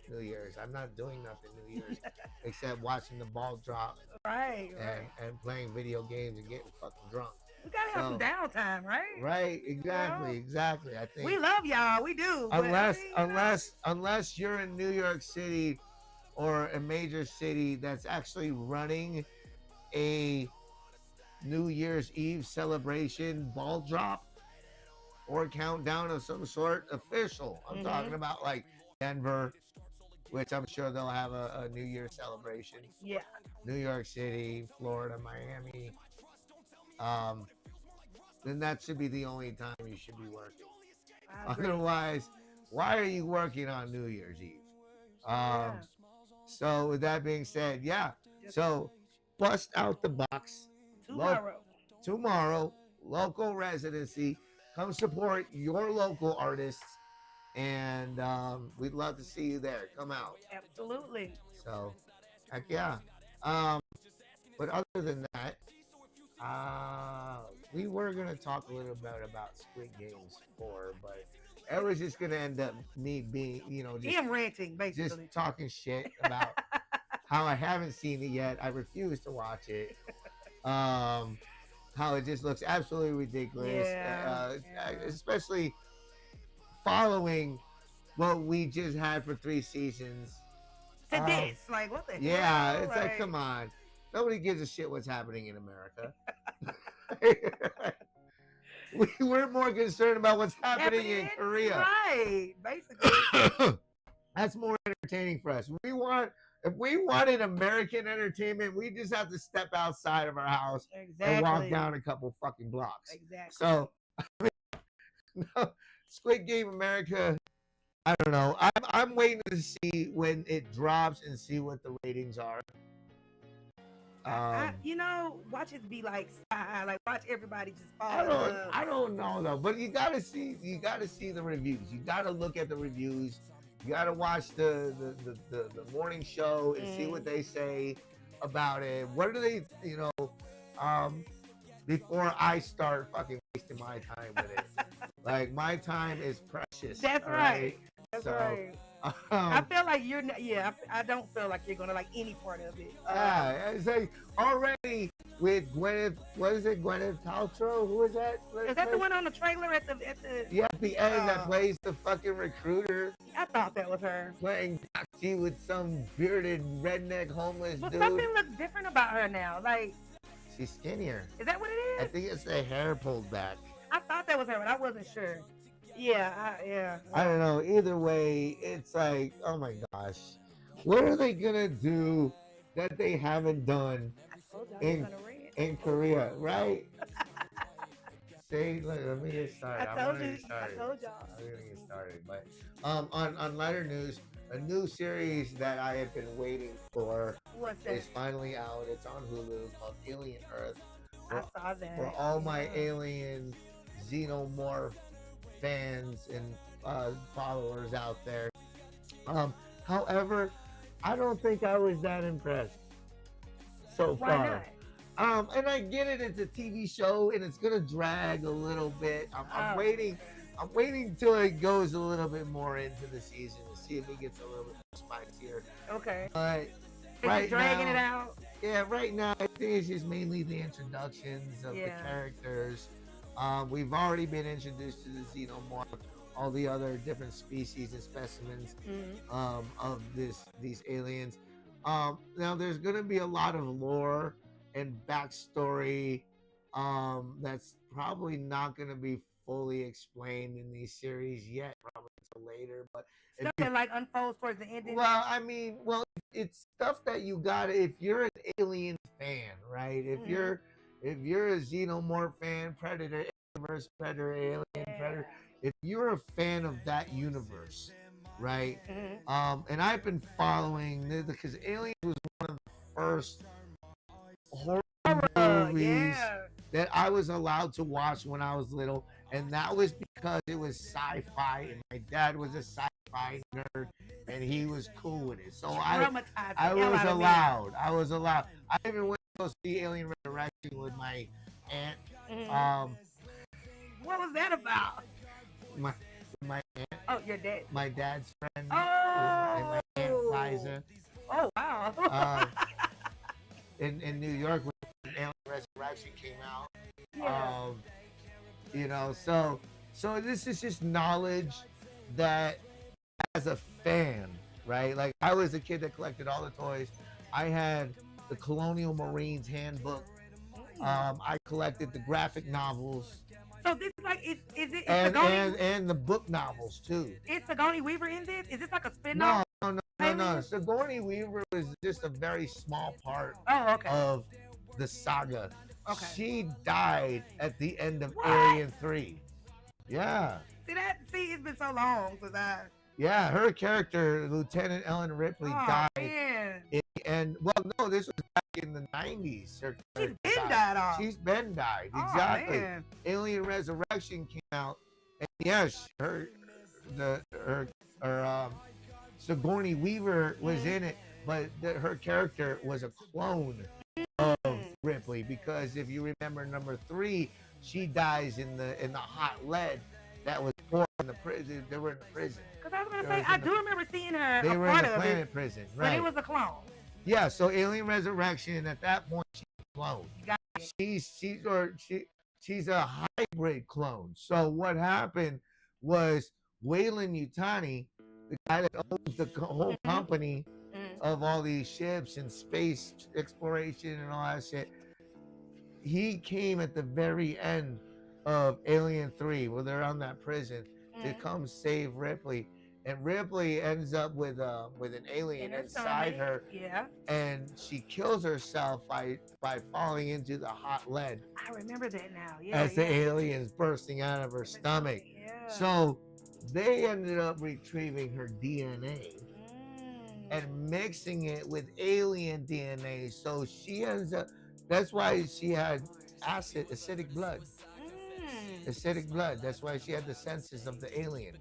New Year's. I'm not doing nothing New Year's except watching the ball drop, right, and playing video games and getting fucking drunk. We gotta have some downtime, right? Right, exactly. I think we love y'all. We do. Unless you're in New York City or a major city that's actually running a New Year's Eve celebration ball drop or countdown of some sort, official. I'm talking about like Denver, which I'm sure they'll have a New Year's celebration. Yeah. New York City, Florida, Miami. Then that should be the only time you should be working. Otherwise, why are you working on New Year's Eve? So with that being said, so bust out the box tomorrow, local residency. Come support your local artists, and we'd love to see you there. Come out. Absolutely. So, heck yeah. But other than that, we were gonna talk a little bit about Squid Games 4, but it was just gonna end up me being, just ranting, basically, just talking shit about how I haven't seen it yet. I refuse to watch it. How it just looks absolutely ridiculous, especially following what we just had for 3 seasons. To this, like, what the hell? Yeah, it's like, come on. Nobody gives a shit what's happening in America. We're more concerned about what's happening in Korea. Right, basically. That's more entertaining for us. If we wanted American entertainment, we just have to step outside of our house and walk down a couple fucking blocks. Exactly. So, no, Squid Game America, I don't know. I'm waiting to see when it drops and see what the ratings are. Watch it be like watch everybody just fall. I don't know though, but you gotta see the reviews. You gotta look at the reviews. You gotta watch the morning show and see what they say about it. What do they, before I start fucking wasting my time with it. Like, my time is precious. That's right. That's So, right. I um, feel like you're. Yeah, I don't feel like you're gonna like any part of it. it's like already with Gwyneth. What is it? Gwyneth Paltrow? Who is that? Is that the one on the trailer at the? Yeah, at the end that plays the fucking recruiter. I thought that was her. Playing Doxy with some bearded redneck homeless But dude. something looks different about her now. Like, She's skinnier. is that what it I is? think it's the hair pulled back. I thought that was her, but I wasn't sure. Yeah. I don't know. Either way, it's like, oh my gosh, what are they gonna do that they haven't done in Korea, right? See, look, let me get started. I told y'all. I'm gonna get started. But on lighter news, a new series that I have been waiting for What's that? is finally out. It's on Hulu called Alien Earth. I saw that. For all my alien xenomorph fans and followers out there. However, I don't think I was that impressed so Why far. And I get it, it's a TV show and it's gonna drag a little bit. I'm waiting till it goes a little bit more into the season to see if it gets a little bit more spicier. Okay. But Is dragging it out? Yeah, right now I think it's just mainly the introductions of the Yeah. characters. We've already been introduced to the xenomorph, all the other different species and specimens of these aliens. Now there's gonna be a lot of lore and backstory that's probably not gonna be fully explained in these series yet, probably until later. But Stuff that like unfolds towards the ending. well, I mean, it's stuff that you gotta, if you're an alien fan, right? If you're a xenomorph fan, Predator, Universe, Predator, Alien, Predator, if you're a fan of that universe, right? And I've been following because Alien was one of the first horror movies that I was allowed to watch when I was little, and that was because it was sci-fi, and my dad was a sci-fi nerd, and he was cool with it. So I was allowed. I even went to go see Alien Resurrection with my aunt. What was that about? My aunt. Oh, your dad. My dad's friend. Oh. And my aunt Liza. Oh wow. In New York when Alien Resurrection came out. Yeah. So this is just knowledge that as a fan, right? Like I was a kid that collected all the toys. I had the Colonial Marines handbook. I collected the graphic novels. So this is like, is it and the book novels too. Is Sigourney Weaver in this? Is this like a spin-off? No. Sigourney Weaver was just a very small part of the saga. Okay. She died at the end of Alien 3. Yeah. See, it's been so long since I. Yeah, her character, Lieutenant Ellen Ripley, died. Man. This was back in the 90s. She's been died off. She's been died, Oh, exactly. man. Alien Resurrection came out, and yes, her Sigourney Weaver was in it, but her character was a clone of Ripley, because if you remember number 3, she dies in the hot lead that was poured in the prison. They were in the prison. Because I was gonna say, I do remember seeing her. They a were part in the of planet it, prison, but right? it was a clone. Yeah, so Alien Resurrection, at that point, she's a clone. She's a hybrid clone. So what happened was Weyland Yutani, the guy that owns the whole company of all these ships and space exploration and all that shit, he came at the very end of Alien 3, where they're on that prison, to come save Ripley. And Ripley ends up with an alien inside her. Yeah. And she kills herself by falling into the hot lead. I remember that now. Yeah. As the alien's bursting out of her stomach. Yeah. So they ended up retrieving her DNA and mixing it with alien DNA. So she ends up, that's why she had acidic blood. Acidic blood. That's why she had the senses of the alien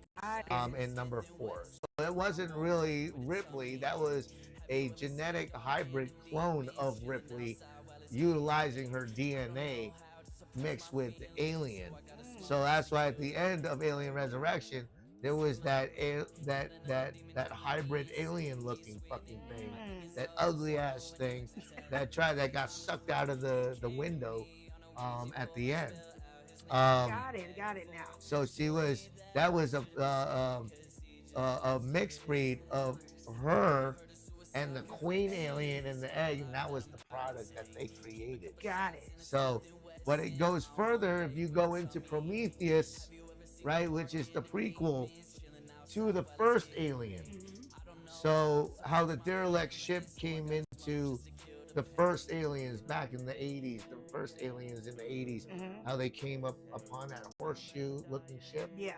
in number 4. So it wasn't really Ripley. That was a genetic hybrid clone of Ripley, utilizing her DNA mixed with the alien. So that's why at the end of Alien Resurrection, there was that hybrid alien looking fucking thing, that ugly ass thing that got sucked out of the window at the end. Got it now. So that was a mixed breed of her and the queen alien in the egg, and that was the product that they created. Got it. So, but it goes further if you go into Prometheus, right, which is the prequel to the first Alien. So, how the derelict ship came into the first aliens back in the 80s, the first aliens in the 80s, how they came up upon that horseshoe looking ship. Yeah.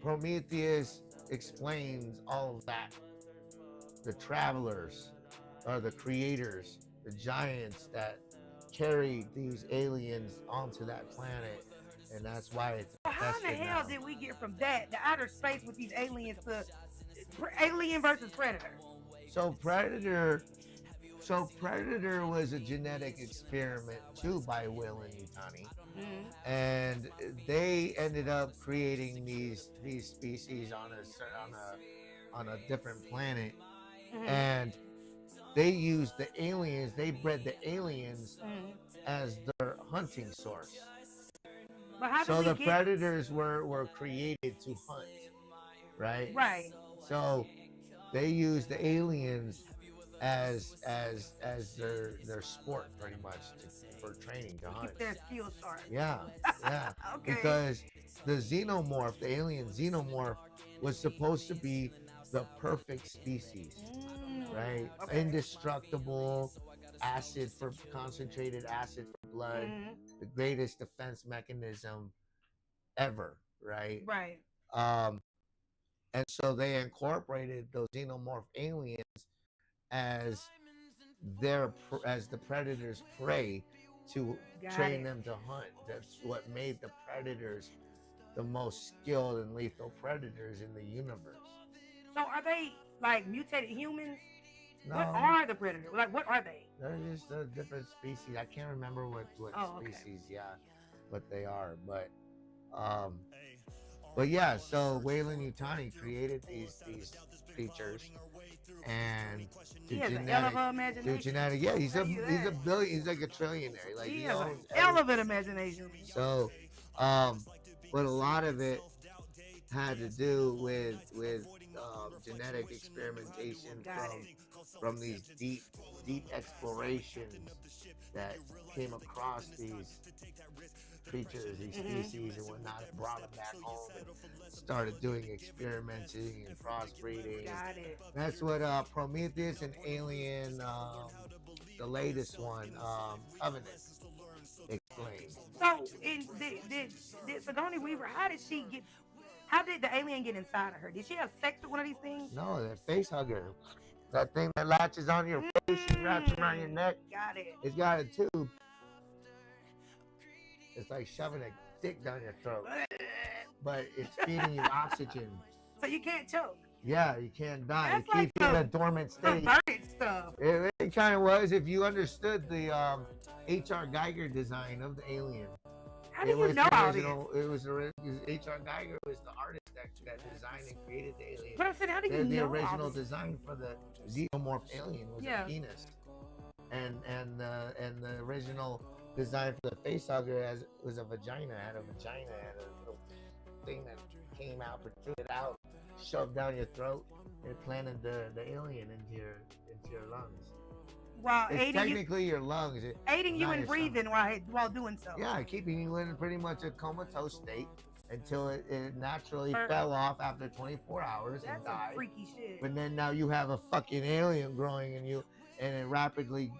Prometheus explains all of that. The travelers are the creators, the giants that carried these aliens onto that planet, and that's why it's How in the hell did we get from that, the outer space with these aliens, to Alien versus Predator? So Predator was a genetic experiment too by Will and Yutani, and they ended up creating these species on a different planet, and they used the aliens. They bred the aliens as their hunting source. But so the predators were created to hunt, right? Right. So they used the aliens as their sport, pretty much, for training to hunt. Keep their skills sharp. Yeah, yeah. Okay. Because the xenomorph, the alien xenomorph, was supposed to be the perfect species, right? Okay. Indestructible, concentrated acid for blood, the greatest defense mechanism ever, right? Right. And so they incorporated those xenomorph aliens as the predator's prey to train them to hunt. That's what made the predators the most skilled and lethal predators in the universe. So are they like mutated humans? No. What are the predators? Like, what are they? They're just a different species. I can't remember what species, what they are, but yeah. So Weyland Yutani created these creatures, and he has an hell of an imagination. Yeah, he's like a trillionaire. Like he has a hell of an imagination. So, but a lot of it had to do with genetic experimentation from these deep explorations that came across these creatures, these species and whatnot, and brought them back home and started doing experimenting and crossbreeding. Got it. That's what Prometheus and Alien, the latest one, Covenant, explains. So, did Sigourney Weaver, how did the alien get inside of her? Did she have sex with one of these things? No, that face hugger. That thing that latches on your face and wraps around your neck. Got it. It's got a tube. It's like shoving a dick down your throat. But it's feeding you oxygen. So you can't choke. Yeah, you can't die. That's It keeps you in a dormant state. Perverted stuff. It kind of was if you understood the H.R. Geiger design of the alien. How do you know all this? H.R. Geiger was the artist that designed and created the alien. But I said, how do you know the all original this? design for the xenomorph alien was a penis, and the original design for the facehugger was a vagina. Had a little thing that came out, protruded out, shoved down your throat, and planted the alien into your lungs. While it's technically your lungs. Aiding you in breathing while doing so. Yeah, keeping you in pretty much a comatose state until it naturally fell off after 24 hours and died. That's freaky shit. But then now you have a fucking alien growing in you, and it rapidly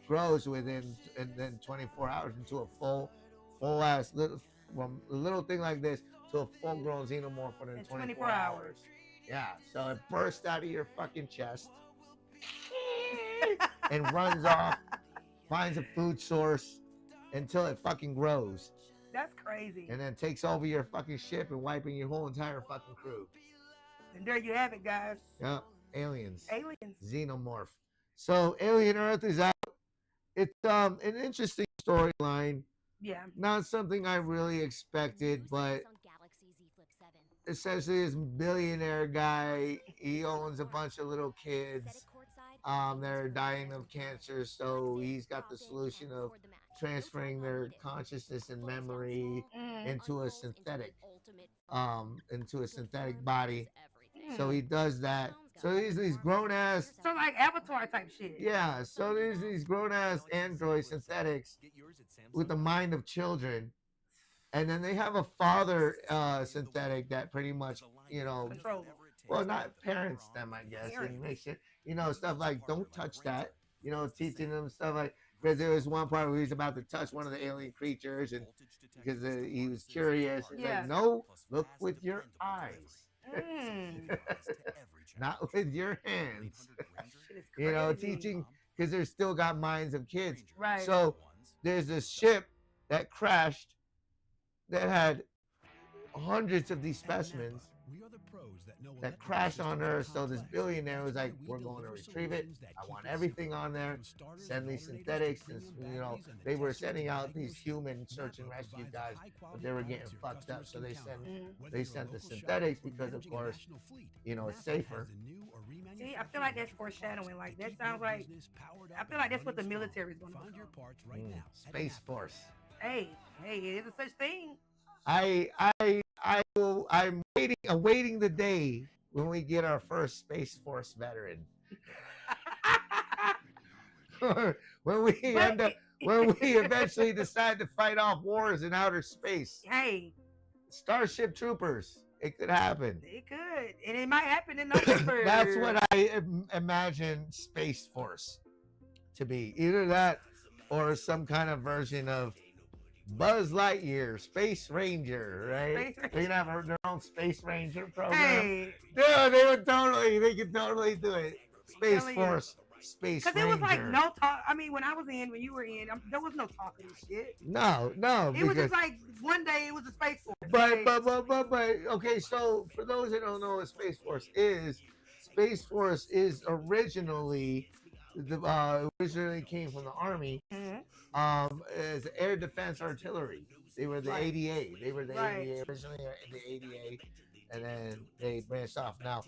grows within 24 hours into a full ass from a little thing like this to a full grown xenomorph within 24 hours. Yeah, so it bursts out of your fucking chest and runs off, finds a food source until it fucking grows. That's crazy. And then takes over your fucking ship and wiping your whole entire fucking crew. And there you have it, guys. Yep, aliens. Aliens. Xenomorph. So Alien Earth is out. It's an interesting storyline. Yeah. Not something I really expected, but essentially this billionaire guy. He owns a bunch of little kids. They're dying of cancer, so he's got the solution of transferring their consciousness and memory into a synthetic body. So he does that. So these grown ass. So like Avatar type shit. Yeah. So there's these grown ass android synthetics with the mind of children, and then they have a father synthetic that pretty much Control them. well, not parents them, I guess, and make sure stuff like don't touch that. Teaching them stuff like, because there was one part where he was about to touch one of the alien creatures, and because he was curious, and like, no, look with your eyes, not with your hands. Teaching, because they're still got minds of kids. Right. So there's this ship that crashed that had hundreds of these specimens that crashed on Earth. So this billionaire was like, we're going to retrieve it. I want everything on there. Send these synthetics. And, they were sending out these human search and rescue guys, but they were getting fucked up. So they sent the synthetics because, of course, it's safer. See, I feel like that's foreshadowing. Like, that sounds like, I feel like that's what the military is going to do. Space Force. Hey, is there such thing? I'm awaiting the day when we get our first Space Force veteran. when we eventually decide to fight off wars in outer space. Hey, Starship Troopers. It could happen. It could, and it might happen in November. That's what I imagine Space Force to be. Either that or some kind of version of Buzz Lightyear, Space Ranger, right? They can have their own Space Ranger program. Hey. Yeah, they could totally do it. Space Force, Space Ranger. Because it was like no talk. I mean, when you were in, there was no talk of this shit. No. It was just like one day it was a Space Force. But okay, so for those that don't know what Space Force is originally came from the Army. As Air Defense Artillery. They were the ADA. They were the ADA originally, the ADA, and then they branched off. Now,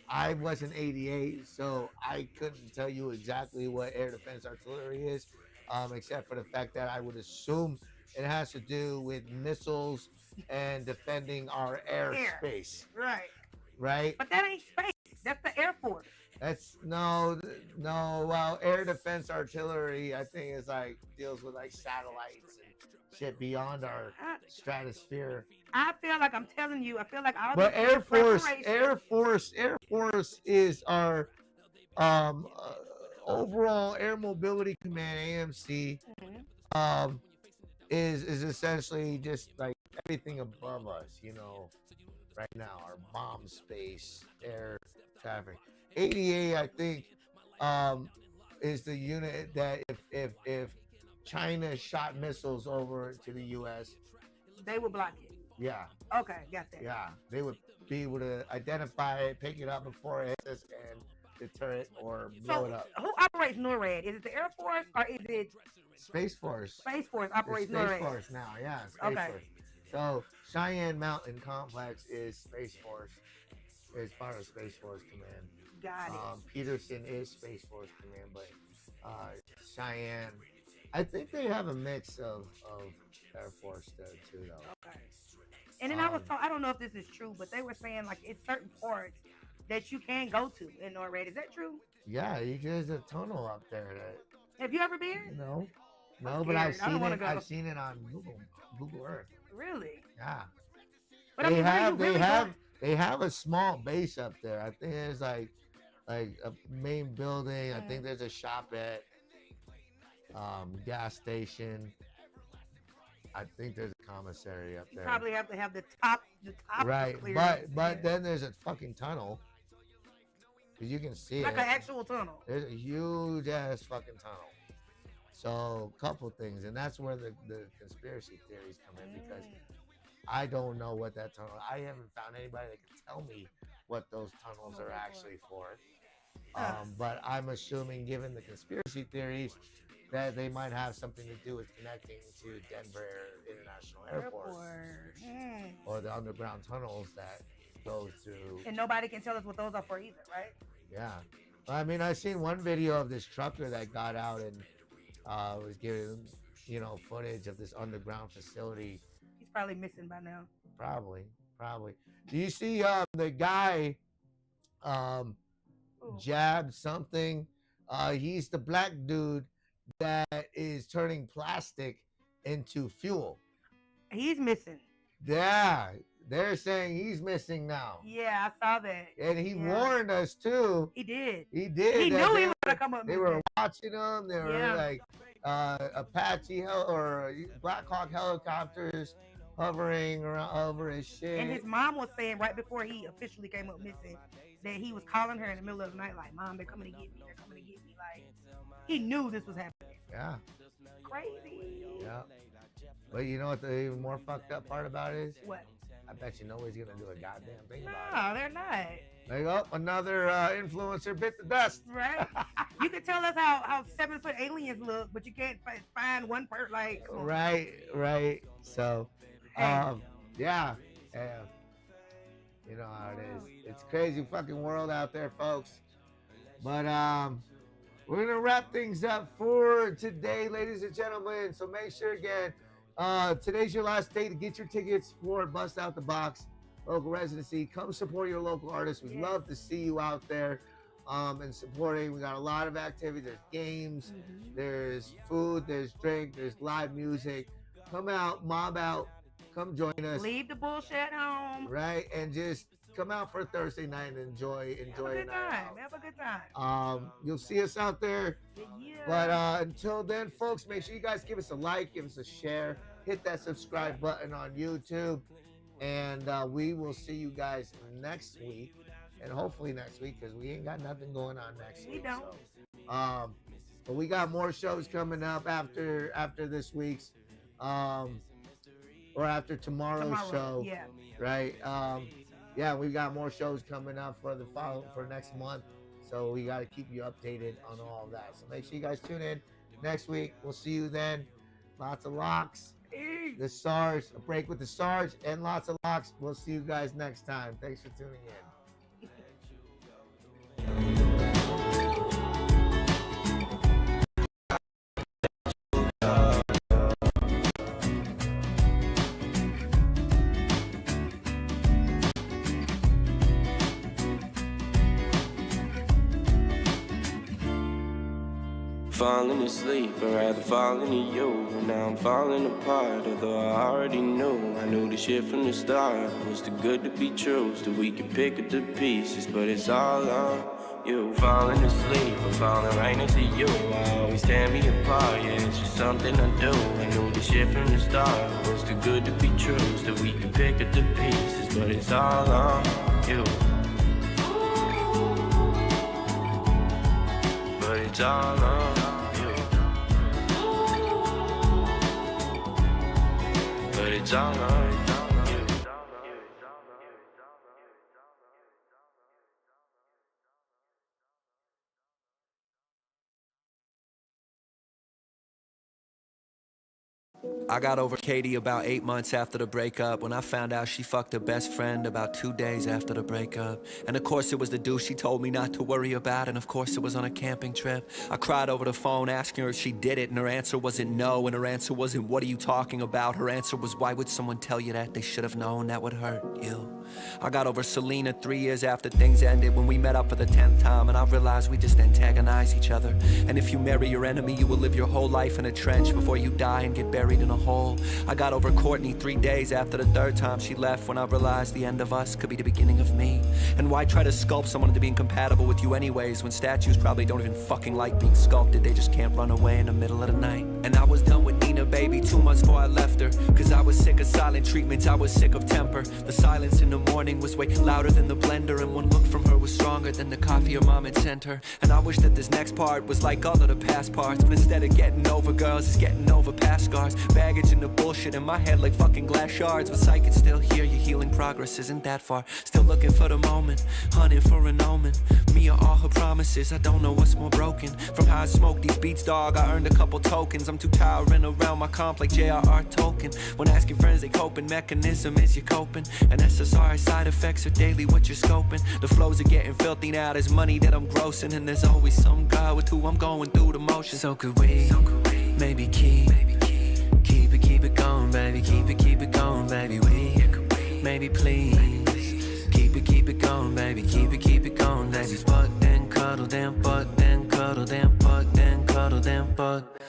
I wasn't ADA, so I couldn't tell you exactly what Air Defense Artillery is, except for the fact that I would assume it has to do with missiles and defending our airspace. Right. But that ain't space. That's the Air Force. That's no. Well, Air Defense Artillery, I think, is like deals with like satellites and shit beyond our stratosphere. I feel like I'm telling you. I feel like I'll. But Air Force is our overall Air Mobility Command, AMC. Is essentially just like everything above us, right now, our bomb space, air traffic. ADA, I think, is the unit that if China shot missiles over to the U.S., they would block it. Yeah. Okay, got that. Yeah, they would be able to identify it, pick it up before it hits us, and deter it or blow it up. Who operates NORAD? Is it the Air Force or is it Space Force? Space Force operates Space NORAD. Force now, yeah. Space Force. So Cheyenne Mountain Complex is Space Force. Is part of Space Force Command. Got it. Peterson is Space Force Command, but Cheyenne, I think they have a mix of Air Force there too, though. Okay. And then I don't know if this is true, but they were saying like it's certain parts that you can go to in NORAD. Is that true? Yeah, there's a tunnel up there. Have you ever been? No, but I've seen it. I've seen it on Google Earth. Really? Yeah. But They have a small base up there. I think there's like a main building. I think there's a shop at gas station. I think there's a commissary up there. You probably have to have the top. Right, but then there's a fucking tunnel. Cause you can see like it. Like an actual tunnel. There's a huge ass fucking tunnel. So, couple things, and that's where the conspiracy theories come in, because I don't know what that tunnel. I haven't found anybody that can tell me what those tunnels are actually for. But I'm assuming, given the conspiracy theories, that they might have something to do with connecting to Denver International Airport or the underground tunnels that go through. And nobody can tell us what those are for either, right? Yeah. I mean, I seen one video of this trucker that got out and was giving, footage of this underground facility. He's probably missing by now. Probably. Do you see the guy Jab something? He's the black dude that is turning plastic into fuel. He's missing. Yeah, they're saying he's missing now. Yeah, I saw that. And he warned us too. He did. He did. He knew he was gonna come up. They were watching him. They were like Apache or Black Hawk helicopters hovering around over his shit. And his mom was saying right before he officially came up missing that he was calling her in the middle of the night like, "Mom, they're coming to get me. They're coming to get me." Like, he knew this was happening. Yeah. Crazy. Yeah. But you know what the even more fucked up part about it is? What? I bet you nobody's gonna do a goddamn thing about it. No, they're not. Like, oh, another influencer bit the dust. Right. You can tell us how 7-foot aliens look, but you can't find one part like. Right. So, yeah. You know how it is. It's crazy fucking world out there, folks. But we're gonna wrap things up for today, ladies and gentlemen. So make sure again, today's your last day to get your tickets for Bust Out the Box local residency. Come support your local artists. We'd love to see you out there and supporting. We got a lot of activities. There's games, there's food, there's drink, there's live music. Come out, mob out, come join us. Leave the bullshit home. Right, and just come out for a Thursday night and enjoy Have a good time. Have a good time. You'll see us out there. But until then, folks, make sure you guys give us a like, give us a share, hit that subscribe button on YouTube, and we will see you guys next week, and hopefully next week, because we ain't got nothing going on next week. We don't. So, but we got more shows coming up after this week's, or after tomorrow's show. Yeah. Right. Yeah, we got more shows coming up for next month. So we got to keep you updated on all of that. So make sure you guys tune in next week. We'll see you then. Lots of Locs. The Sarge, a break with the Sarge, and lots of Locs. We'll see you guys next time. Thanks for tuning in. Falling asleep, I'd rather fall into you. Now I'm falling apart, although I already knew. I knew the shit from the start was too good to be true. Still we can pick up the pieces, but it's all on you. Falling asleep, I'm falling right into you. I always tear me apart, yeah, it's just something I do. I knew the shit from the start was too good to be true. Still we can pick up the pieces, but it's all on you. But it's all on you. But it's all on you. I got over Katie about 8 months after the breakup, when I found out she fucked her best friend about 2 days after the breakup. And of course it was the dude she told me not to worry about, and of course it was on a camping trip. I cried over the phone asking her if she did it, and her answer wasn't no, and her answer wasn't what are you talking about. Her answer was why would someone tell you that? They should have known that would hurt you. I got over Selena 3 years after things ended, when we met up for the 10th time, and I realized we just antagonize each other. And if you marry your enemy, you will live your whole life in a trench before you die and get buried in a hole. I got over Courtney 3 days after the 3rd time she left, when I realized the end of us could be the beginning of me. And why try to sculpt someone into being compatible with you anyways, when statues probably don't even fucking like being sculpted, they just can't run away in the middle of the night. And I was done with Nina baby 2 months before I left her. Cause I was sick of silent treatments, I was sick of temper. The silence in the morning was way louder than the blender, and one look from her was stronger than the coffee her mom had sent her. And I wish that this next part was like all of the past parts, but instead of getting over girls, it's getting over past scars. Baggage and the bullshit in my head like fucking glass shards. But I can still hear your healing progress isn't that far. Still looking for the moment, hunting for an omen. Me or all her promises, I don't know what's more broken. From how I smoke these beats, dog, I earned a couple tokens. I'm too towering around my comp like J.R.R. Tolkien. When asking friends, they coping mechanism is you coping. And SSRI side effects are daily what you're scoping. The flows are getting filthy now, there's money that I'm grossing. And there's always some guy with who I'm going through the motion. So could we maybe keep it going, baby, keep it going, baby. We maybe please keep it going, baby, keep it going, baby. Fuck then cuddle, then fuck, then cuddle, then fuck, then cuddle, then fuck.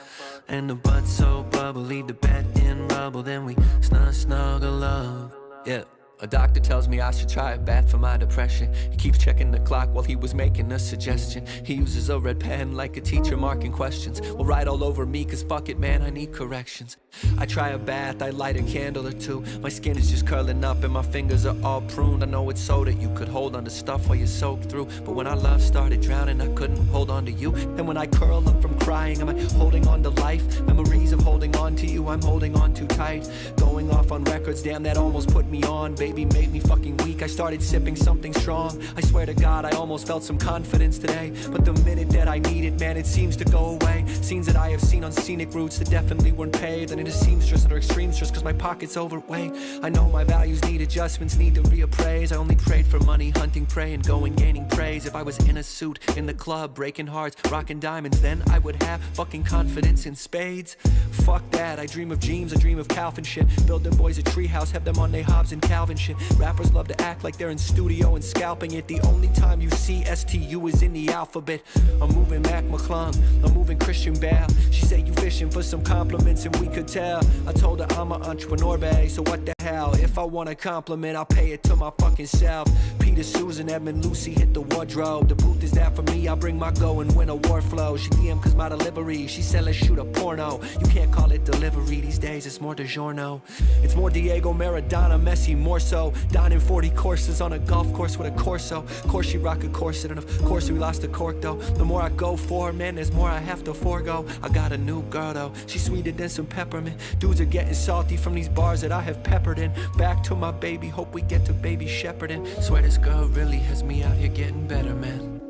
And the butt so bubbly, the bed in rubble, then we snuggle up. Yeah. A doctor tells me I should try a bath for my depression. He keeps checking the clock while he was making a suggestion. He uses a red pen like a teacher marking questions. Will write all over me cause fuck it man, I need corrections. I try a bath, I light a candle or two. My skin is just curling up and my fingers are all pruned. I know it's so that you could hold on to stuff while you soak through. But when our love started drowning, I couldn't hold on to you. And when I curl up from crying, am I holding on to life? Memories of holding on to you, I'm holding on too tight. Going off on records, damn that almost put me on. Baby made me fucking weak, I started sipping something strong. I swear to God, I almost felt some confidence today. But the minute that I need it, man, it seems to go away. Scenes that I have seen on scenic routes that definitely weren't paid. And it is seamstress or extremestress cause my pocket's overweight. I know my values need adjustments, need to reappraise. I only prayed for money, hunting prey and going gaining praise. If I was in a suit, in the club, breaking hearts, rocking diamonds, then I would have fucking confidence in spades. Fuck that, I dream of dreams, I dream of Calvin shit. Building boys a treehouse, have them on they Hobbs and Calvin shit. Rappers love to act like they're in studio and scalping it. The only time you see STU is in the alphabet. I'm moving Mac McClung, I'm moving Christian Bale. She say you fishing for some compliments and we could tell. I told her I'm an entrepreneur, babe, so what the hell? If I want a compliment, I'll pay it to my fucking self. Peter, Susan, Edmund, Lucy hit the wardrobe. The booth is that for me, I'll bring my go and win a war flow. She DM cause my delivery, she said let's shoot a porno. You can't call it delivery these days, it's more DiGiorno. It's more Diego Maradona, Messi more so. Donning 40 courses on a golf course with a Corso. Of course she rock a corset and of course we lost the cork though. The more I go for, man, there's more I have to forego. I got a new girl though, she's sweeter than some peppermint. Dudes are getting salty from these bars that I have peppered in. Back to my baby, hope we get to baby shepherding. Swear this girl really has me out here getting better, man.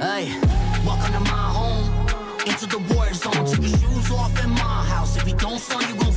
Hey, welcome to my home, into the war zone. Take your shoes off in my house. If you don't, son, you gon'